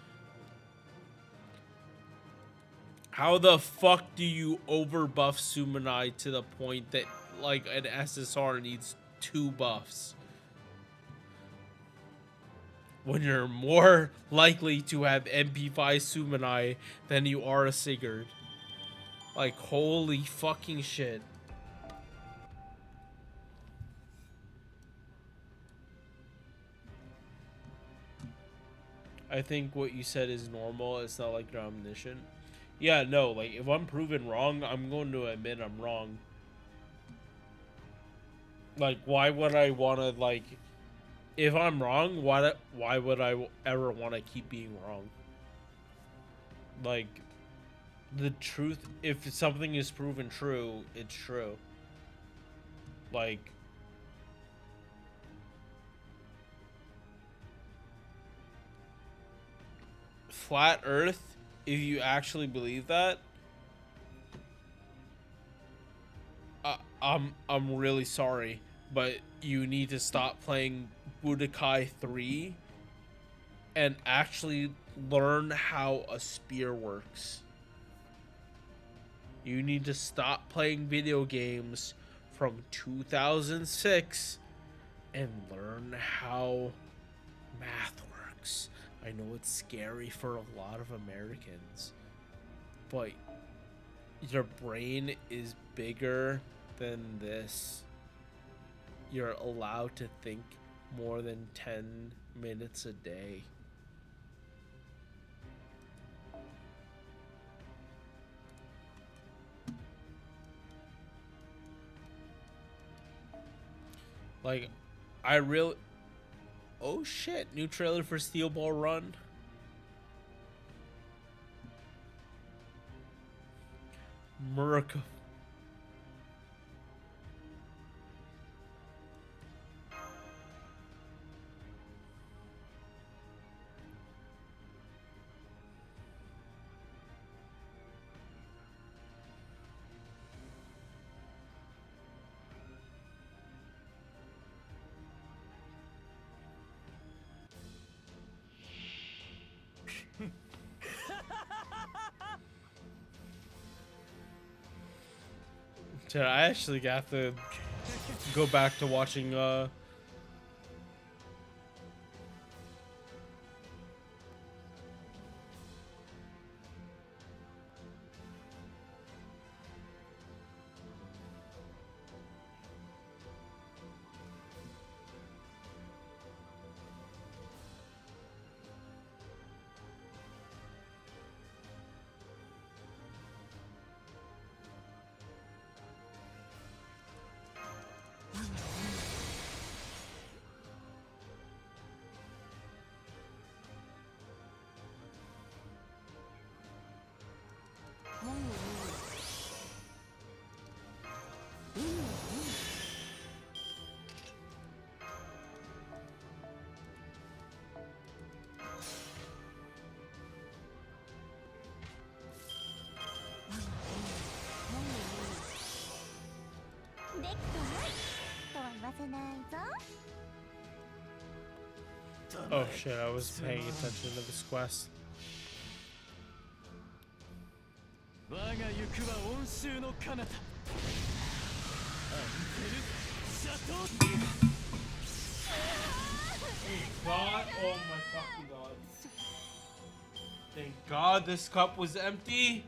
How the fuck do you overbuff Sumanai to the point that like an SSR needs 2 buffs? When you're more likely to have MP5 Sumanai than you are a Sigurd. Like, holy fucking shit. I think what you said is normal. It's not like you're omniscient. Yeah, no, like, if I'm proven wrong, I'm going to admit I'm wrong. Like, why would I want to, like... If I'm wrong, why would I ever want to keep being wrong? Like, the truth, if something is proven true, it's true. Like, flat Earth, if you actually believe that, I'm really sorry, but you need to stop playing Budokai 3 and actually learn how a spear works. You need to stop playing video games from 2006 and learn how math works. I know it's scary for a lot of Americans, but your brain is bigger than this. You're allowed to think more than 10 minutes a day. Like, I really... Oh shit, new trailer for Steel Ball Run. Murka. Dude, I actually have to go back to watching Oh shit, I was paying attention to this quest. 我が行くは温州の彼方。アンテルシャトー。 God, oh my fucking god. Thank God this cup was empty.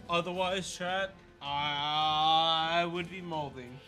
Otherwise, chat, I would be molding.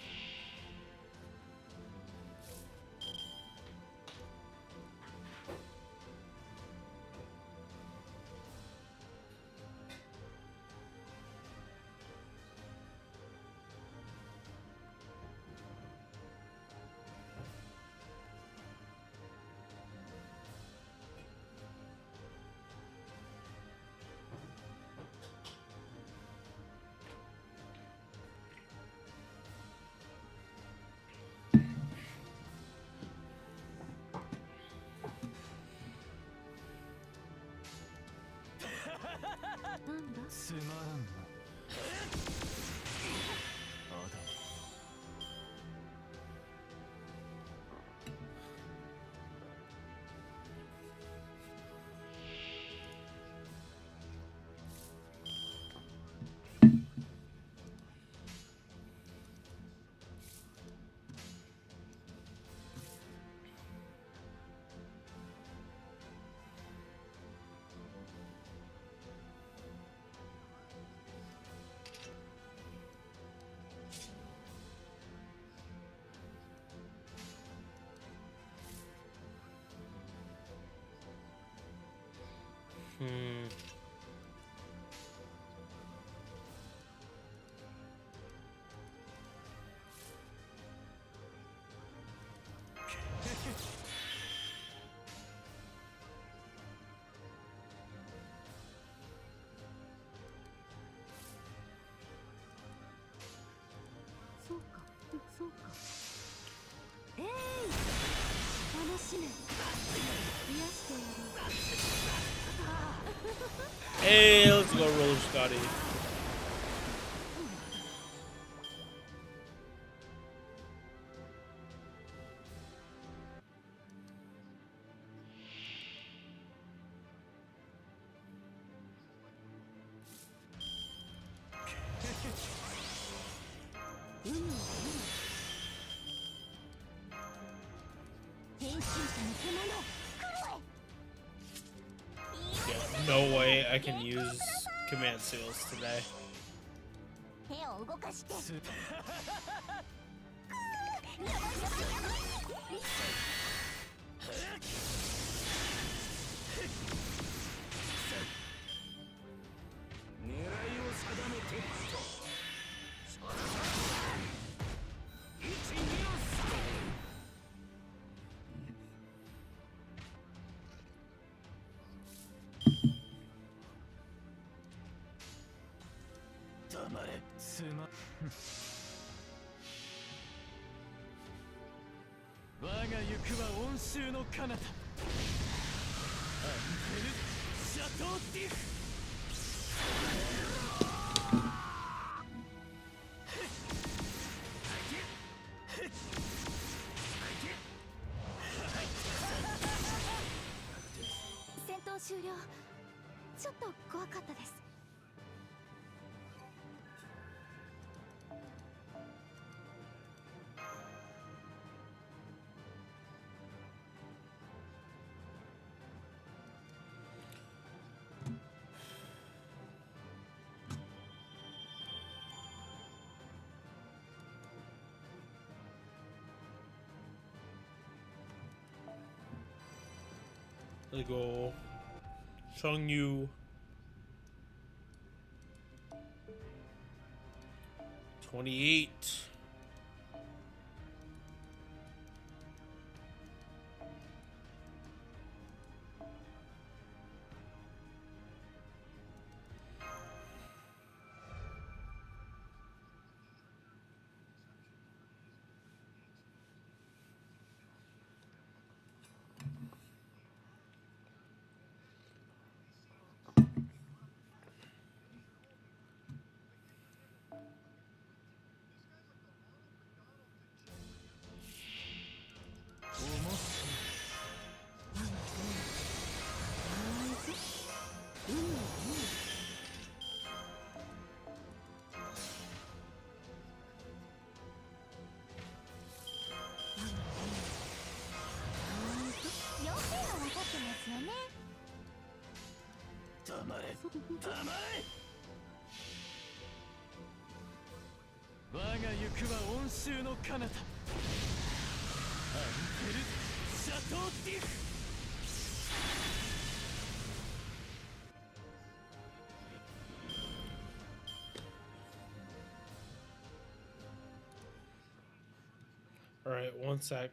Hey, let's go roller Scotty. no way I can use command seals today. 手を動かしてスー狙いを定めて黙れすま我が行くは温州の彼方アンペルシャトーディフ戦闘終了。ちょっと怖かったです。Let's go. Chengyu. 28.我が行くは温州の彼方アンペルシャトーディフ Alright, one sec.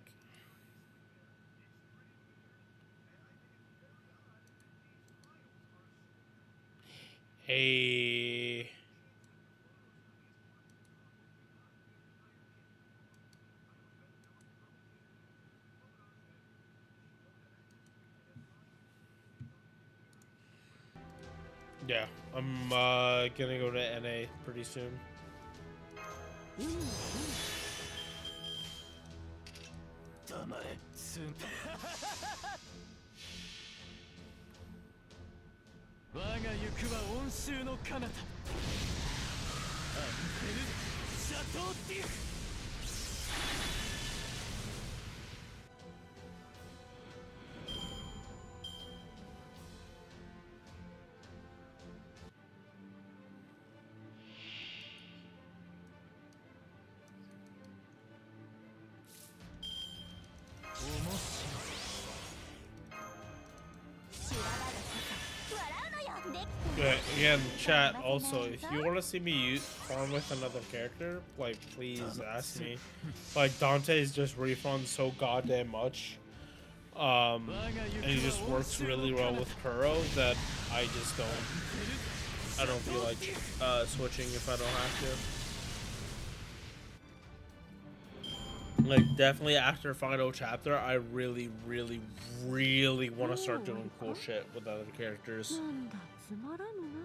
Hey. Yeah, I'm gonna go to NA pretty soon. 黙れスン我が行くは温州の彼方アンペルシャトーディフ Again, chat, also, if you want to see me farm with another character, like, please ask me. Like, Dante's just refund so goddamn much. And he just works really well with Kuro that I just don't... I don't feel like switching if I don't have to. Like, definitely after Final Chapter, I really, really, really want to start doing cool shit with other characters. つまらぬな。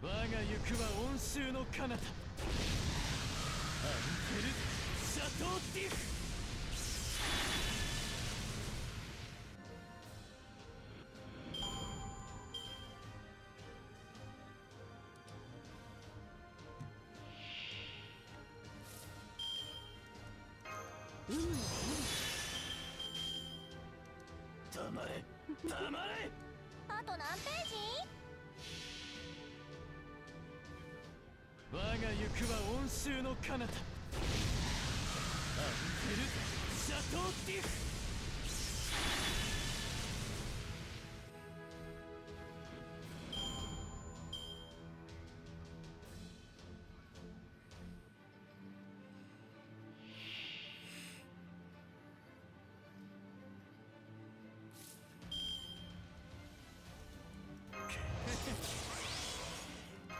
我が行くは温州の彼方アンテル・シャトーディフ。黙れ黙れ。あと何ページ？我が行くは温州の彼方アンテル・シャトーディフ。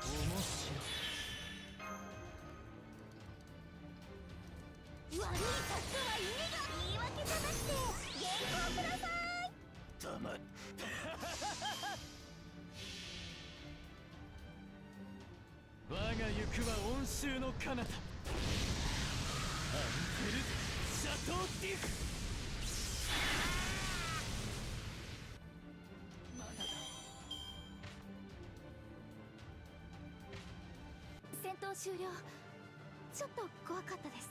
面白い。悪い策は意味が。言い訳じゃなくて原稿ください。黙れ。我が行くは温州の彼方アンテル・シャトーディフ。まだだ。戦闘終了。ちょっと怖かったです。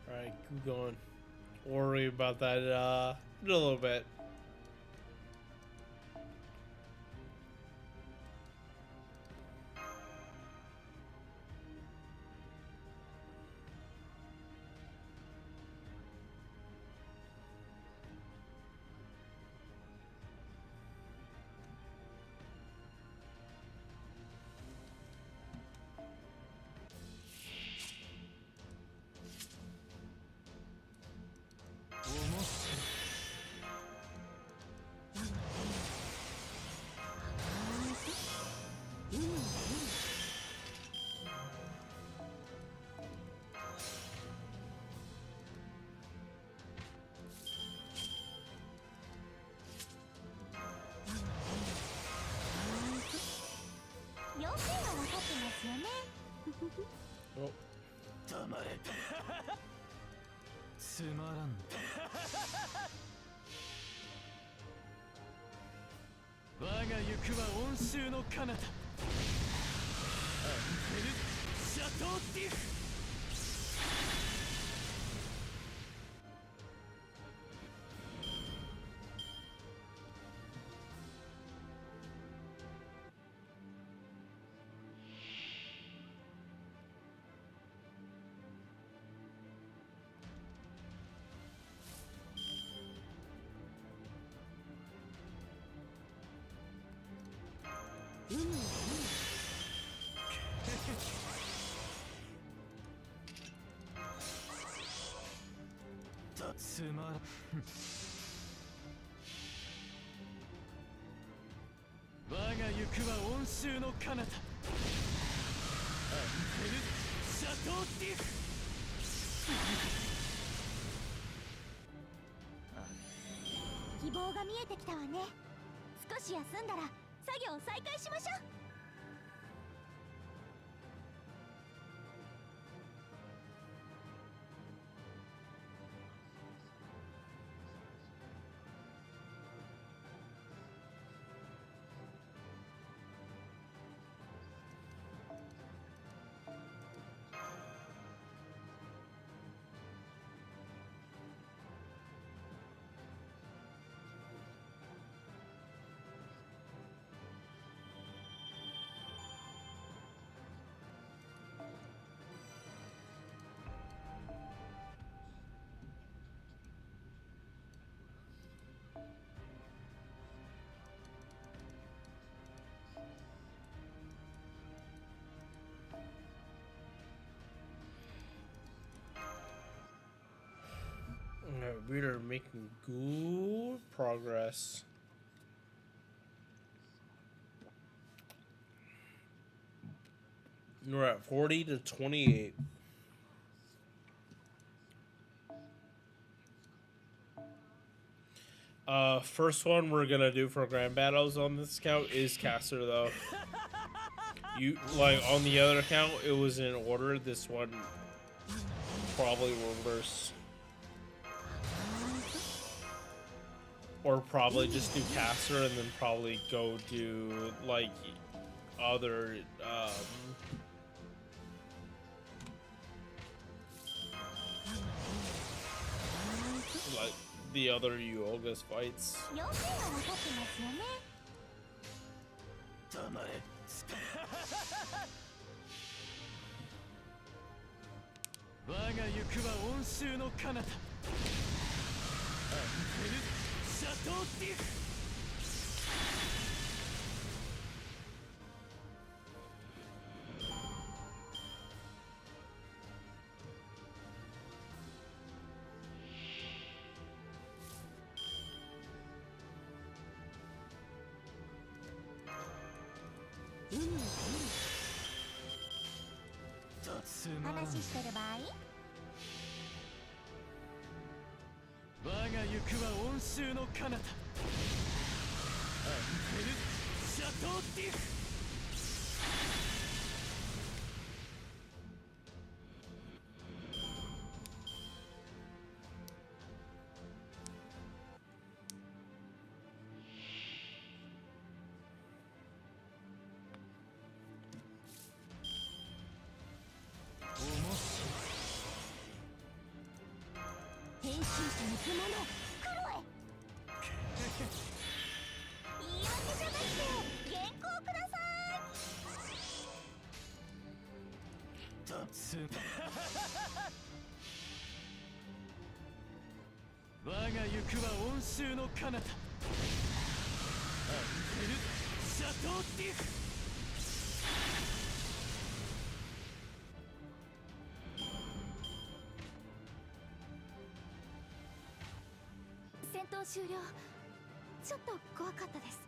Alright, keep going. Worry about that in a little bit. Oh. 黙れ。つまらん。我が行くは温州の彼方アンテル・シャトーディフ。つまらん。我が行くは温州の彼方アンテル・シャトーディフ。希望が見えてきたわね。少し休んだら作業再開しましょう。we are making good progress. We're at 40 to 28. First one we're gonna do for grand battles on this account is caster though. You like on the other account it was in order. This one probably reverse. Or probably just do caster and then probably go do like other like the other Yoga's fights. 要点は分かってますよね。黙れ我が行くは温州の彼方アンペルシャトーディフ話してる場合？我が行くは温州の彼方アンペルシャトーディフ変身者の獣黒へ。言い訳じゃなくて原稿ください。つ我が行くは温州の彼方アンペルシャトーディフ戦闘終了。ちょっと怖かったです。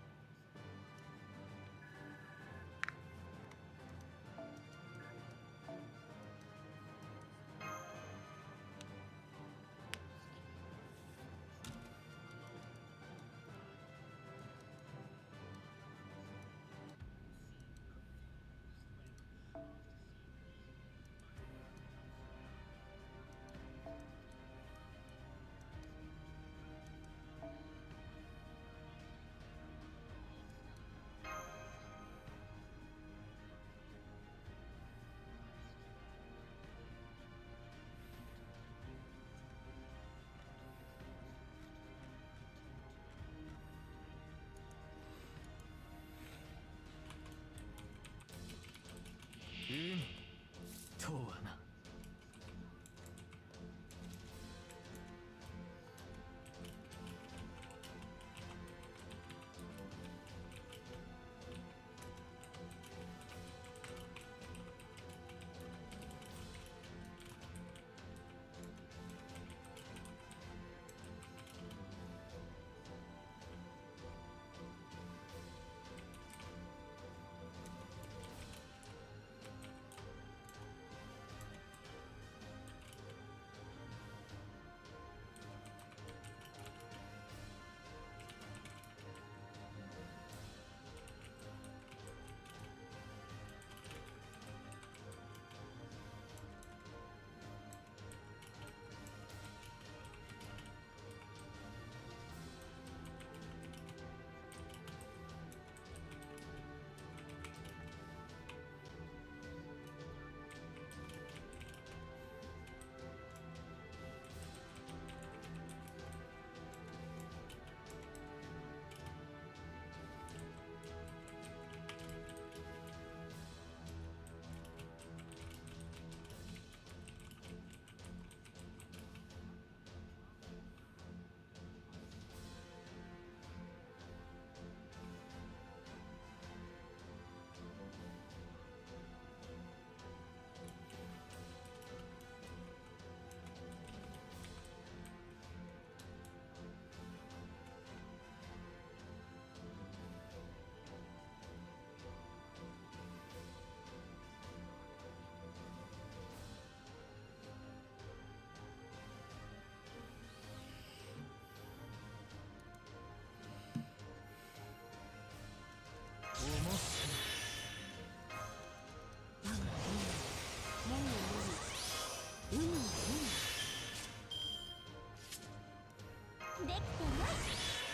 できてない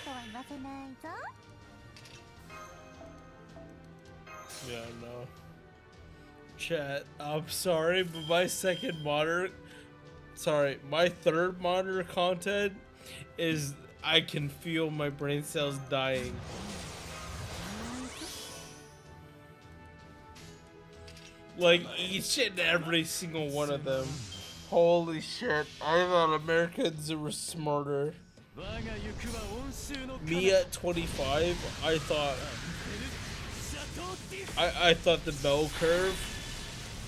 とは言わせないぞ。 Yeah, no. Chat, I'm sorry, but my third monitor content is, I can feel my brain cells dying. Like, each and every single one of them. Holy shit, I thought Americans were smarter. Me at 25, I thought the bell curve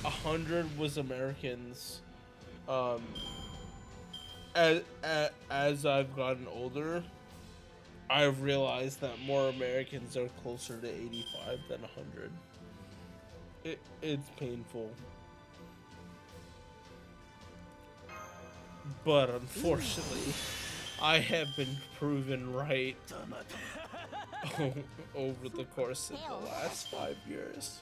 100 was Americans. As I've gotten older, I've realized that more Americans are closer to 85 than 100. It's painful. But unfortunately, I have been proven right over the course of the last 5 years.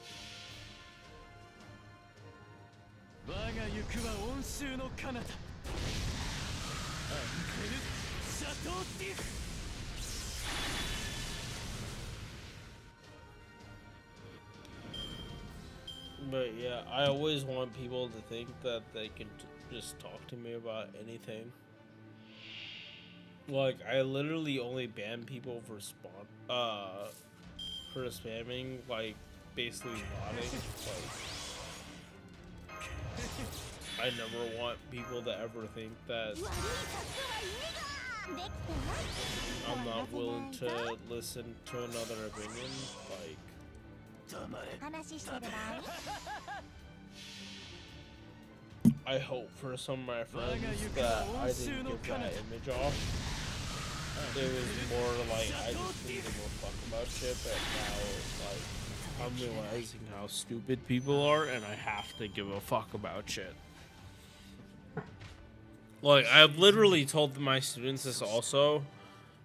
But yeah, I always want people to think that they can just talk to me about anything. Like, I literally only ban people for spamming, like, basically botting. Like, I never want people to ever think that I'm not willing to listen to another opinion. Like, I hope for some of my friends that I didn't give that image off. It was more like I just didn't give a fuck about shit, but now like I'm realizing how stupid people are and I have to give a fuck about shit. Like, I've literally told my students this also,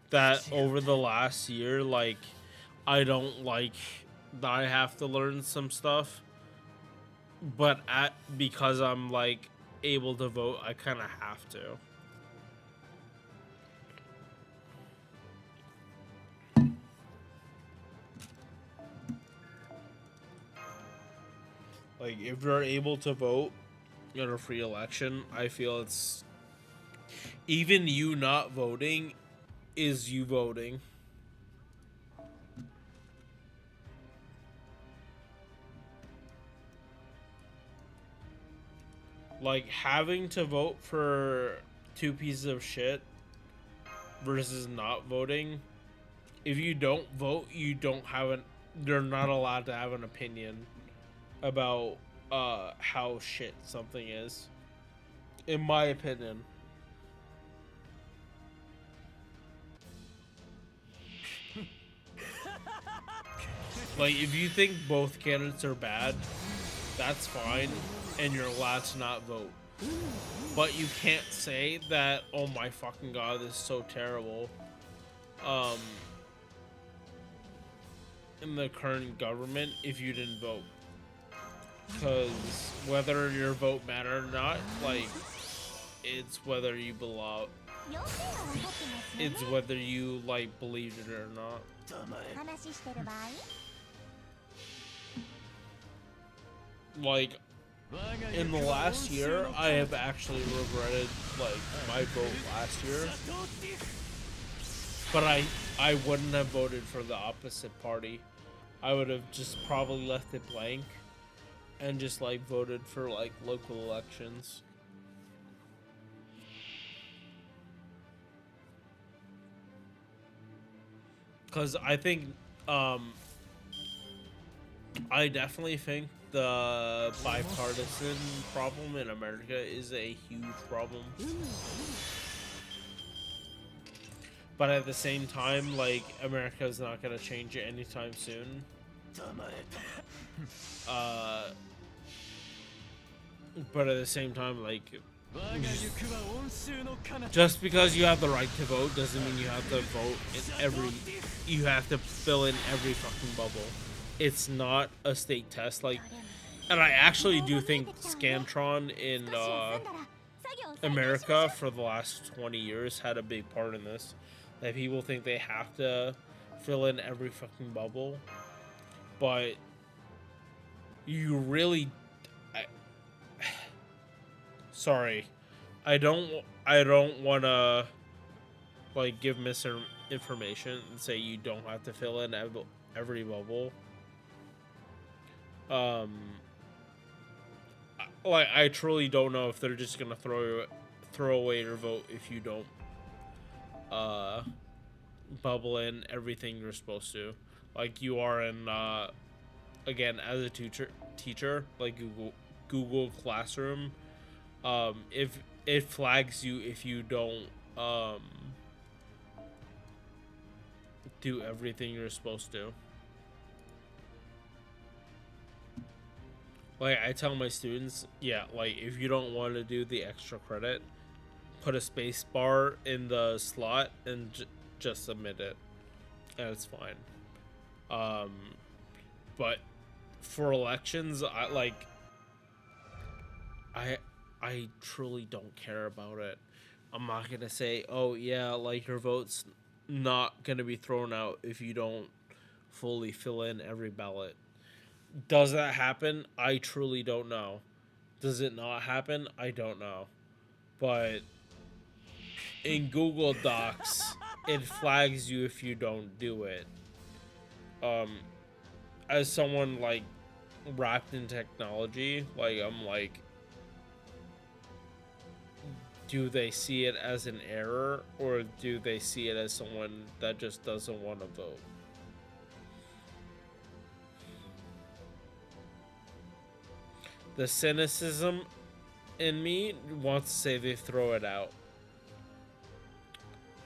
that over the last year, like, I don't like that I have to learn some stuff, but because I'm like able to vote, I kind of have to. Like, if you're able to vote in a free election, I feel it's even you not voting is you voting. Like, having to vote for 2 pieces of shit versus not voting. If you don't vote, you're not allowed to have an opinion about how shit something is. In my opinion. Like, if you think both candidates are bad, that's fine, and you're allowed to not vote. But you can't say that, oh my fucking god, this is so terrible, in the current government if you didn't vote. Because whether your vote mattered or not, like, it's whether you belong. It's whether you, like, believed it or not. Like, in the last year, I have actually regretted, like, my vote last year. But I wouldn't have voted for the opposite party. I would have just probably left it blank and just, like, voted for, like, local elections. Because I think, I definitely think the bipartisan problem in America is a huge problem. But at the same time, like, America is not going to change it anytime soon. But at the same time, like, just because you have the right to vote doesn't mean you have to vote in you have to fill in every fucking bubble. It's not a state test, like, and I actually do think Scantron in America for the last 20 years had a big part in this. That people think they have to fill in every fucking bubble, but you really, sorry, I don't want to like give misinformation and say you don't have to fill in every bubble. Like I truly don't know if they're just gonna throw away your vote if you don't bubble in everything you're supposed to, like you are in again as a teacher like Google Classroom. If it flags you if you don't do everything you're supposed to. Like I tell my students, yeah, like if you don't want to do the extra credit, put a space bar in the slot and just submit it, and it's fine. But for elections, I truly don't care about it. I'm not gonna say, oh yeah, like your vote's not gonna be thrown out if you don't fully fill in every ballot. Does that happen? I truly don't know. Does it not happen? I don't know. But in Google Docs, it flags you if you don't do it. As someone like wrapped in technology, like I'm like, do they see it as an error or do they see it as someone that just doesn't want to vote? The cynicism in me wants to say they throw it out.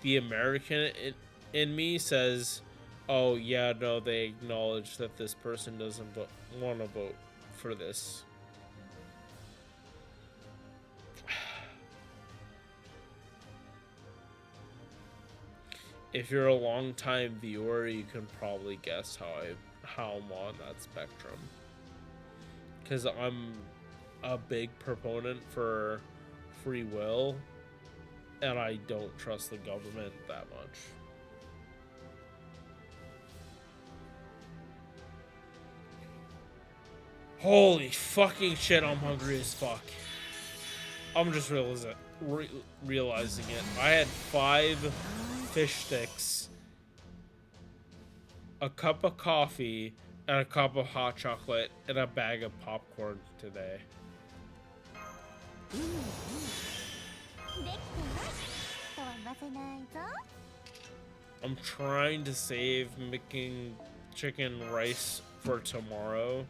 The American in me says, oh yeah, no, they acknowledge that this person doesn't want to vote for this. If you're a long-time viewer, you can probably guess how I'm on that spectrum. Because I'm a big proponent for free will, and I don't trust the government that much. Holy fucking shit, I'm hungry as fuck. I'm just realizing it. I had 5 fish sticks, a cup of coffee, and a cup of hot chocolate, and a bag of popcorn today. I'm trying to save making chicken rice for tomorrow.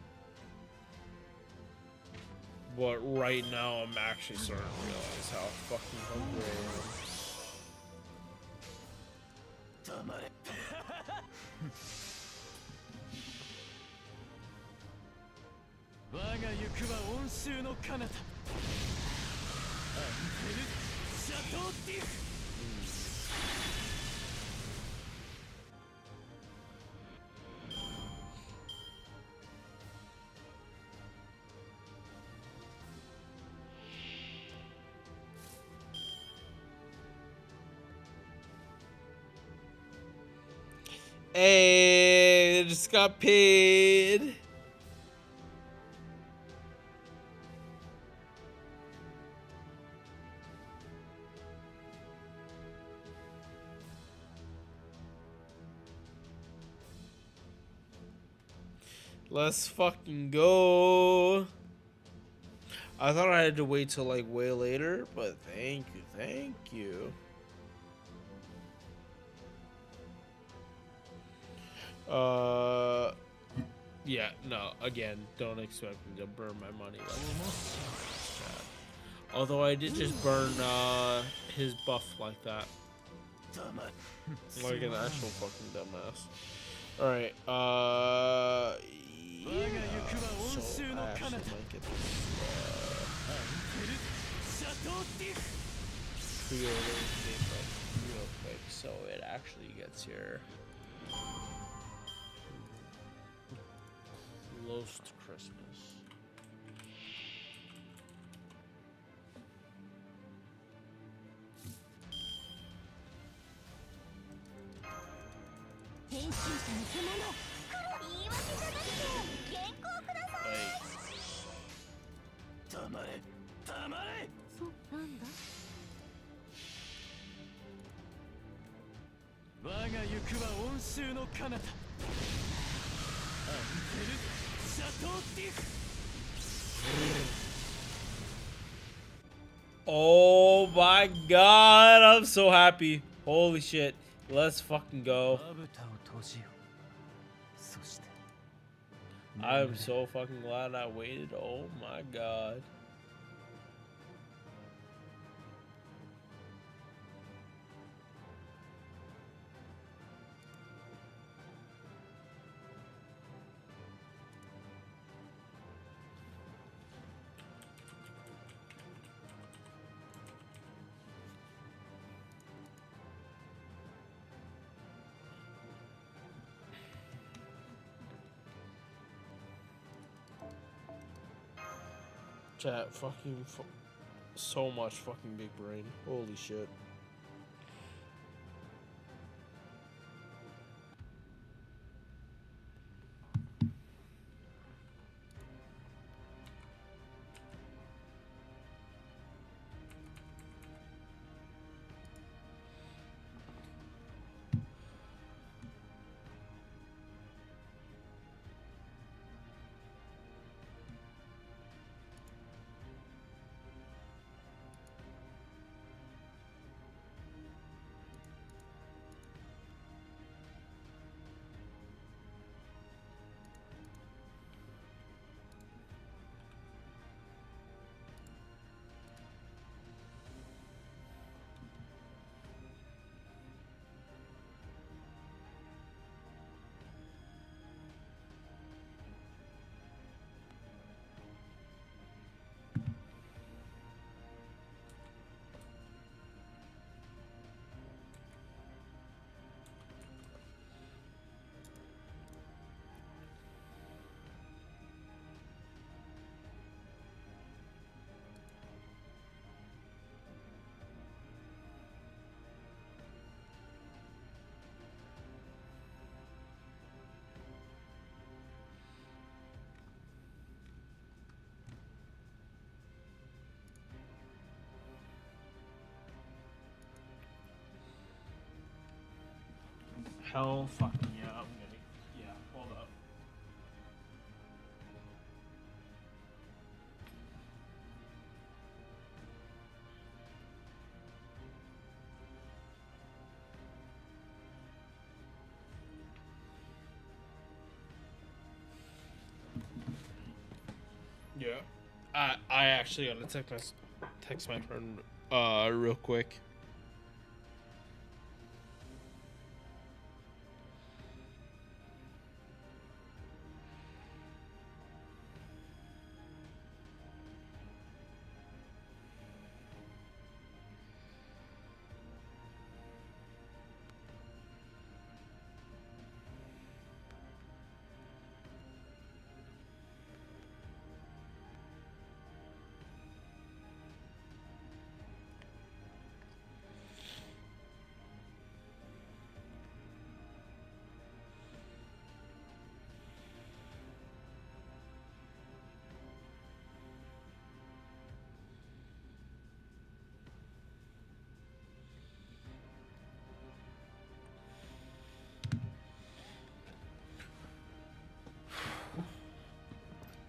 But right now, I'm actually starting to realize how fucking hungry I am. 我が行くは温州の彼方アンペルシャトーディフ Hey, I just got paid. Let's fucking go. I thought I had to wait till like way later, but thank you. Yeah, no, again, don't expect me to burn my money like that. Although I did just burn his buff like that. Like an actual fucking dumbass. Alright, yeah, so I actually might get this pre-order game like real quick, so it actually gets here close to Christmas. 言い訳じゃなくて原稿ください。 Like, 黙れ黙れ。そうなんだ。我が行くは温州の彼方。アンテルシャトーティフ。 oh my god, I'm so happy. Holy shit. Let's fucking go. まぶたを閉じよ。そして I'm so fucking glad I waited. Oh my god. Chat, fucking so much fucking big brain. Holy shit. Hell fucking yeah, I'm gonna. Yeah, hold up. Yeah. I actually gotta text my friend real quick.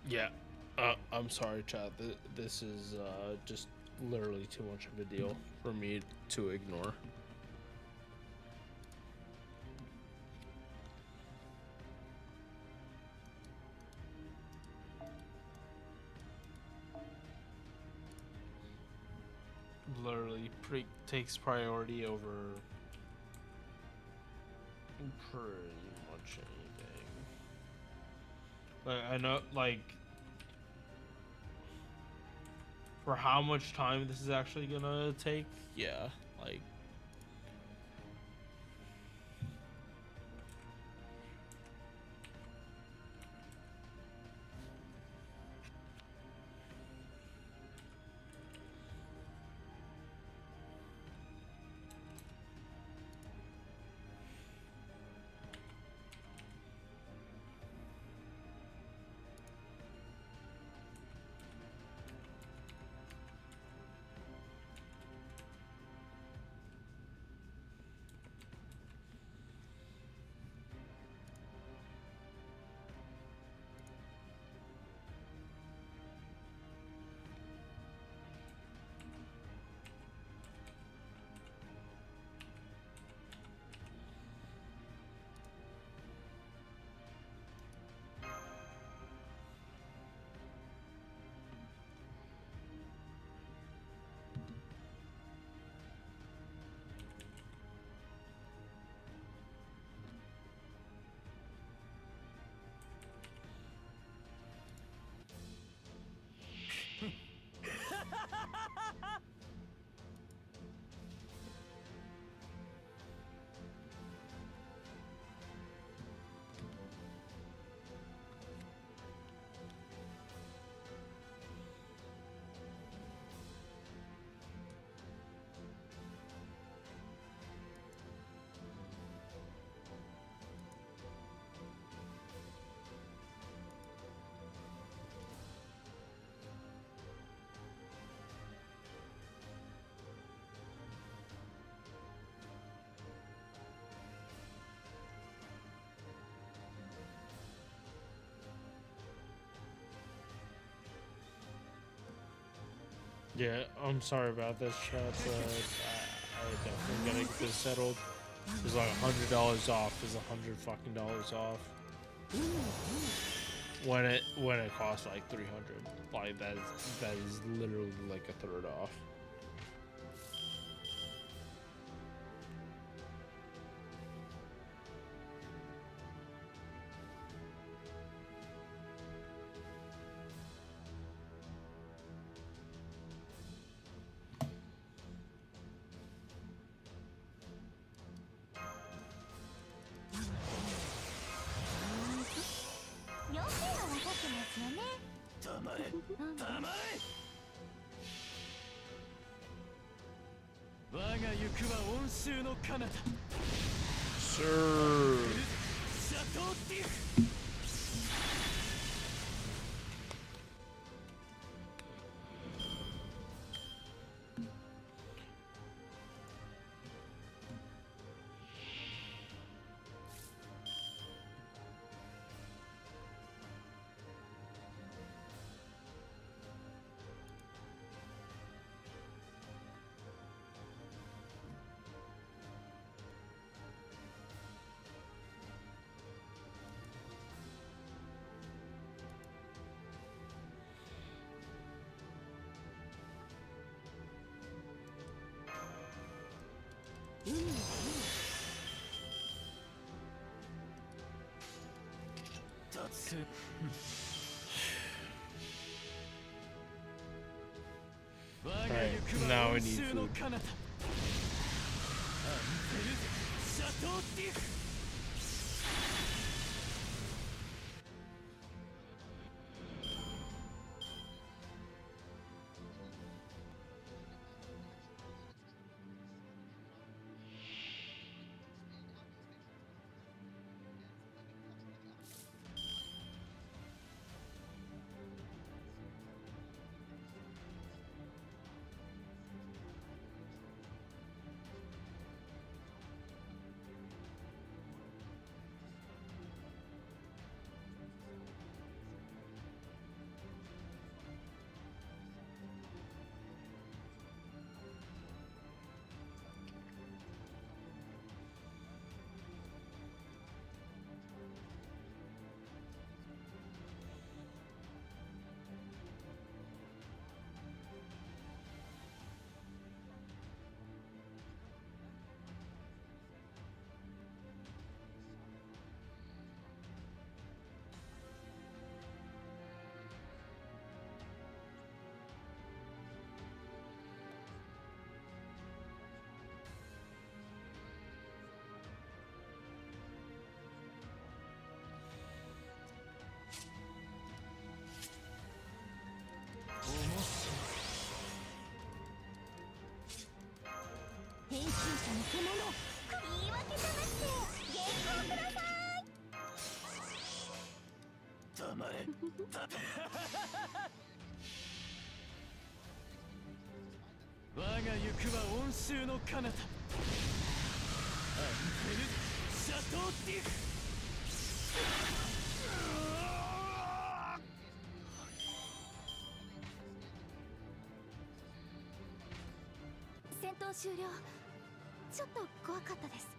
Yeah, I'm sorry, Chad. This is just literally too much of a deal for me to ignore. Literally takes priority over pretty much anything. Like, I know, like, for how much time this is actually gonna take, yeah, like, Yeah, I'm sorry about this, chat, but I definitely gotta get this settled. It's like $100 off is $100 off. When it costs like 300, like that is literally like a third off. Sir. Alright, now we need food.戦闘終了。ちょっと怖かったです。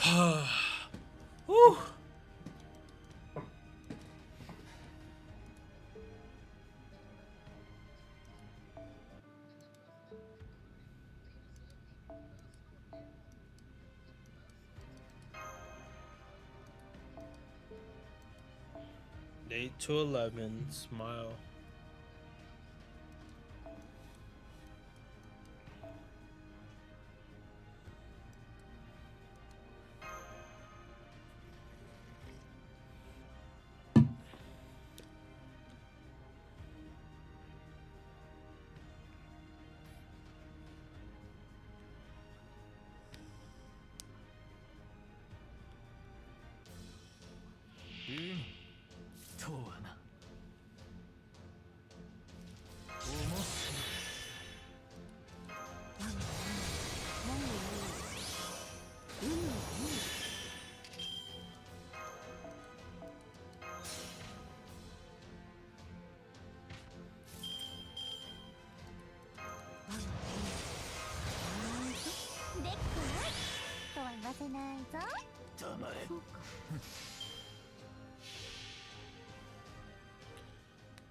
Whew. Day 211, smile.でっかいとは言わせないぞ。黙れ。そうか。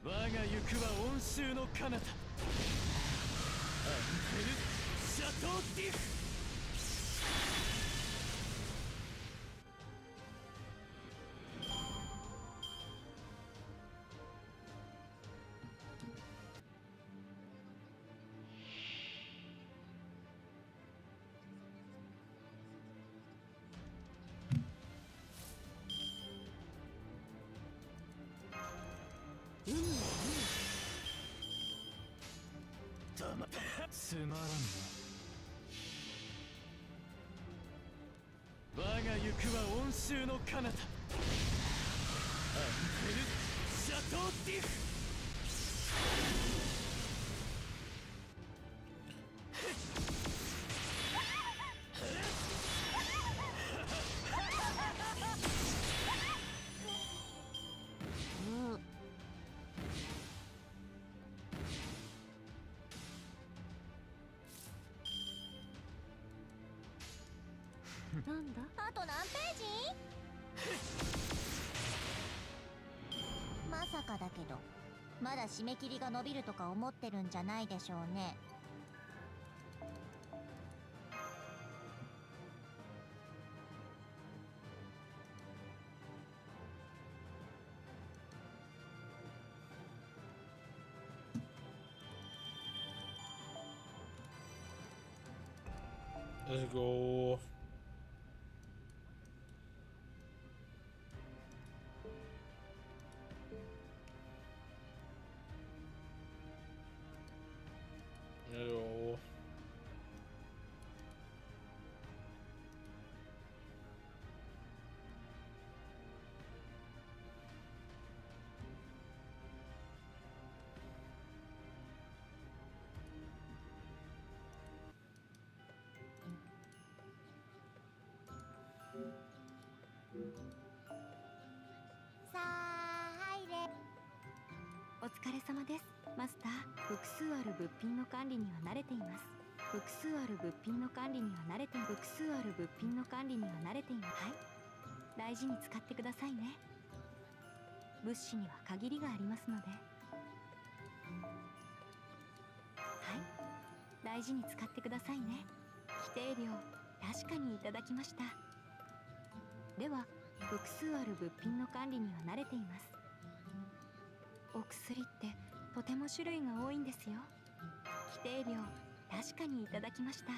我が行くは温州の彼方。アンヘル・シャトー・ディフ。つまらんな。我が行くは温州の彼方。アンヘル・シャトー・ディフ。なんだ。あと何ページ？まさかだけど、まだ締め切りが伸びるとか思ってるんじゃないでしょうね。Let's go. Ew.お疲れ様です。マスター、複数ある物品の管理には慣れています。複数ある物品の管理には慣れて複数ある物品の管理には慣れています。はい。大事に使ってくださいね。物資には限りがありますので。はい。大事に使ってくださいね。規定量、確かにいただきました。では、複数ある物品の管理には慣れています。お薬ってとても種類が多いんですよ。規定量、確かにいただきました。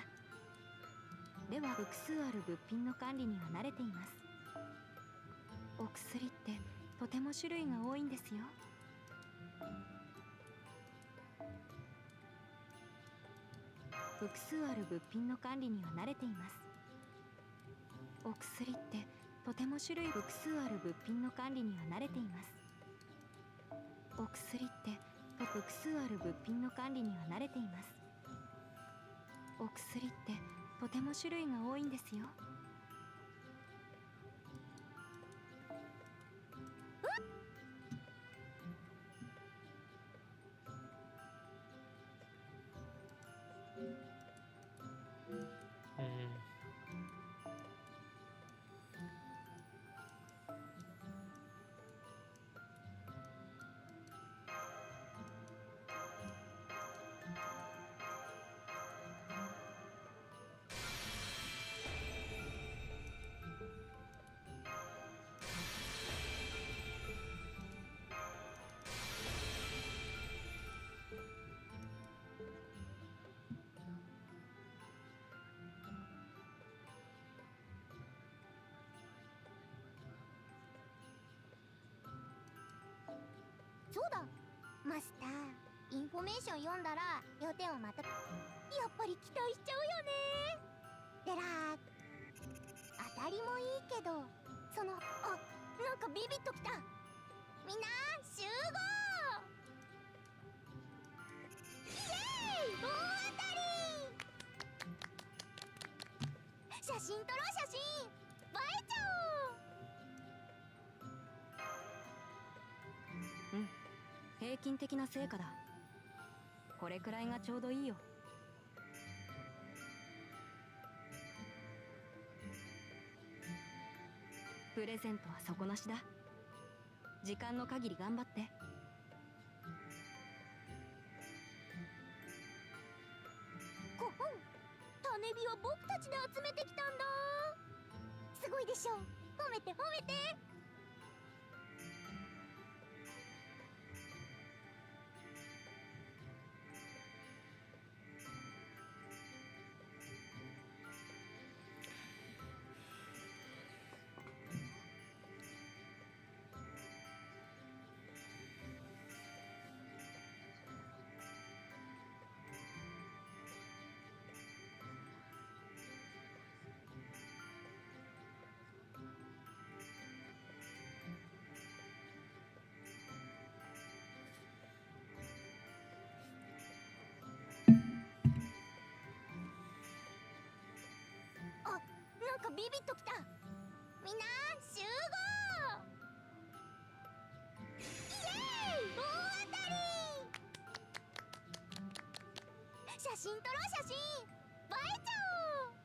では、複数ある物品の管理には慣れています。お薬ってとても種類が多いんですよ。複数ある物品の管理には慣れています。お薬ってとても種類複数ある物品の管理には慣れています。お薬って複数ある物品の管理には慣れています。お薬ってとても種類が多いんですよ。ンフォメーション読んだら要点をまた。やっぱり期待しちゃうよね。でらー、当たりもいいけど、その、あ、なんかビビッときた。みんな集合。イエーイ、大当たり。写真撮ろう、写真。映えちゃおう。平均的な成果だ。これくらいがちょうどいいよ。プレゼントは底なしだ。時間の限り頑張って。ごほん、種火は僕たちで集めてきたんだ。すごいでしょ。褒めて褒めて。なんかビビッときた。みんな集合。イエーイ、大当たり。写真撮ろう、写真。映えちゃおう。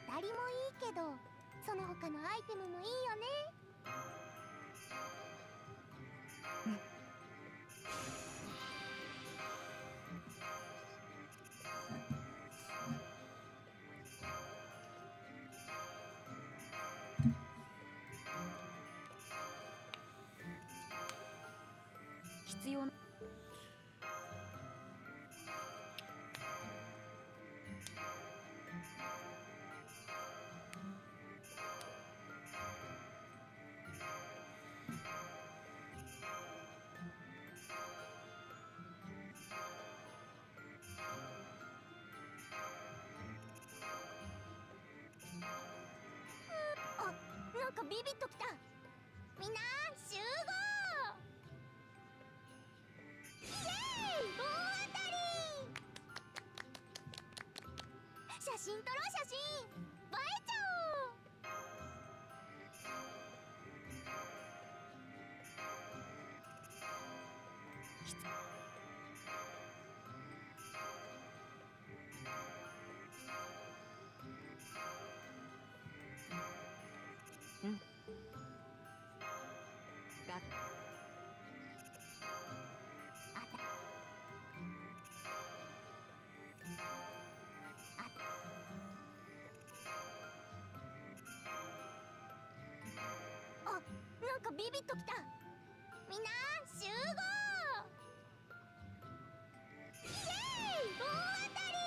当たりもいいけど、その他のアイテムもいいよね。必要な。あ、なんかビビッときた。みんな集合。イエーイ、大当たり。写真撮ろう、写真。映えちゃおう。があ、なんかビビッときた。みんな集合。イエーイ、大当たり。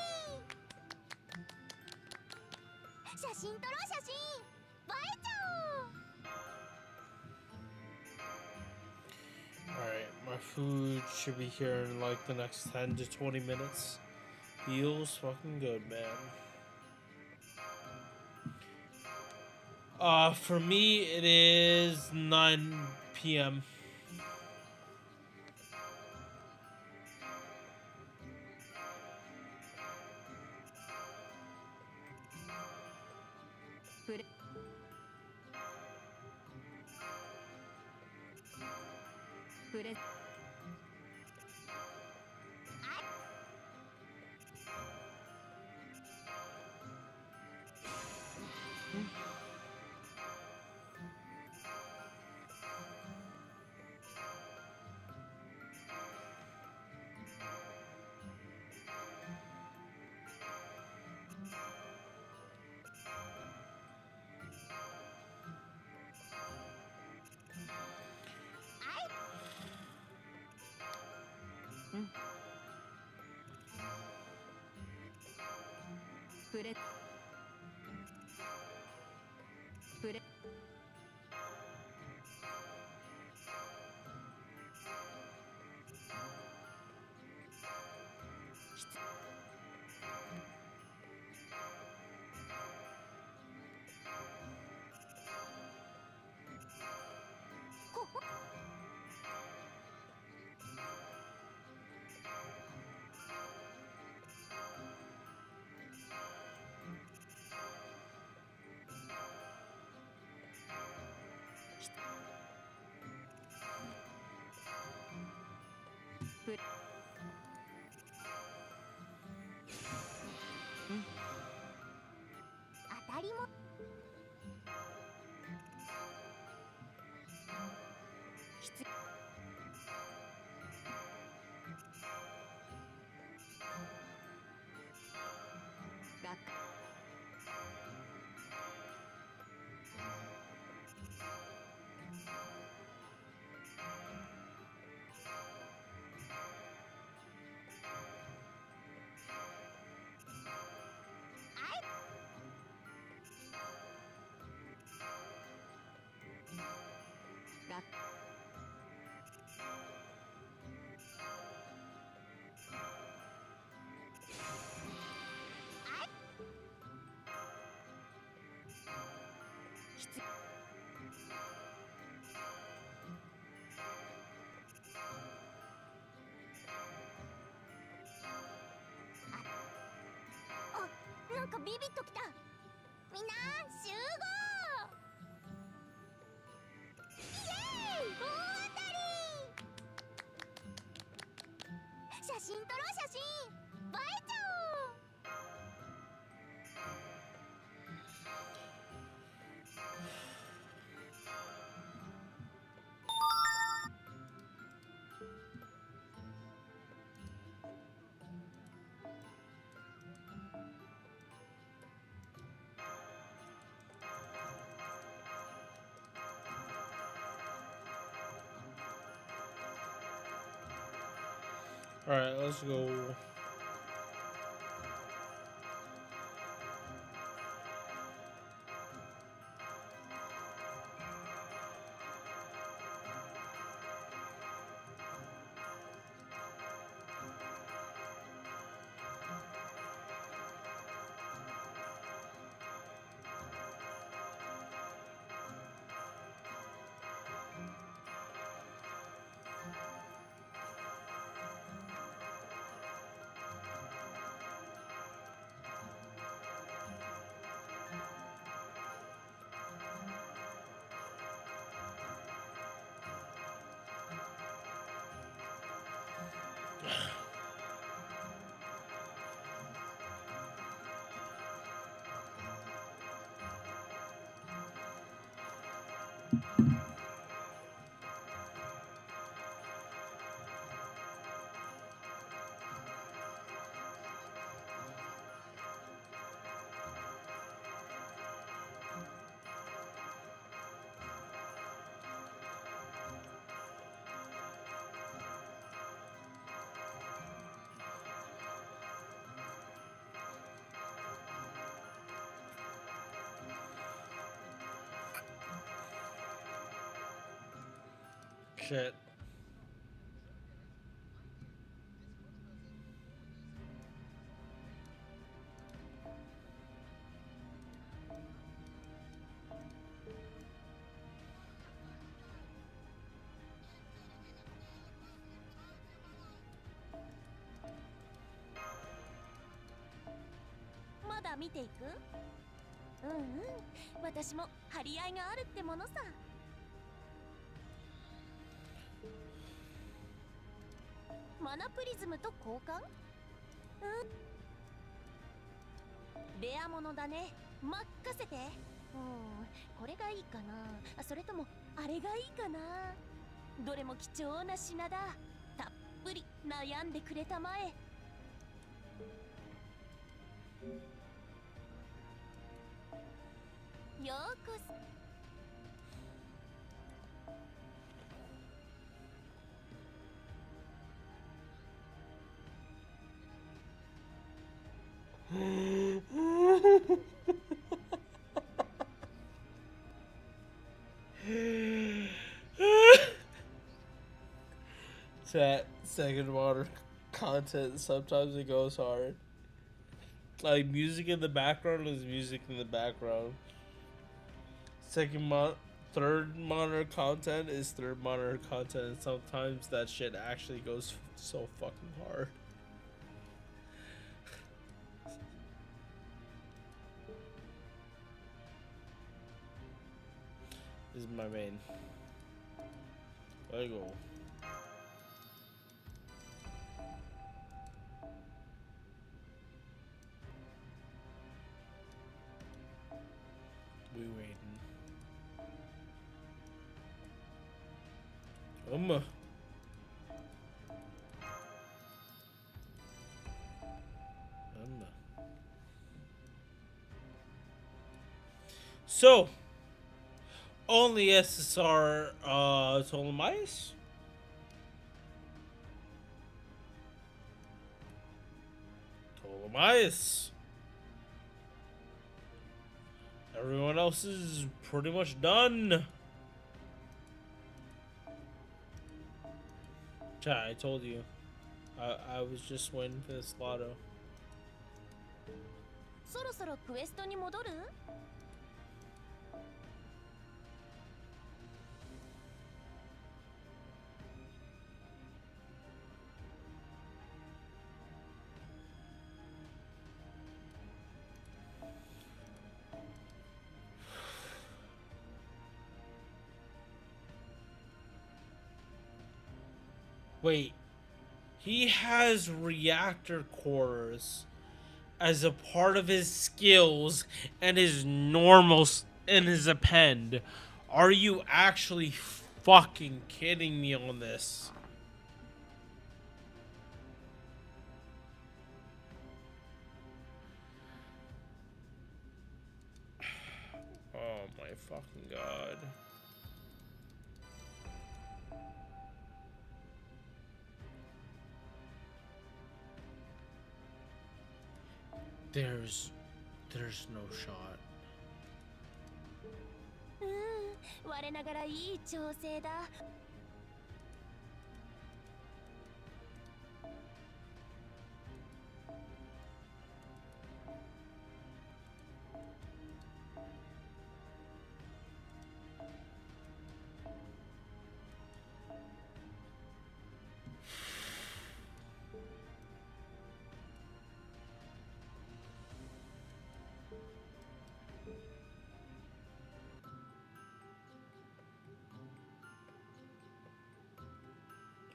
写真撮ろう、写真。映えちゃおう。 Alright, my food should be here in like the next 10 to 20 minutes. Feels fucking good, man. For me, it is 9 p.m. プレプレプレプレ当たりも学学あ、なんかビビッときた。みんな集合。イエーイ、大当たり。写真撮ろう、写真。映えちゃおう。Alright, let's go. Shit. What? まだ見ていく？うんうん、私も張り合いがあるってものさ。マナプリズムと交換？レアものだね。任せて。これがいいかな、それともあれがいいかな。どれも貴重な品だ。たっぷり悩んでくれたまえ。ようこそ。Chat, second monitor content, sometimes it goes hard. Like, music in the background is music in the background. Third monitor content is third monitor content, and sometimes that shit actually goes so fucking hard. This is my main. There you go. We waiting. So, only SSR Ptolemais? Ptolemais. Everyone else is pretty much done. Chat, I told you. I was just waiting for this lotto. そろそろクエストに戻る？ Wait, he has reactor cores as a part of his skills and his and his append. Are you actually fucking kidding me on this? Oh my fucking god. There's no shot. 我ながらいい調整だ。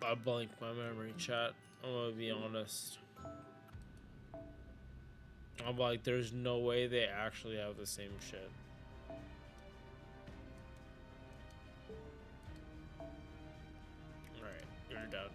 I blanked my memory, chat. I'm gonna be honest. I'm like, there's no way they actually have the same shit. Alright, you're done.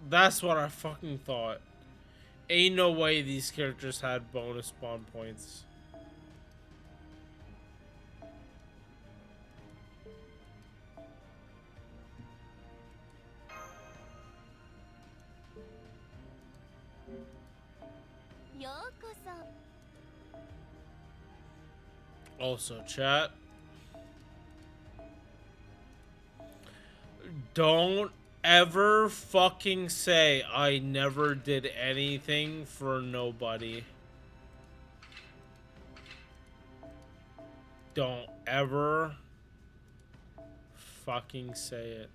That's what I fucking thought. Ain't no way these characters had bonus spawn points. Also, chat. Don't ever fucking say I never did anything for nobody. Don't ever fucking say it.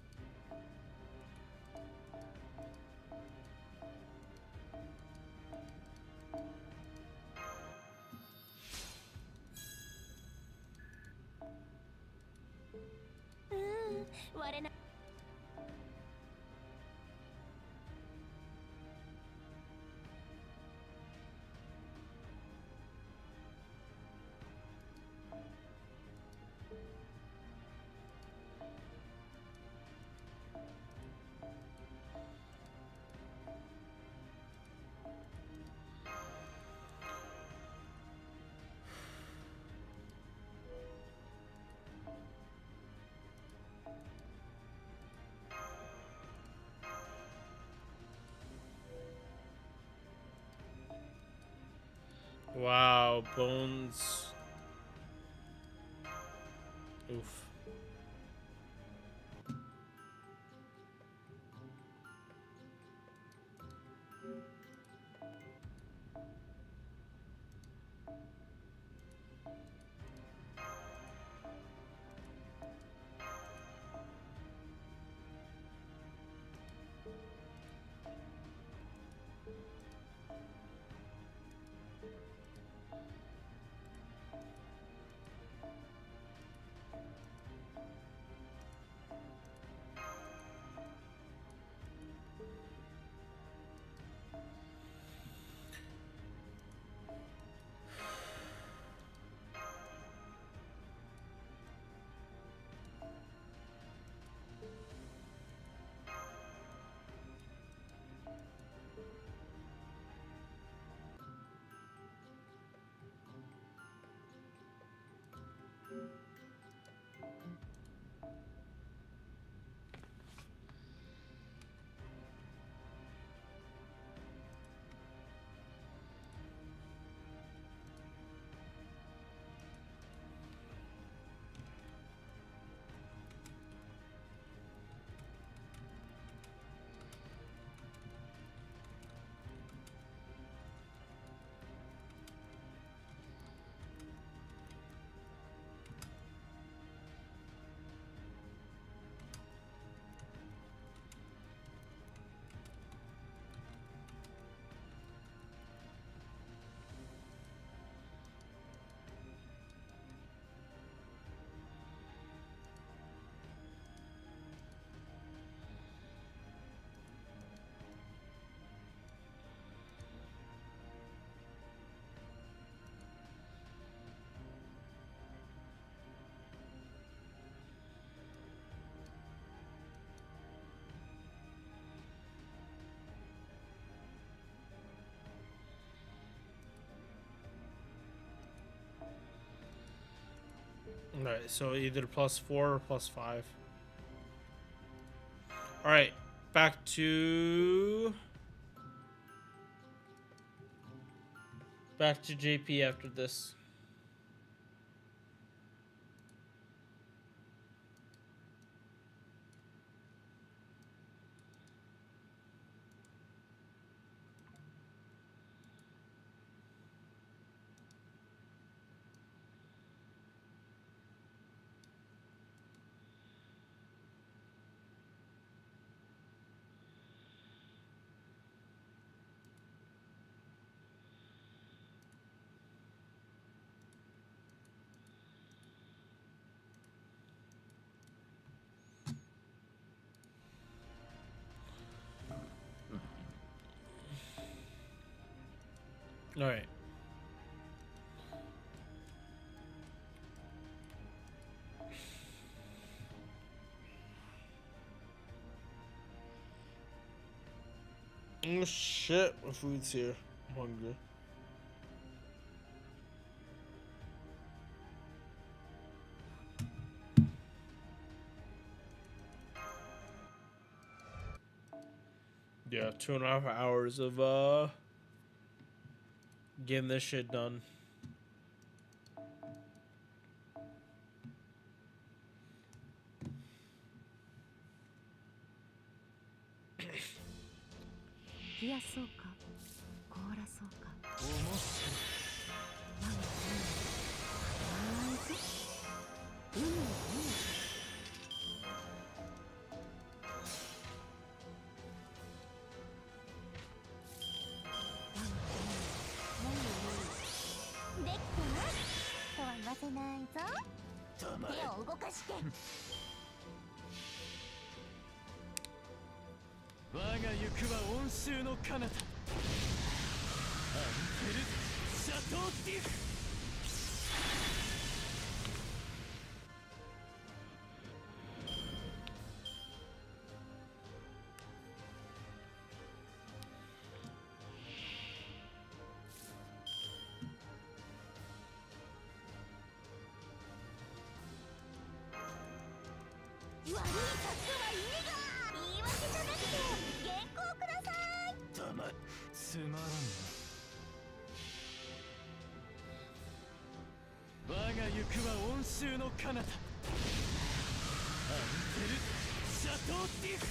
Wow, bones. Oof. Alright, so either +4 or +5. Alright, back to JP after this. Alright. Oh shit, my food's here. I'm hungry. Yeah, 2.5 hours of getting this shit done. 行くは温州の彼方アンテルシャトーティフ。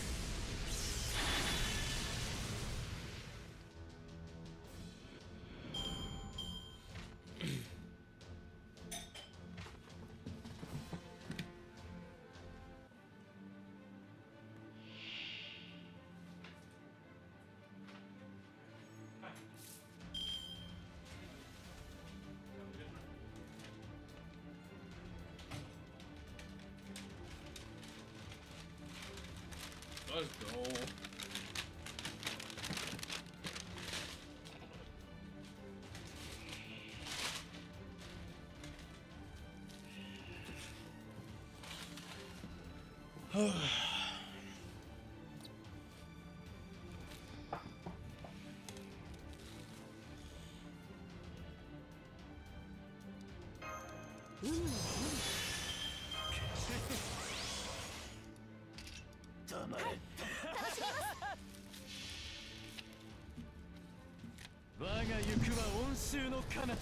Let's go.我が行くは温州の彼方アンテ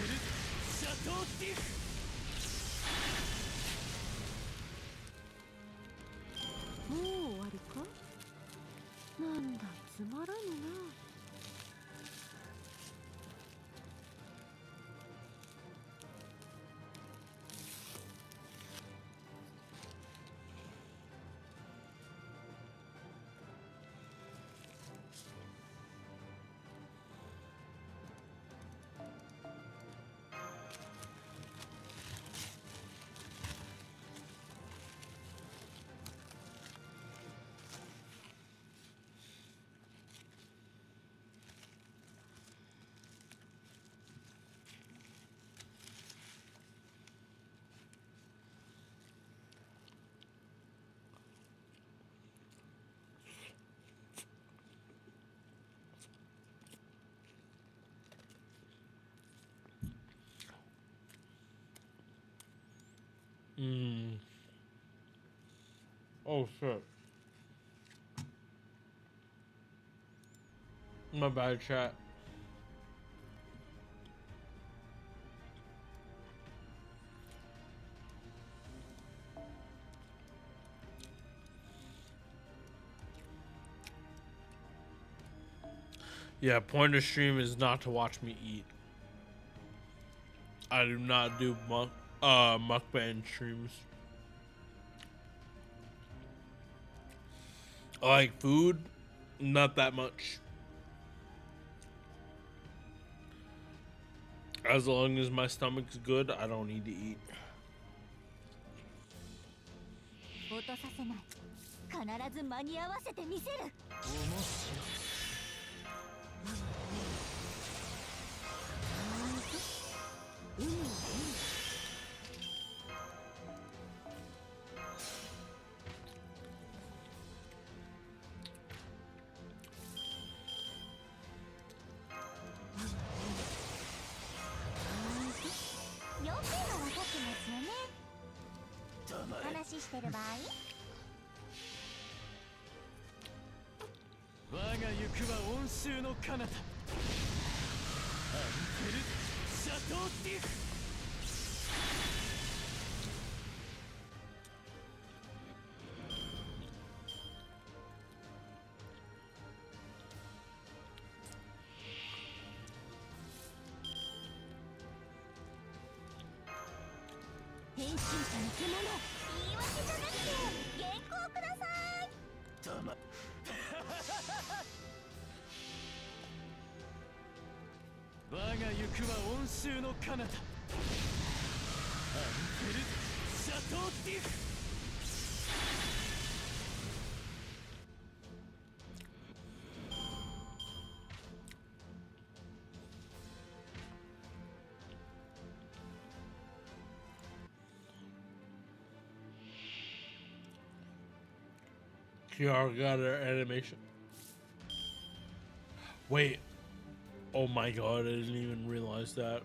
ルシャトーティフ。もう終わりか。なんだつまらぬな。Oh shit. My bad, chat. Yeah, point of stream is not to watch me eat. I do not do mukbang streams. I like food, not that much. As long as my stomach's good, I don't need to eat. 落とさせない。必ず間に合わせてみせる。面白い。要件は分かってますよね。話してる場合。我が行くは温州の彼方アンテルシャトーティフ。編集者の獣、言い訳じゃなくて原稿ください。黙我が行くは温州の彼方アンテルシャトーティフ。Kiara got her animation. Wait. Oh my god, I didn't even realize that.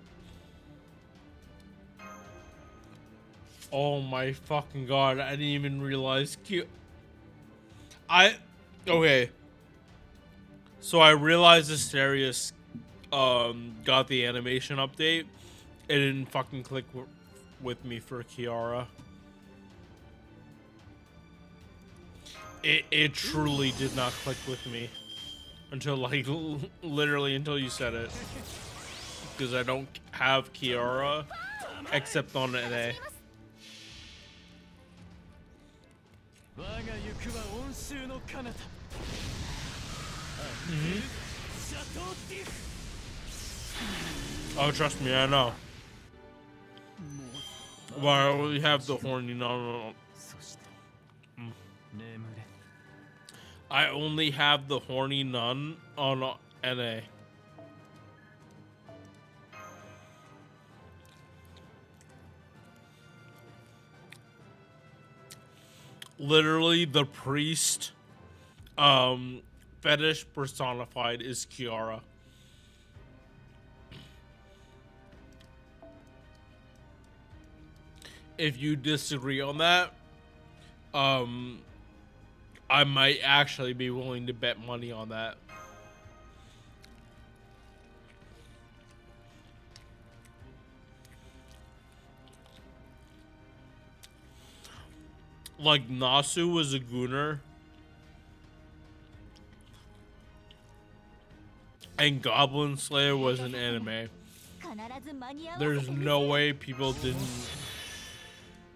Oh my fucking god, I didn't even realize okay. So I realized Asterius got the animation update, it didn't fucking click with me for Kiara. It truly did not click with me until like literally until you said it, because I don't have Kiara except on NA. 我が行くは温州の彼方。シャトーディフ。 Oh, trust me, I know. Well, we have the horny nun. そして眠れ。 I only have the horny nun on NA. Literally, the priest fetish personified is Kiara. If you disagree on that, I might actually be willing to bet money on that. Like, Nasu was a gooner, and Goblin Slayer was an anime. There's no way people didn't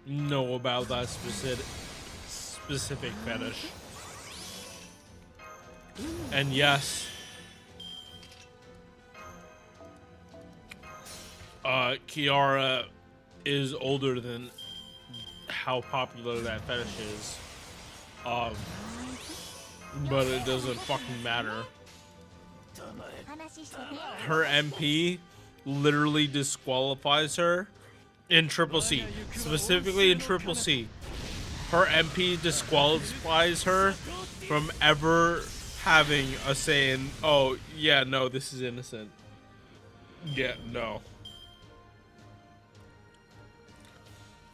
know about that specific fetish. And yes, Kiara is older than how popular that fetish is. But it doesn't fucking matter. Her MP literally disqualifies her in Triple C, specifically in Triple C. Her MP disqualifies her from ever having a say in, oh yeah, no, this is innocent. Yeah, no.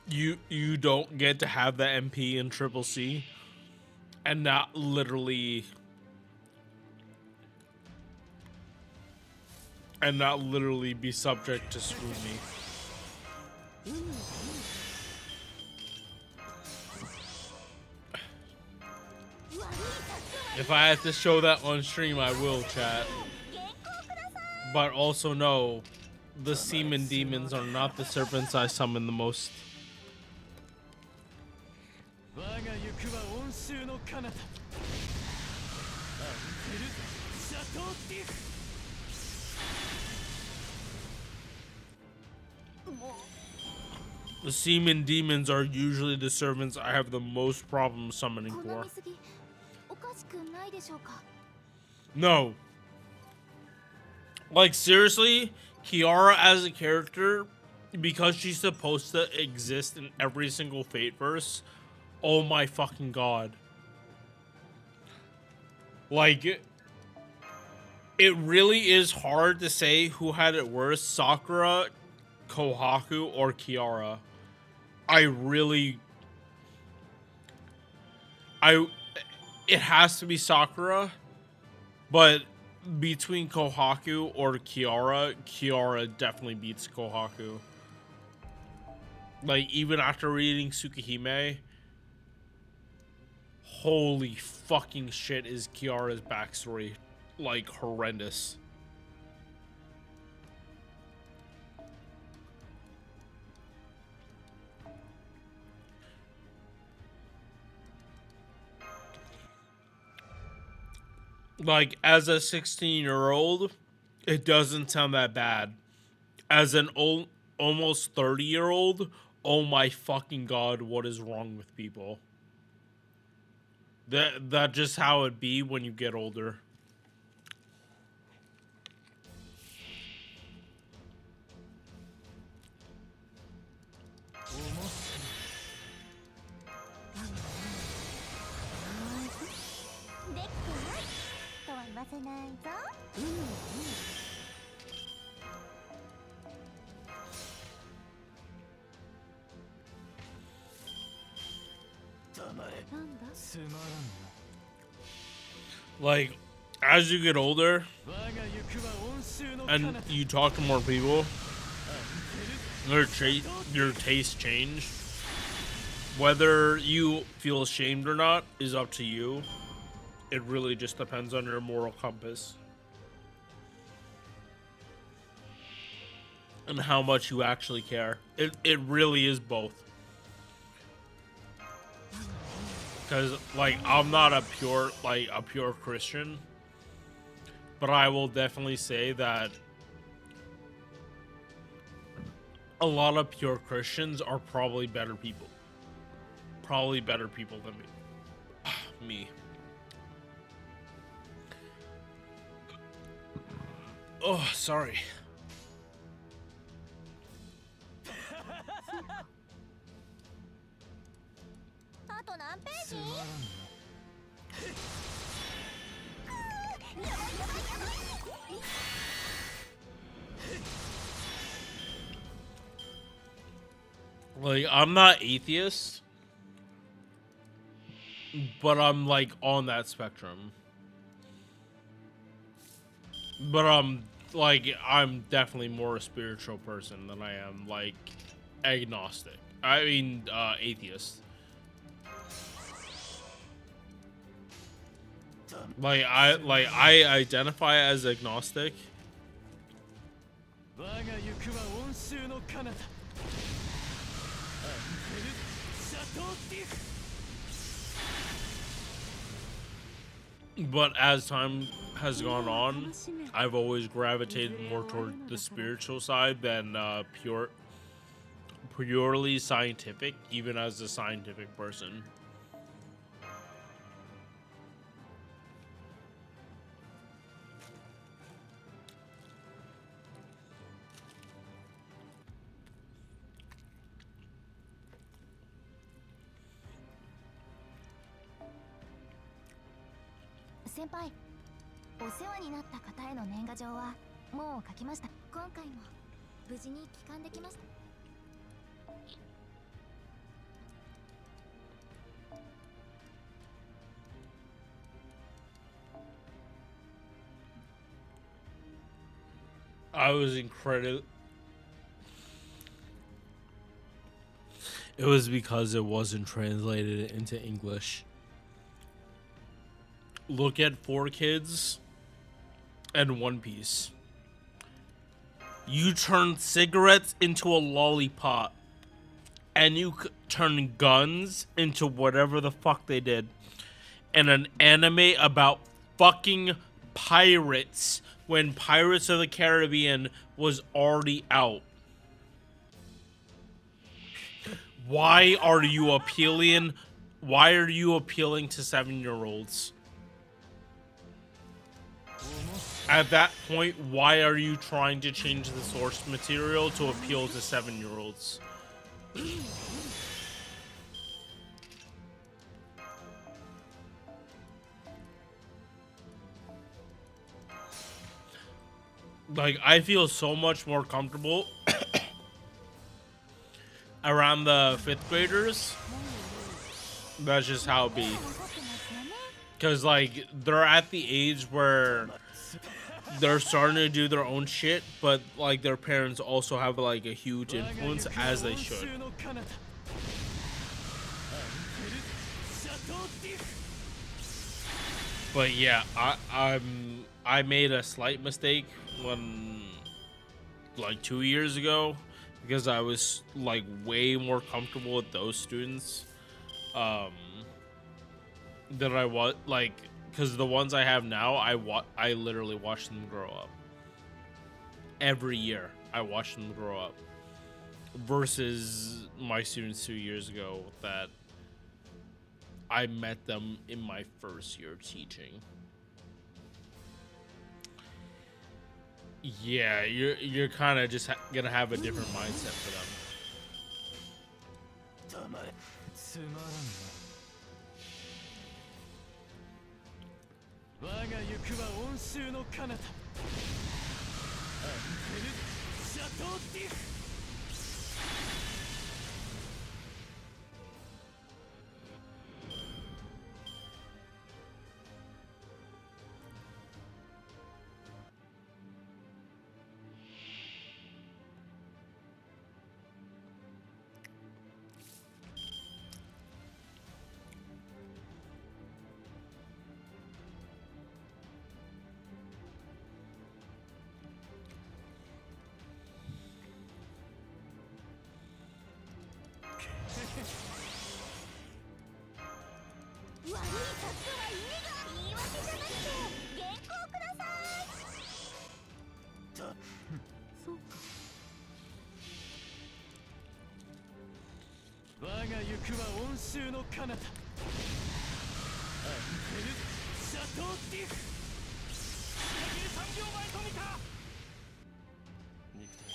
You don't get to have the MP in Triple C and not literally be subject to scrutiny. If I have to show that on stream, I will, chat. But also know, the semen demons are not the serpents I summon the most. 我が行くは温州の彼方。シャトーディフ。 The semen demons are usually the servants I have the most problem summoning for. No. Like, seriously, Kiara as a character, because she's supposed to exist in every single Fate verse, oh my fucking god. Like, it really is hard to say who had it worse, Sakura, Kohaku, or Kiara. It has to be Sakura, but between Kohaku or Kiara, Kiara definitely beats Kohaku. Like, even after reading Tsukihime, holy fucking shit is Kiara's backstory, like, horrendous. Like, as a 16-year-old, it doesn't sound that bad. As an almost 30-year-old, oh my fucking god, what is wrong with people? That just how it be when you get older. Like, as you get older and you talk to more people, your taste change. Whether you feel ashamed or not is up to you. It really just depends on your moral compass and how much you actually care. It really is both. Because like I'm not a pure Christian, but I will definitely say that a lot of pure Christians are probably better people. Probably better people than me. Me. Oh, sorry. あと何ページ？ Like, I'm not atheist, but I'm like on that spectrum. But I'm definitely more a spiritual person than I am like agnostic. I mean, atheist. I identify as agnostic. 我が行くは温州の彼方アンテル・シャトーティフ But as time has gone on, I've always gravitated more toward the spiritual side than purely scientific, even as a scientific person. Senpai, お世話になった方への年賀状はもう書きました。今回も無事に帰還できました。I was incredible. It was because it wasn't translated into English. Look at 4 Kids and One Piece. You turn cigarettes into a lollipop, and you turn guns into whatever the fuck they did. And an anime about fucking pirates when Pirates of the Caribbean was already out. Why are you appealing? Why are you appealing to 7-year-olds? At that point, why are you trying to change the source material to appeal to 7-year-olds? Like, I feel so much more comfortable around the 5th graders. That's just how it be. Because, like, they're at the age where they're starting to do their own shit, but, like, their parents also have, like, a huge influence, as they should. But, yeah, I made a slight mistake when, like, 2 years ago, because I was, like, way more comfortable with those students, than I was, like, because the ones I have now, I literally watch them grow up. Every year, I watch them grow up. Versus my students 2 years ago that I met them in my first year of teaching. Yeah, you're kind of just gonna have a different mindset for them. つまらんな我が行くは温州の彼方アンテル・シャトーティフ あ我が行くは温州の彼方アンテルシャトーティフ3秒前と見た肉体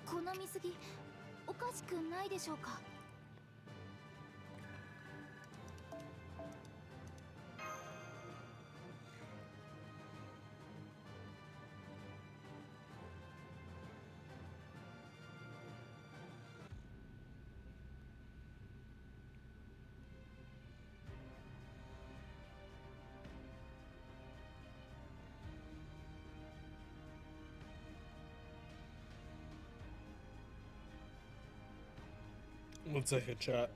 この水着おかしくないでしょうか。Let's take a chat.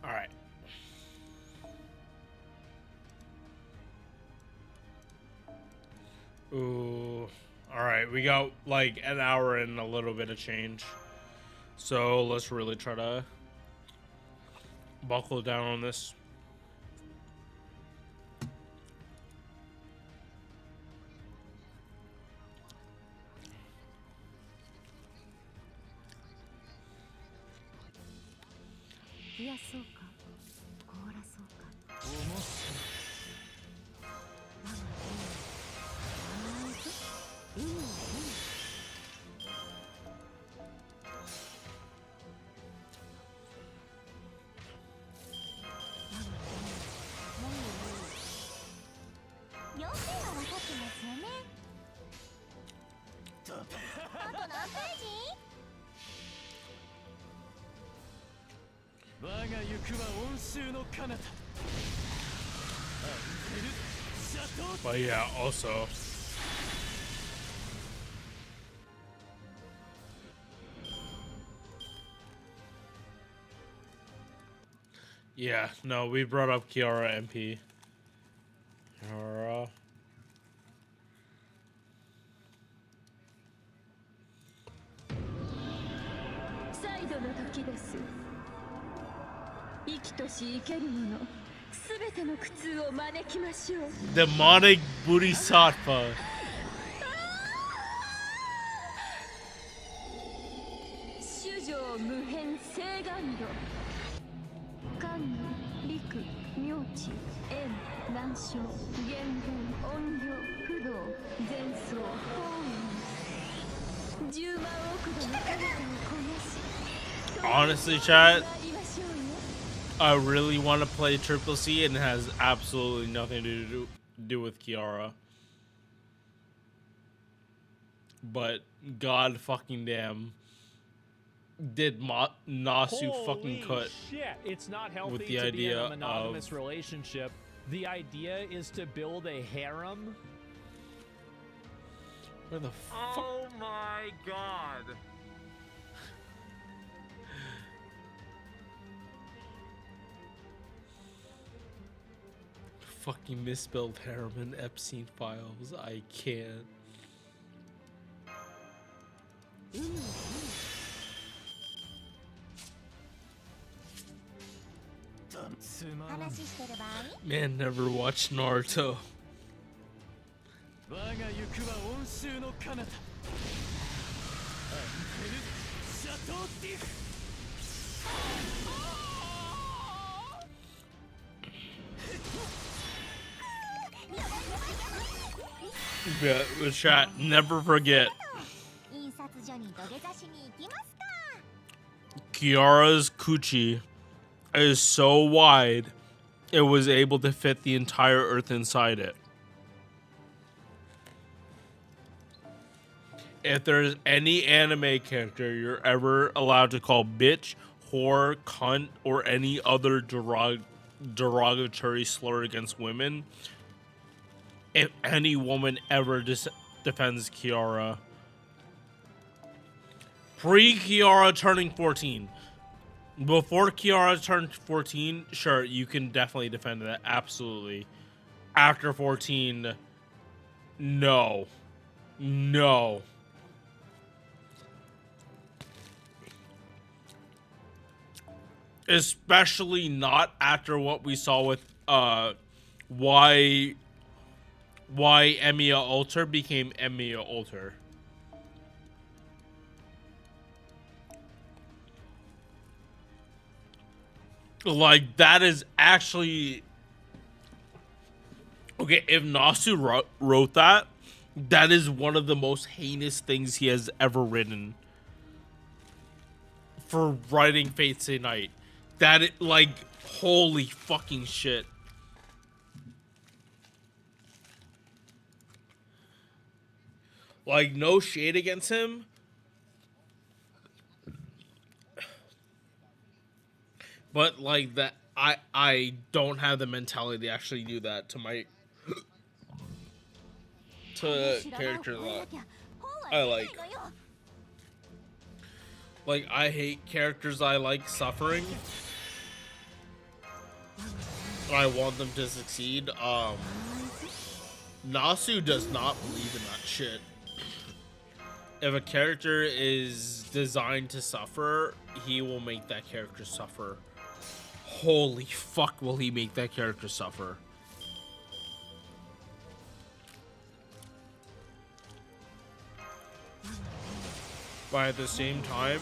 All right. Ooh. All right, we got like an hour and a little bit of change. So let's really try to buckle down on this. But yeah, also yeah, no, we brought up Kiara MP. Kiara. Demonic Bodhisattva. 上無変聖願度官具陸妙地円難所言文音量不動前奏法雲10万億度の彼方をこなし Honestly, chat, I really want to play Triple C, and it has absolutely nothing to do with Kiara. But god fucking damn, did Nasu fucking cut shit. It's not healthy with the to be in idea a monogamous of relationship. The idea is to build a harem. where the fuck? Oh my god. Fucking misspelled harem and Epstein files. I can't. Man, never watched Naruto. 我が行くは温州の彼方アンテルシャトーディフ Yeah, the chat, never forget. 印刷所に土下座しに行きますか。 Kiara's coochie is so wide, it was able to fit the entire earth inside it. If there's any anime character you're ever allowed to call bitch, whore, cunt, or any other derogatory slur against women, if any woman ever defends Kiara, pre-Kiara turning 14, before Kiara turned 14, sure, you can definitely defend that, absolutely. After 14, no. No. Especially not after what we saw with why Emiya Alter became Emiya Alter. Like, that is actually okay. If Nasu wrote that, that is one of the most heinous things he has ever written for writing Fate Stay Night. That it, like, holy fucking shit. Like, no shade against him, but like that, I don't have the mentality to actually do that to my characters that I like. Like, I hate characters I like suffering. I want them to succeed. Nasu does not believe in that shit. If a character is designed to suffer, he will make that character suffer. Holy fuck, will he make that character suffer. But at the same time,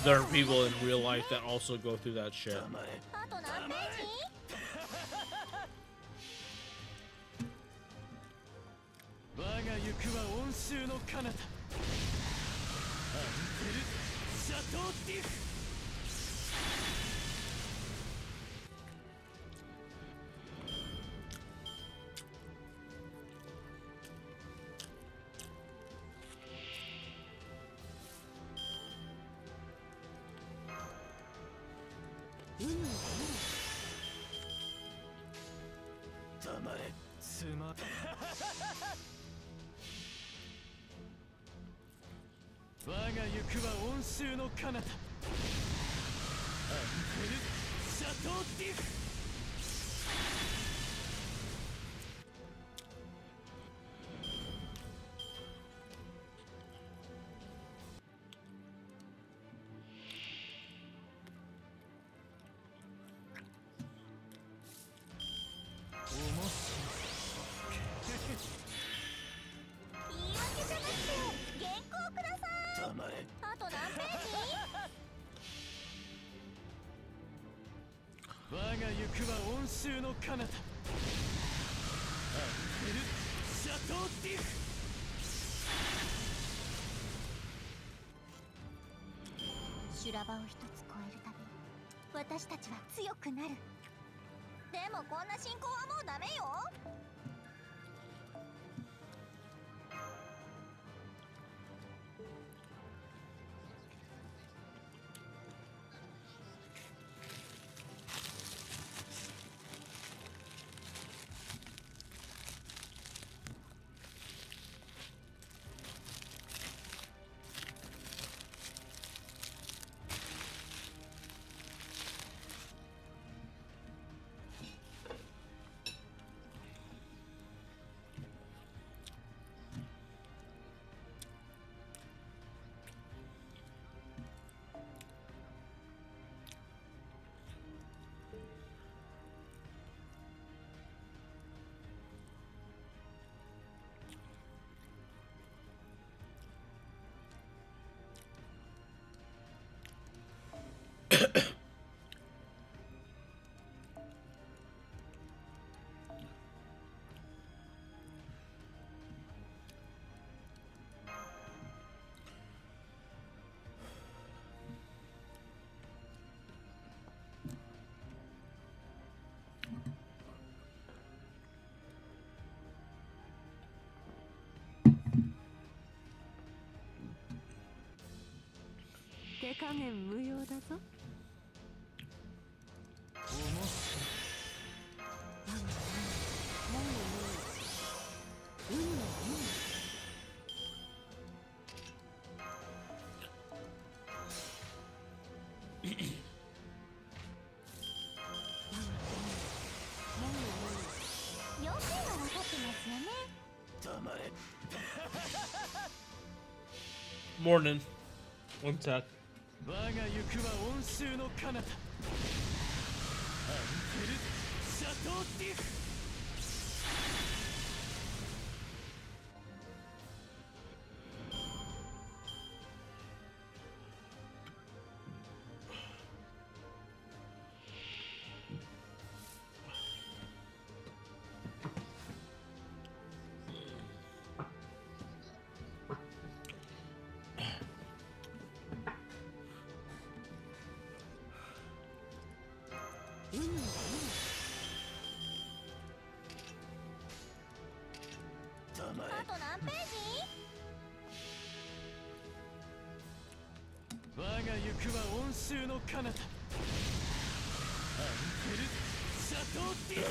there are people in real life that also go through that shit. あと何ページ？ 我が行くは温州の彼方アンテルシャトーディフ 黙れつま我が行くは温州の彼方アンテルシャトーディフ 言い訳じゃなくて原稿ください。あと何ページ？我が行くは温州の彼方アンヘル・シャトーディフ。修羅場を一つ越えるたび私たちは強くなる。でもこんな進行はもうダメよ。手加減無用だぞ。要点は分かってますよね。 Morning. One sec. 我が行くは温州の彼方アンヘル・シャトーディフ。あと何ページ？我が行くは温州の彼方アンヘル・シャトーディフ。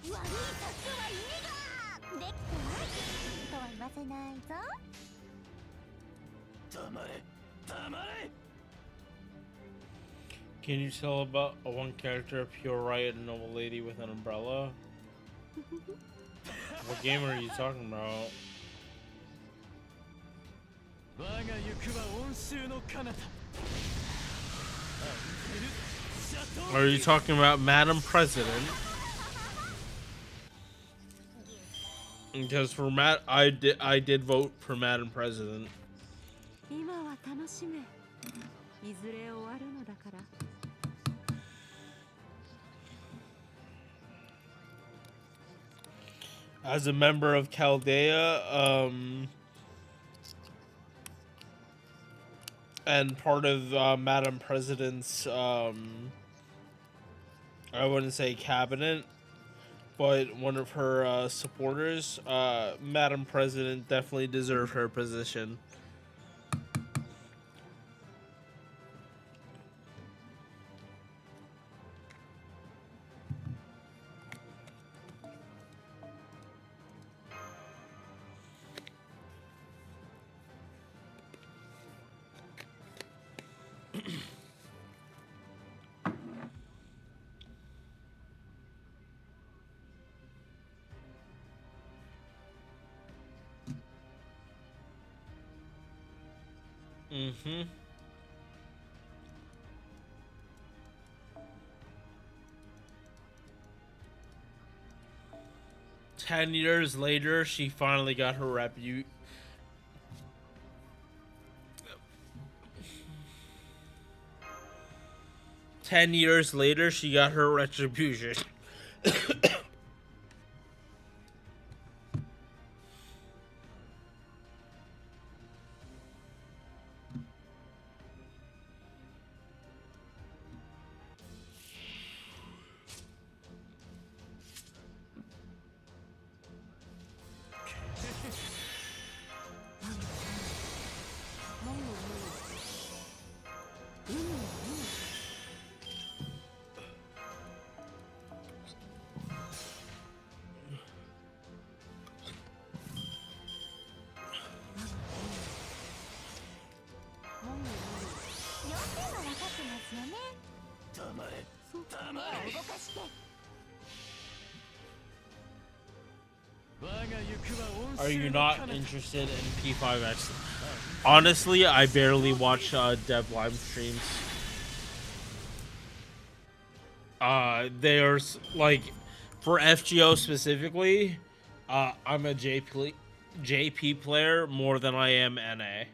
悪い策は意味ができてないとは言わせないぞ。黙れ黙れ。 Can you tell about a one character, a pure riot, and noble lady with an umbrella? What game are you talking about? 我が行くは温州の彼方アンヘル・シャトーディフ。 Are you talking about Madam President? Because for I did vote for Madam President. 今は楽しめ。いずれ終わるのだから。As a member of Chaldea, and part of Madam President's, I wouldn't say cabinet, but one of her supporters, Madam President definitely deserved her position. Mm-hmm. Ten years later, she finally got her repu. 10 years later, she got her retribution. Are you not interested in P5X? Honestly, I barely watch dev live streams. There's like, for FGO specifically, I'm a JP player more than I am NA.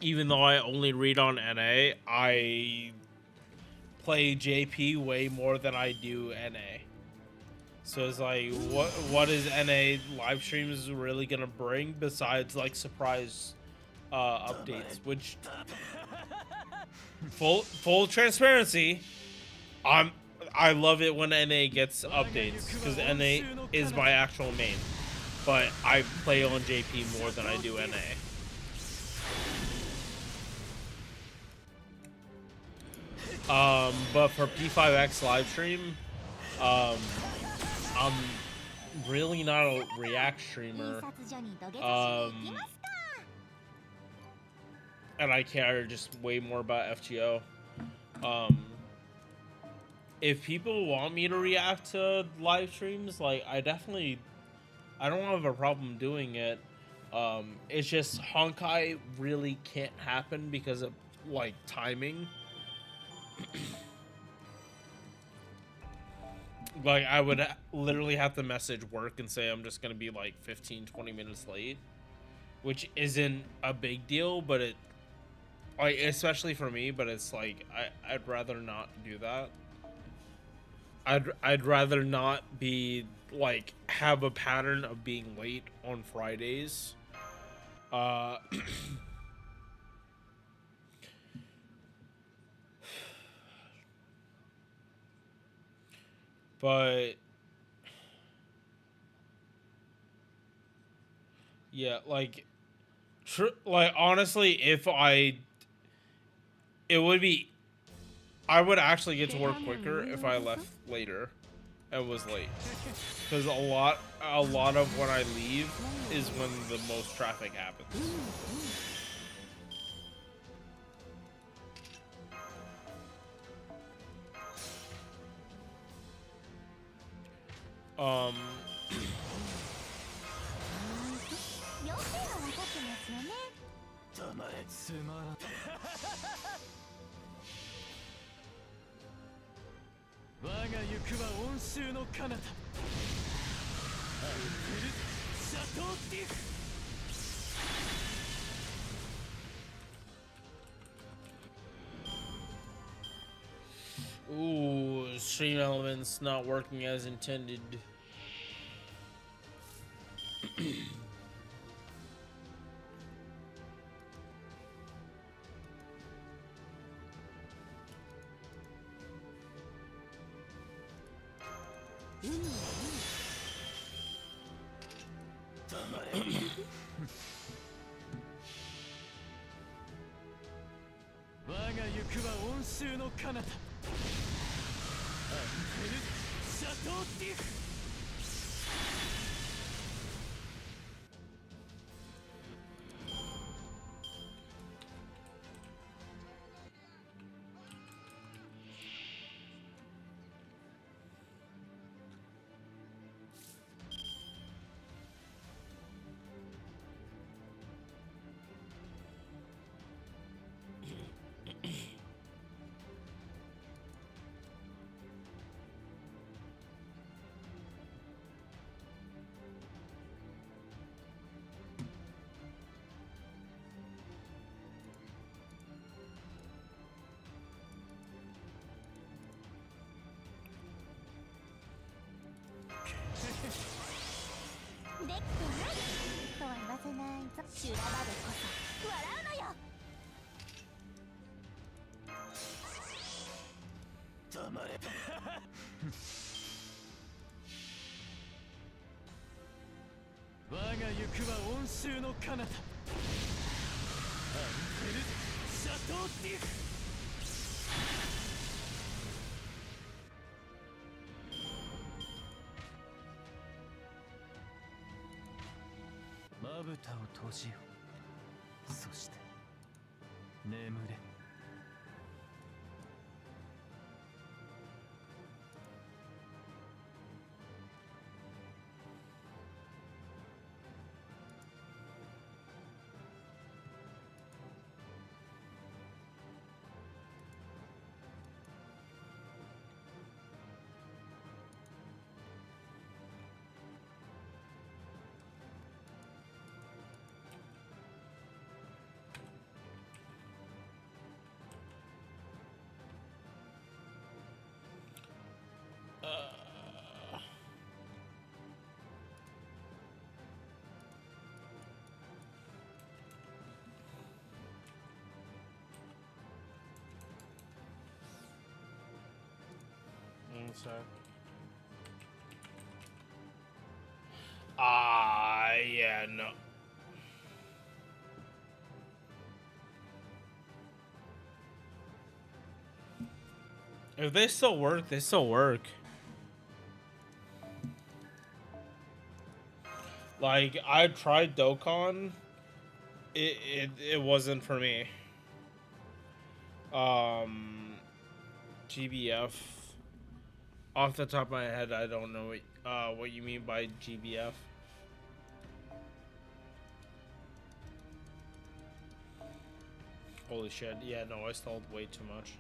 Even though I only read on NA, I play JP way more than I do NA. So it's like, what is NA live streams really gonna bring besides like surprise updates? Which, full transparency, I love it when NA gets updates because NA is my actual main, but I play on JP more than I do NA. But for P5X live stream, I'm really not a React streamer. And I care just way more about FGO. If people want me to react to live streams, like, I don't have a problem doing it. It's just Honkai really can't happen because of, like, timing. Like, I would literally have to message work and say I'm just gonna be like 15-20 minutes late, which isn't a big deal, but it, like, especially for me, but it's like I'd rather not do that. I'd rather not be like have a pattern of being late on Fridays. But yeah, like, honestly, I would actually get to work quicker if I left later and was late, because a lot of when I leave is when the most traffic happens. Ooh, stream elements not working as intended. ないぞ。修羅場でこそ笑うのよ。黙れ。我が行くは温州の彼方。アンペルシャトーティフ。まぶたを閉じよ。そして眠れ。One sec. Yeah, no. If they still work, they still work. Like, I tried Dokkan. It wasn't for me. GBF. Off the top of my head, I don't know what you mean by GBF. Holy shit. Yeah, no, I stalled way too much.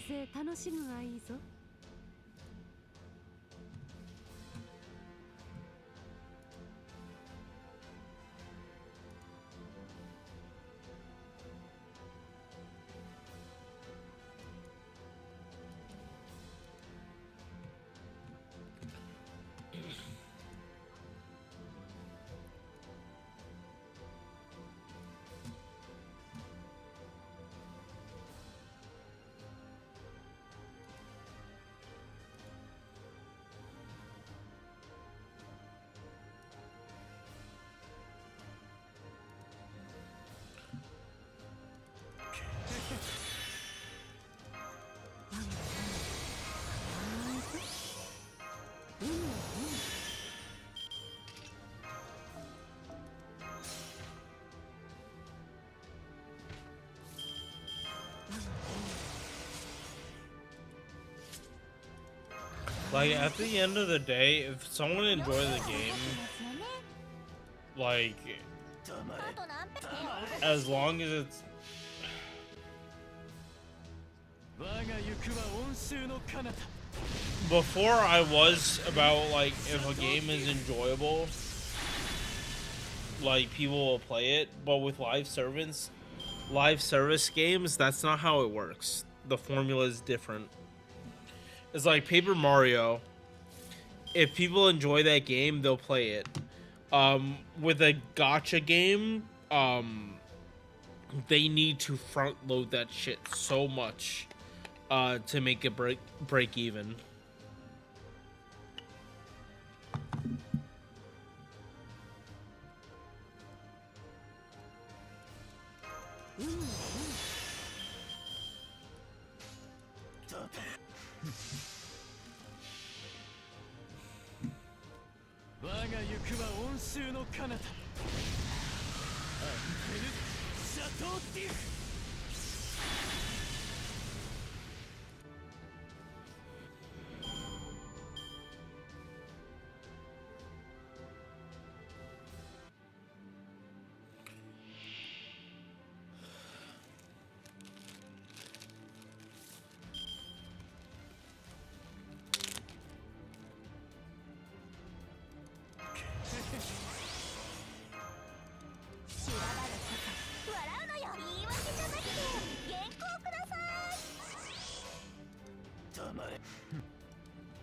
Se 楽しむがいいぞ。Like, at the end of the day, if someone enjoys the game, like, as long as it's... Before I was about, like, if a game is enjoyable, like, people will play it, but with live service games, that's not how it works. The formula is different. It's like Paper Mario. If people enjoy that game, they'll play it. With a gacha game, they need to front load that shit so much to make it break even.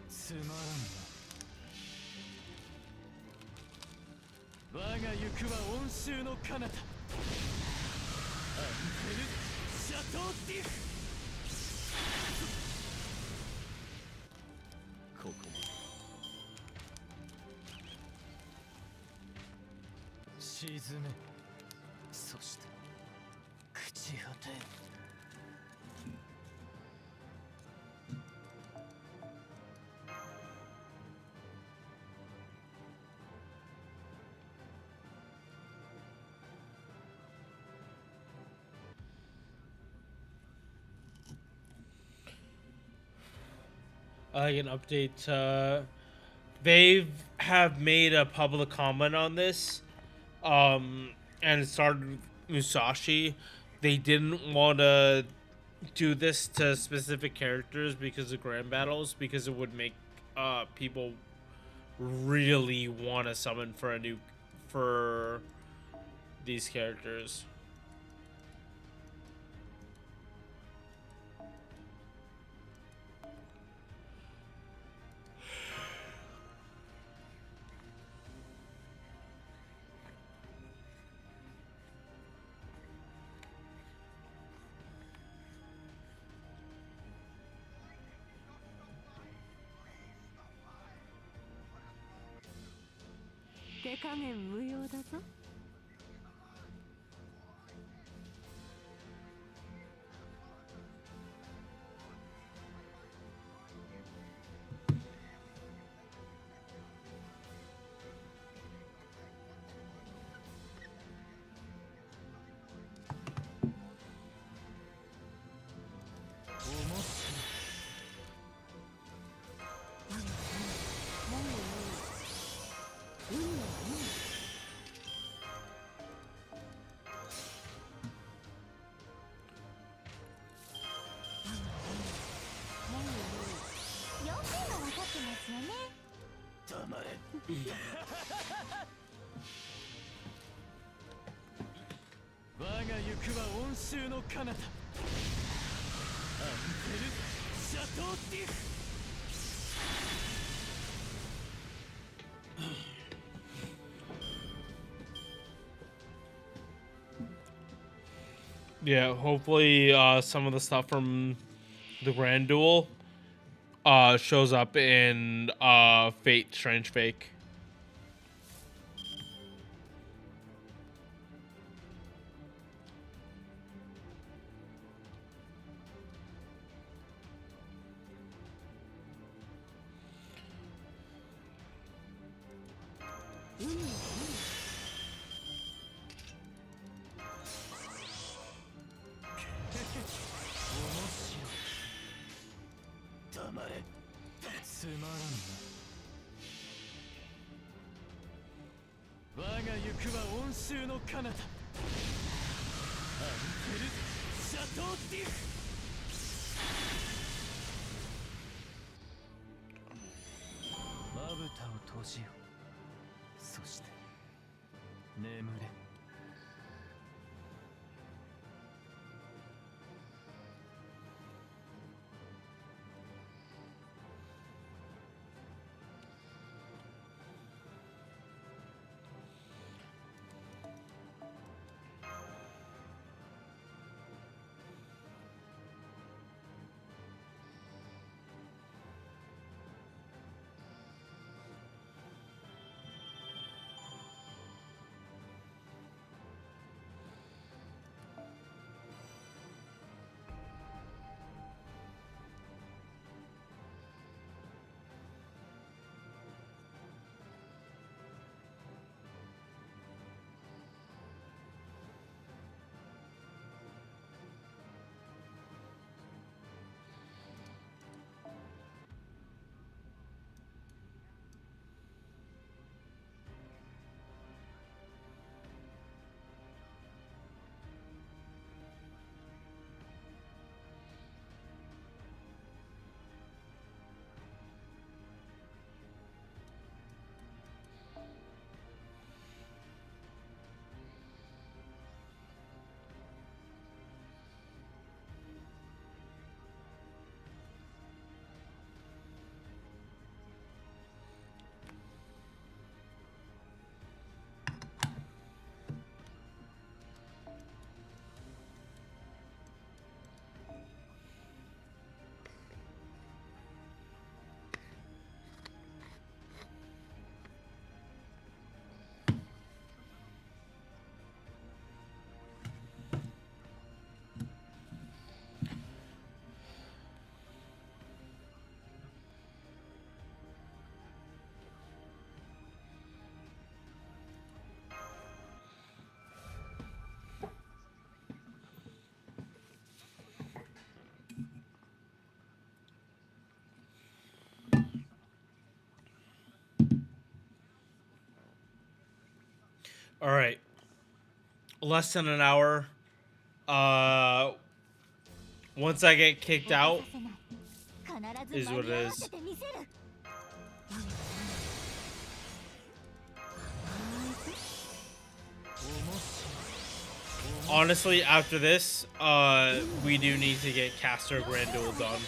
つまらんな。我が行くは温州の彼方アンテル・シャトーティフ。ここまで。沈め、そして朽ち果て。Like an update. They have made a public comment on this, and it started with Musashi. They didn't want to do this to specific characters because of grand battles, because it would make people really want to summon for these characters.手加減無用だぞ。よくも分かってますよね。黙れ。我が行くは温州の彼方アンテル・シャトーティフ。Yeah, hopefully some of the stuff from the Grand Duel shows up in Fate Strange Fake. All right. Less than an hour. Once I get kicked out, is what it is. Honestly, after this, we do need to get Caster Grand Duel done.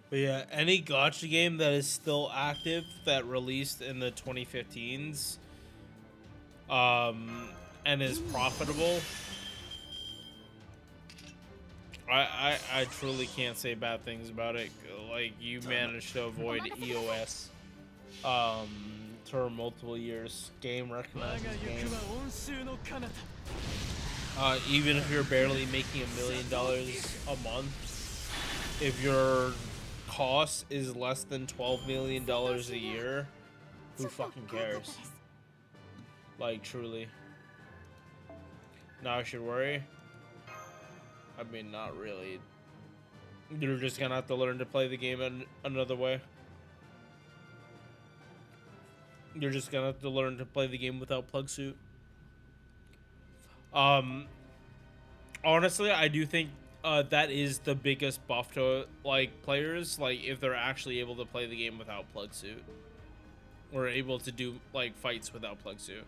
But yeah, any gacha game that is still active that released in the 2015s, and is profitable, I truly can't say bad things about it. Like, you managed to avoid EOS, for multiple years. Game recognizes game. Even if you're barely making $1 million a month, if your cost is less than $12 million a year, who fucking cares? Like, truly. Now I should worry? I mean, not really. You're just gonna have to learn to play the game another way. You're just gonna have to learn to play the game without plug suit. Honestly, I do think that is the biggest buff to, like, players, like, if they're actually able to play the game without plug suit, or able to do, like, fights without plug suit.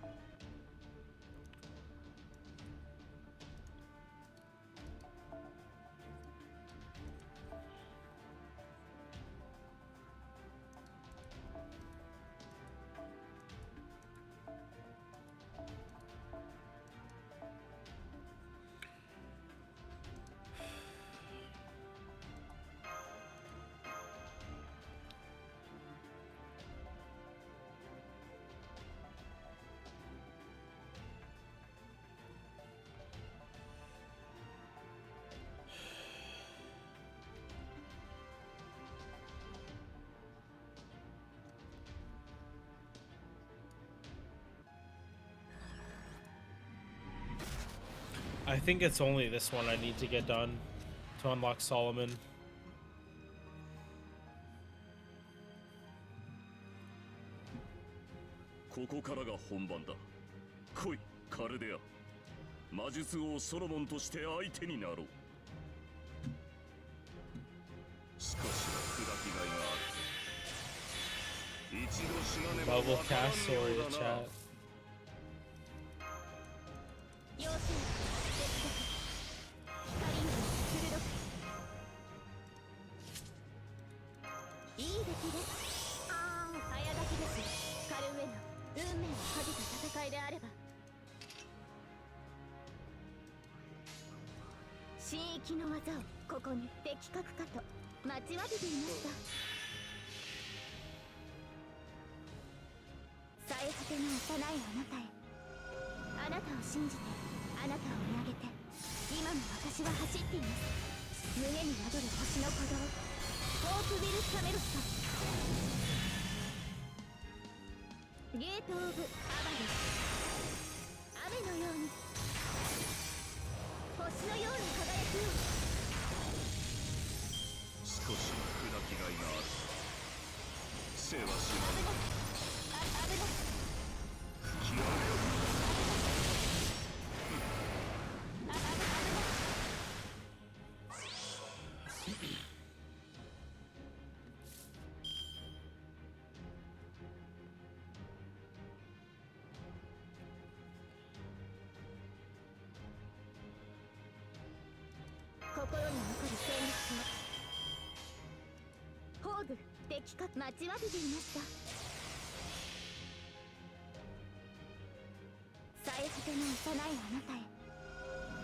I think it's only this one I need to get done to unlock Solomon. ここからが本番だ。来い、カルデア。魔術王ソロモンとして相手になろう。しかし砕きがいがある。一度死なねば Bubble cast sorry to chat. いい出来です。早書きです。カルウェナ、運命をかけた戦いであれば。神域の技をここに的確かと待ちわびていました。最果ての幼いあなたへ。あなたを信じて、あなたを見上げて、今も私は走っています。胸に宿る星の鼓動。ホープビル・キャメロット。ゲート・オブ・アバル。雨のように星のように輝く。少し砕きがいがある。生はしまう。危ない。心に残る戦術を。宝具敵か待ちわびていました。最果ての幼いあなたへ、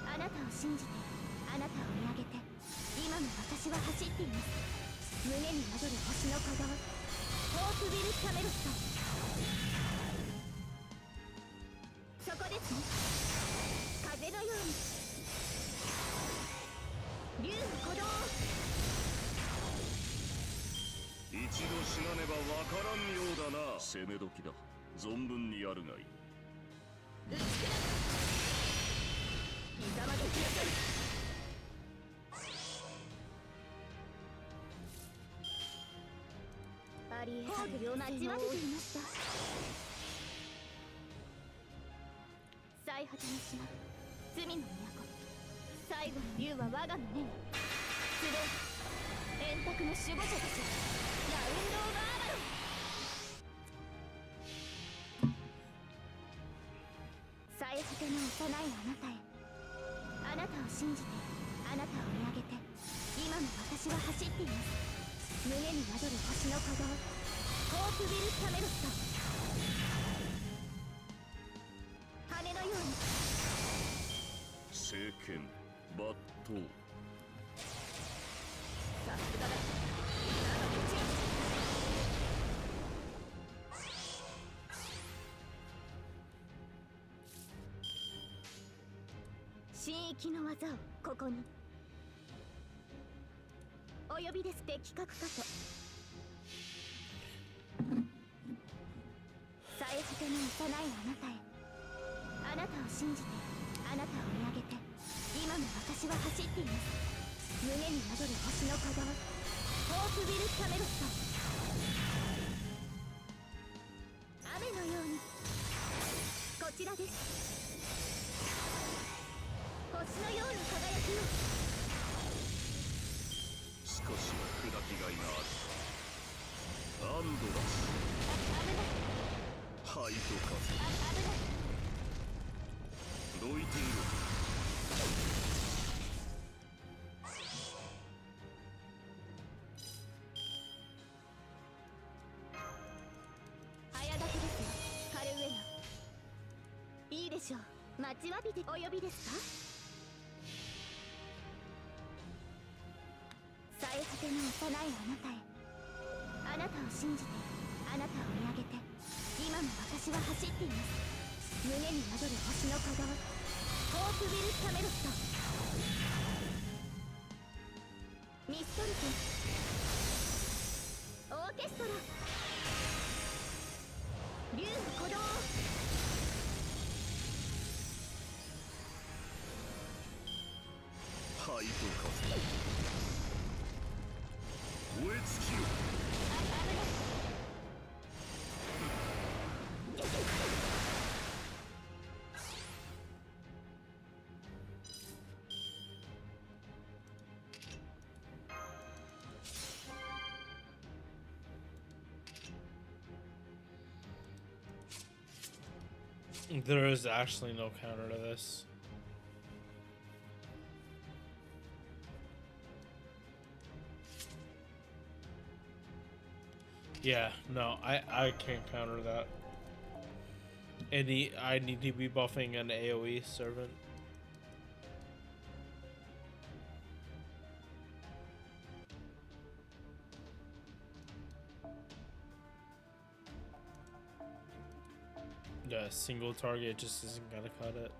あなたを信じて、あなたを見上げて、今も私は走っています。胸に宿る星の鼓動、ホープビル・キャメロット。そこですね。風のように竜の鼓動。一度死なねばわからんようだな。攻め時だ。存分にやるがいい。打ち砕く。痛ませきなさい。ありえないよう待ちわびていました。最果ての島、罪の都。最後の竜は我が胸に。スレイ、円卓の守護者たち、ラウンド・オブ・アバロン。最果ての幼いあなたへ、あなたを信じて、あなたを見上げて、今も私は走っています。胸に宿る星の鼓動、ホープビル・キャメロット。羽のように聖剣抜刀。さすがだ。今のうち神域の技をここに。お呼びです的確かと。最果ての幼いあなたへ、あなたを信じて、あなたを見上げて、今も私は走っています。胸に宿る星の鼓動、ホープビル・キャメロット。雨のようにこちらです。星のような輝きを。少しは砕きがいがある。アンドラス。危ない。ハイトカ危ない。どいている。早立てですよ、カルウェナ。いいでしょう。待ちわびてお呼びですか。最果ての幼いあなたへ、あなたを信じて、あなたを見上げて、今も私は走っています。胸に宿る星の鼓動、ホープビル・キャメロット。ミストル君、オーケストラ、竜の鼓動。ハイトカ燃え尽きよ。危ない。There is actually no counter to this. Yeah, no, I can't counter that. I need to be buffing an AoE servant. Yeah, single target just isn't gonna cut it.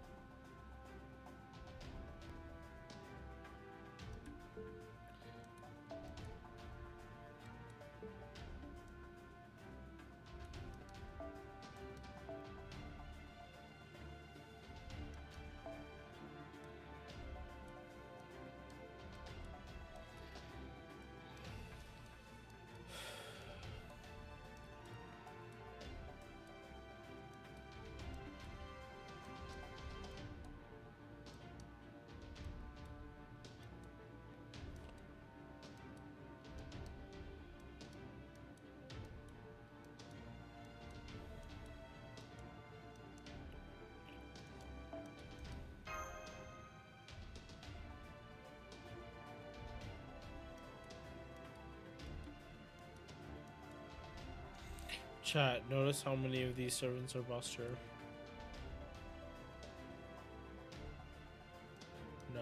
Chat, notice how many of these servants are Buster. No.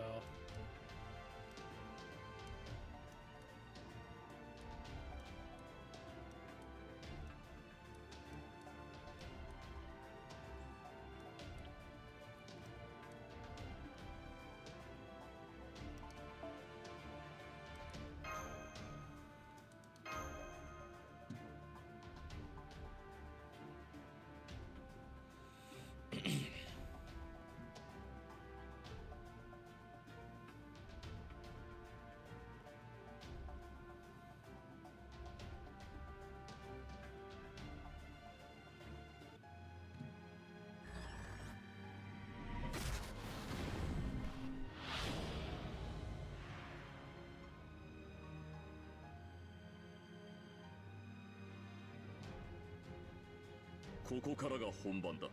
ここからが本番だ。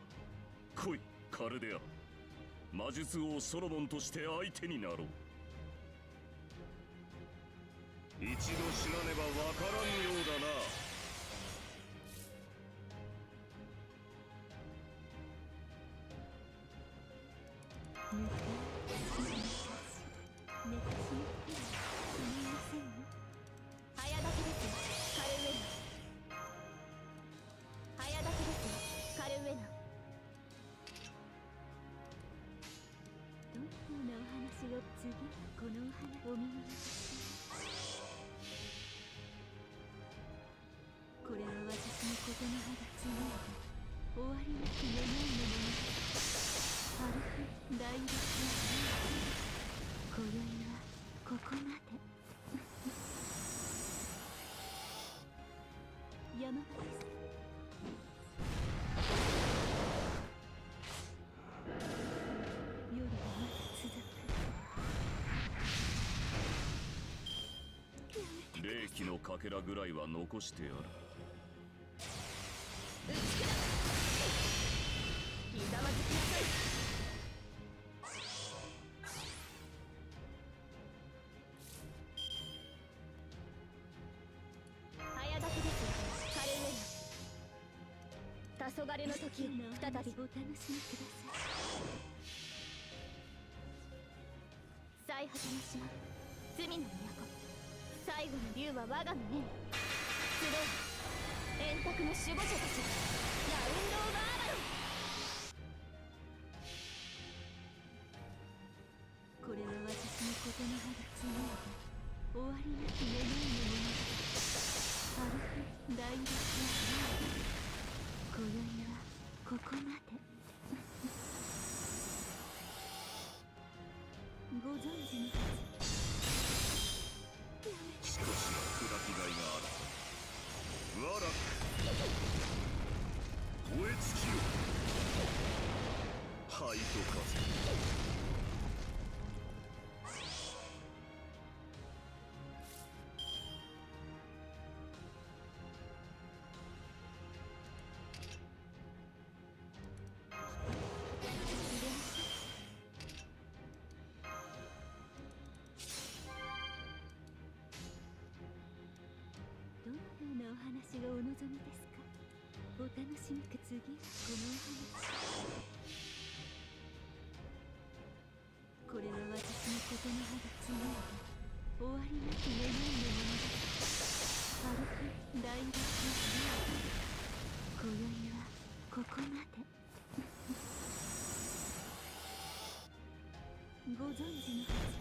来い、カルデア。魔術王ソロモンとして相手になろう。一度死なねばわからんようだな。これは私のことの葉がついた終わりなき願いのものだ。アルフ大力今宵はここまで。山場です。夜はまだ続く。霊気のかけらぐらいは残してやる。ひざまずきなさい。早炊きですカルウェナ。黄昏の時を再びお楽しみください。最果ての島罪の都、最後の竜は我がの念。集え円卓の守護者たち、ラウンド・オブ・アーバロン。これは私のことの葉がついた終わりなき願いのものだ。アルフ大力今宵はここまで。ご存知のはず。しかし砕きがいがある。わら燃え尽きよ。灰と風。どのようなお話がお望みですか。お楽しみく次はこのお話。これは私のことの葉がついた終わりなき願いのものだ。アルフ大力今宵はここまで。ご存知のはず。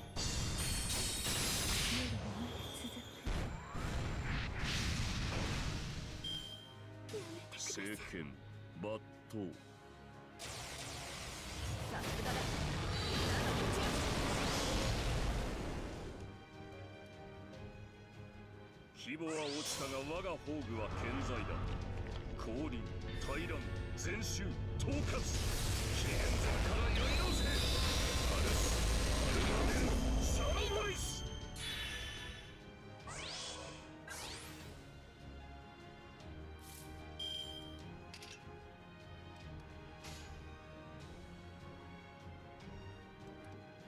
夜はまだ続く。聖剣抜刀。さすがだ。規模は落ちたが我が宝具は健在だ。降臨、大乱、全集、統括。紀元前からやり直せ。アルス、アルマデン、シャドウボイス。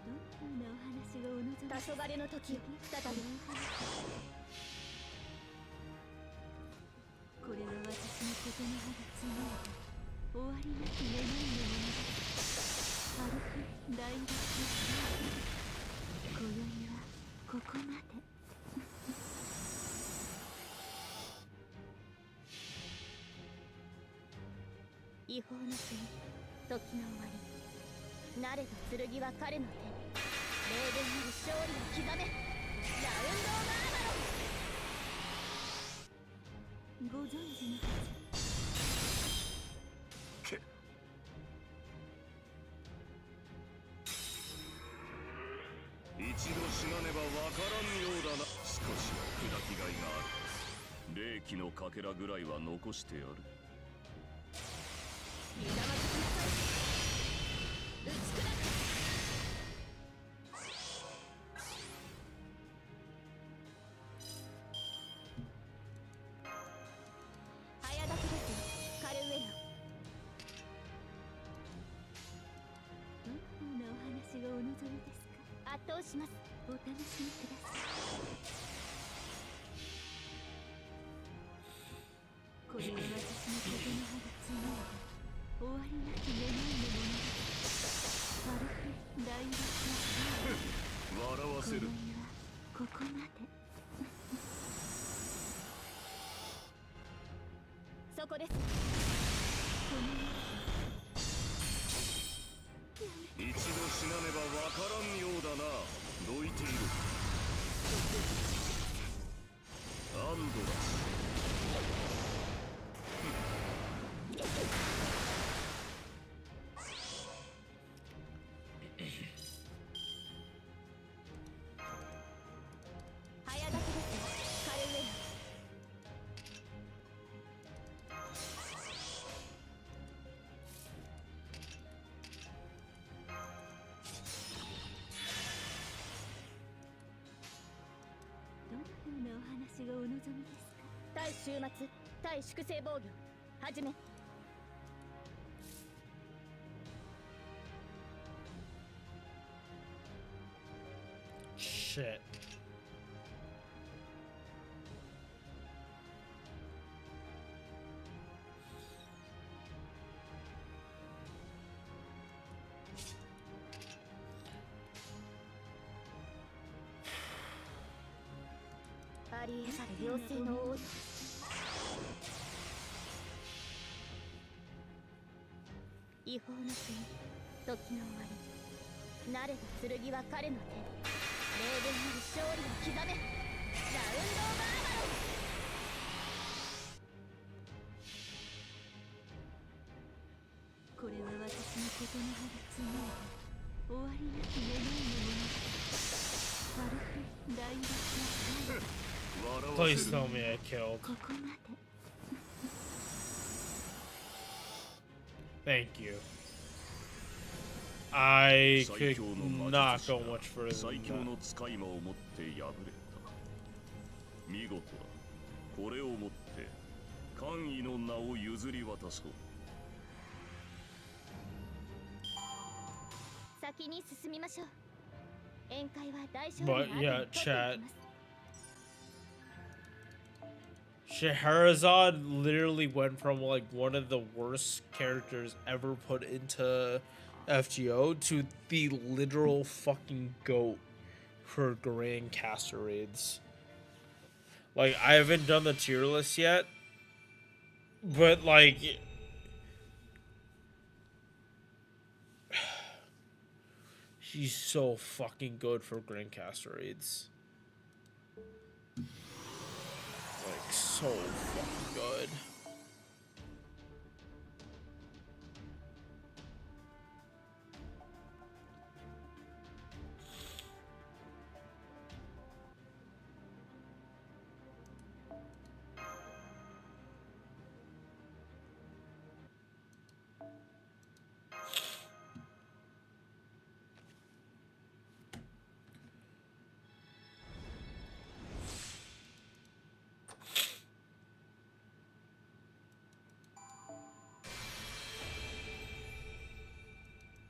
どんなお話がお望みですか。黄昏の時を再び。これは私のことの葉がつもえた終わりなき願いのものだ。アルフ大学の今宵はここまで。違法の国、時の終わり。なれど剣は彼の手に。霊電なる勝利を刻め。ラウンド・オブ・アーマロン。ご存知のはず。け一度死なねばわからんようだな。少しは砕きがいがある。霊気のかけらぐらいは残してやる。ひざまずきなさい。打ち砕く。早炊きですカルウェどんなお話がお望みですか。ア圧倒します。お楽しみください。これは私のことの葉がつもえた終わりなき願いのものだ。アルフ大学の笑わせる。今宵はここまで。そこです。一度死なねばわからんようだな。どいている。アンドラス。早炊きですカルウェどのようなお話がお望みですか。対終末対粛清防御始め。Shit.ありえざる妖精の王子。違法の国、時の終わり。なれど剣は彼の手に。霊電なる勝利を刻め。ラウンド・オブ・アーマロン。これは私のことの葉がつもえた終わりなき願いのものだ。アルフ大学の Please tell me I killed. ここまで。Thank you. I could not go much further 最 than 強 that. の使い魔をもって敗れた。見事だ。これをもって官位の名を譲り渡そう。先に進みましょう。宴会は大勝利 But の後に yeah, 取っていき chat. ます。 Scheherazade literally went from like one of the worst characters ever put into FGO to the literal fucking GOAT for Grandcaster raids. Like, I haven't done the tier list yet, but like, she's so fucking good for Grandcaster raids. Like, so fucking good.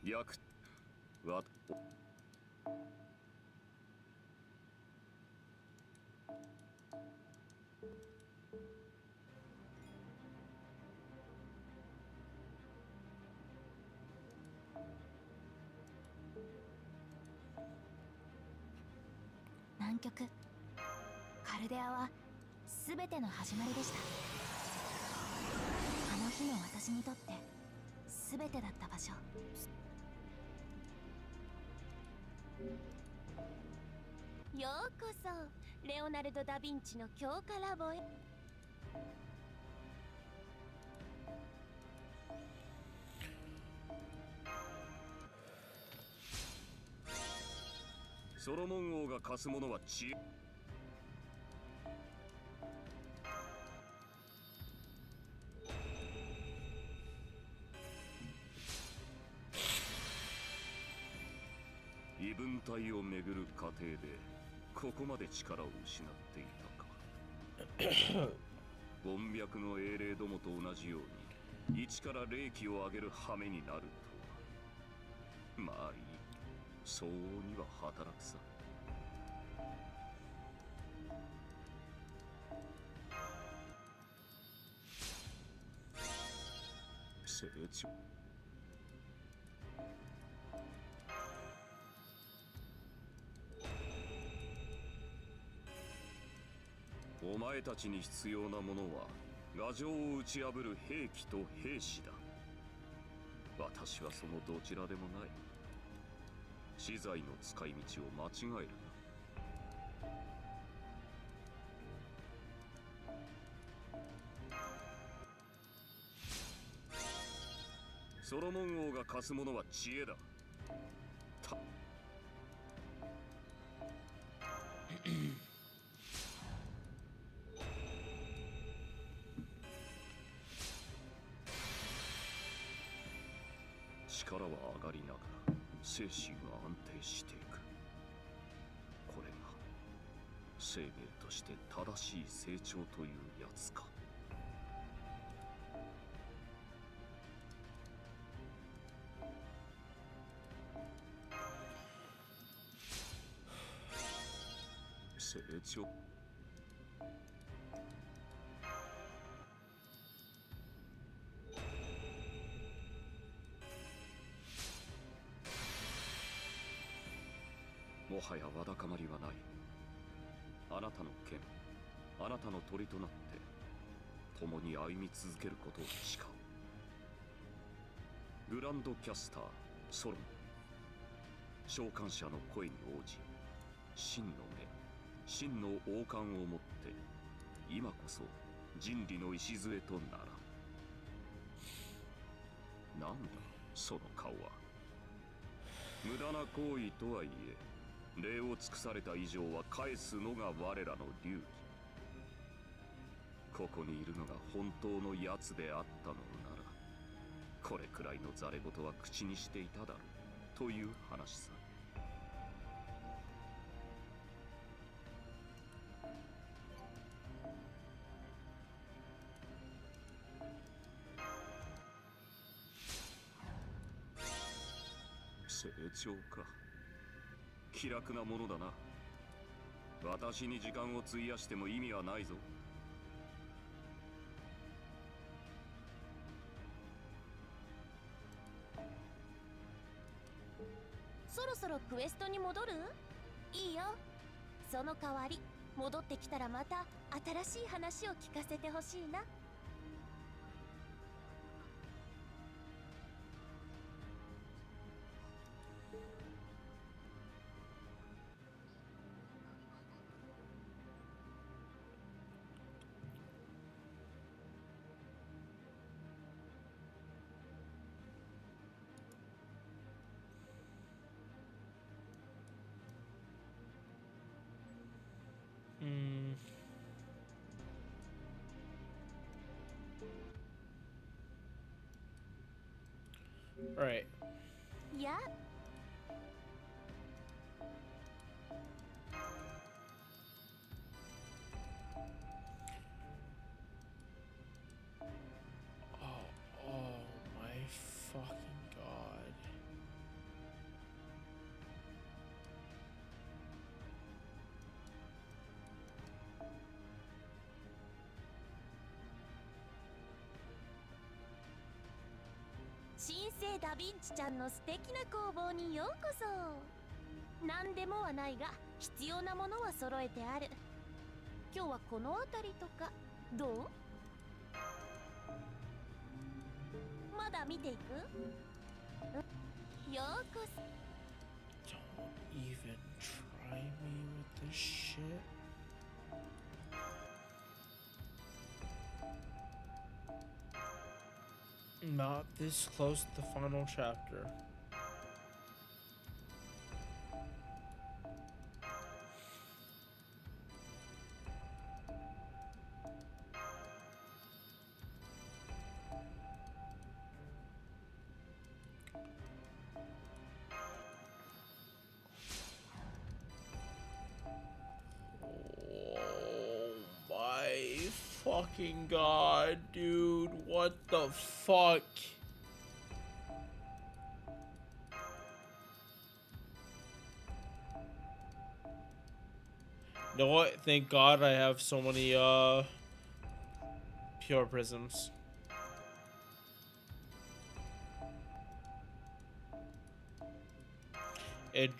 役わ曲カルデアは全ての始まりでした。あの日の私にとって全てだった場所。ようこそレオナルド・ダ・ヴィンチの強化ラボへ。ソロモン王が貸すものは知恵。異分体をめぐる過程でここまで力を失っていたか。権脈の英霊どもと同じように一から霊気を上げる羽目になるとは。まあいい、相応には働くさ。成長。お前たちに必要なものは牙城を打ち破る兵器と兵士だ。私はそのどちらでもない。資材の使い道を間違えるな。ソロモン王が貸すものは知恵だ。た力は上がりながら精神は安定していく。これが生命として正しい成長というやつか。成長。もはやわだかまりはない。あなたの剣、あなたの鳥となって共に歩み続けることを誓う。グランドキャスターソロン、召喚者の声に応じ、真の目、真の王冠をもって今こそ人類の礎となら。なんだその顔は。無駄な行為とはいえ礼を尽くされた以上は返すのが我らの流儀。ここにいるのが本当のやつであったのなら、これくらいのざれ言は口にしていただろうという話さ。成長か。気楽なものだな。私に時間を費やしても意味はないぞ。そろそろクエストに戻る？いいよ。その代わり戻ってきたらまた新しい話を聞かせてほしいな。Right. いや。Oh my fucking god. 新生ダヴィンチちゃんの素敵な工房にようこそ。何でもはないが必要なものは揃えてある。今日はこの辺りとかどう？まだ見ていく？ようこそ。 Don't even try me with this shit. Not this close to the final chapter. Oh my fucking god, dude. What the fuck? You know what? Thank God I have so many pure prisms. It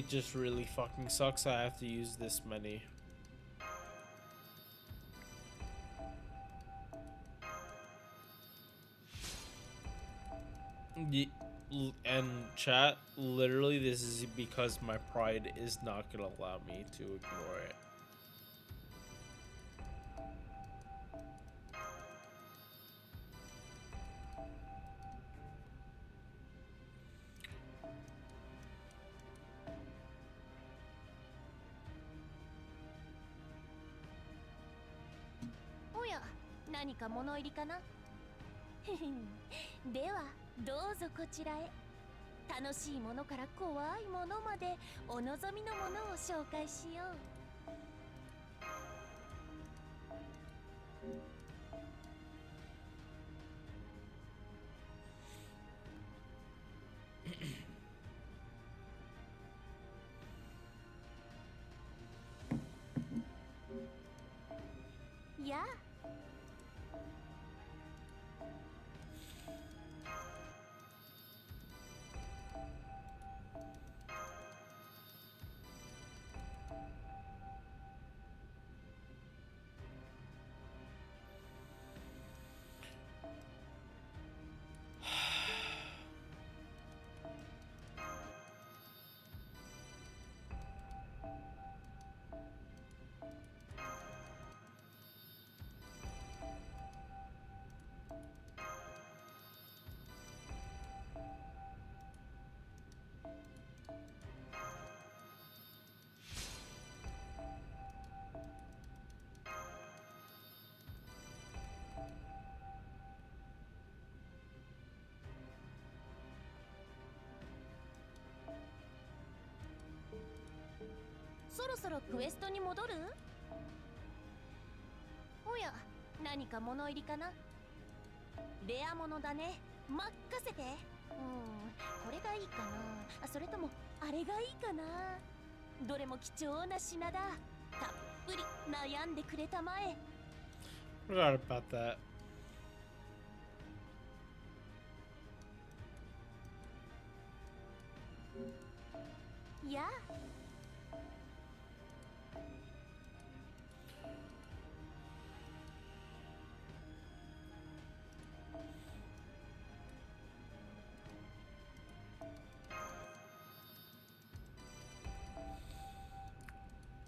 just really fucking sucks I have to use this many. And chat, literally this is because my pride is not gonna allow me to ignore it.おや、何か物入りかな？ではどうぞこちらへ。楽しいものから怖いものまでお望みのものを紹介しよう。やあ。そろそろクエストに戻る？おや、何か物入りかな？レア物だね。任せて。これがいいかな、それともあれがいいかな。どれも貴重な品だ。たっぷり悩んでくれたまえ。 Forgot about that. やあ。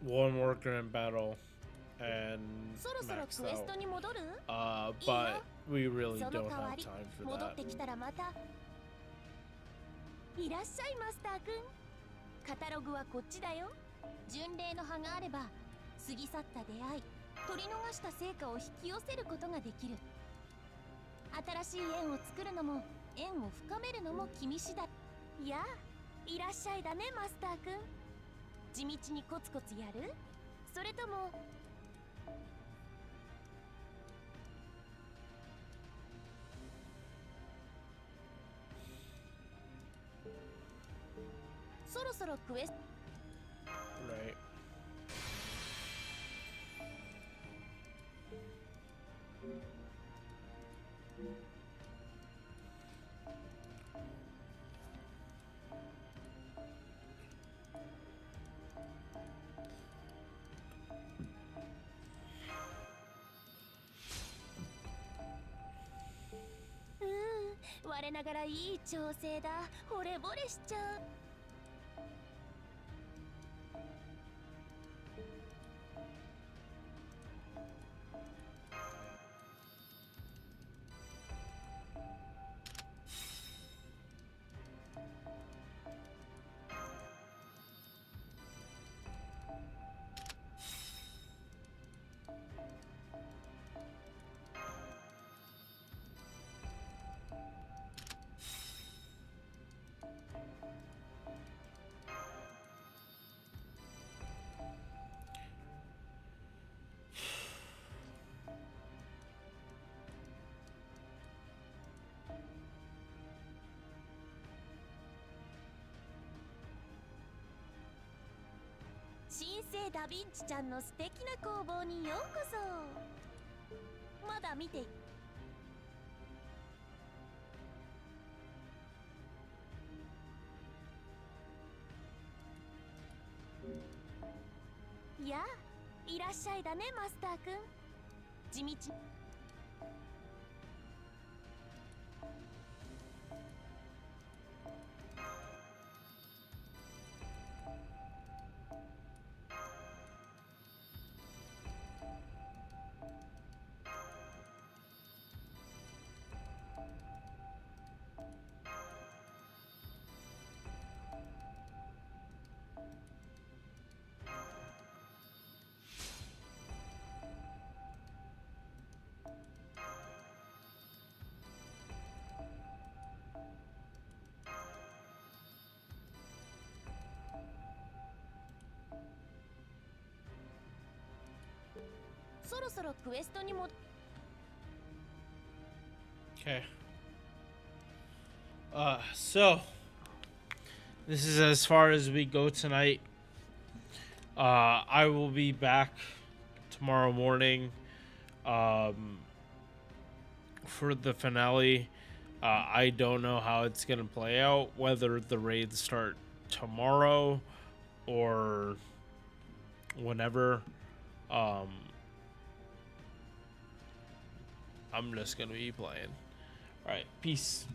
One more grand battle and そろそろ max クエストに戻る？ but we really そ don't の代わ have り time for 戻っ that. てきたらまた。いらっしゃいマスターくん。カタログはこっちだよ。巡礼の葉があれば過ぎ去った出会い、取り逃した成果を引き寄せることができる。新しい縁を作るのも縁を深めるのも君次第。やあ、いらっしゃいだねマスターくん。地道にコツコツやる？それともそろそろクエスト。 Right. 我ながらいい調整だ。惚れ惚れしちゃう。新生ダヴィンチちゃんの素敵な工房にようこそ。まだ見てやあ、いらっしゃいだねマスターくん。地道そろそろクエストにも。 Okay. So this is as far as we go tonight. I will be back tomorrow morning for the finale. I don't know how it's gonna play out, whether the raids start tomorrow or whenever. I'm just gonna be playing. All right, peace.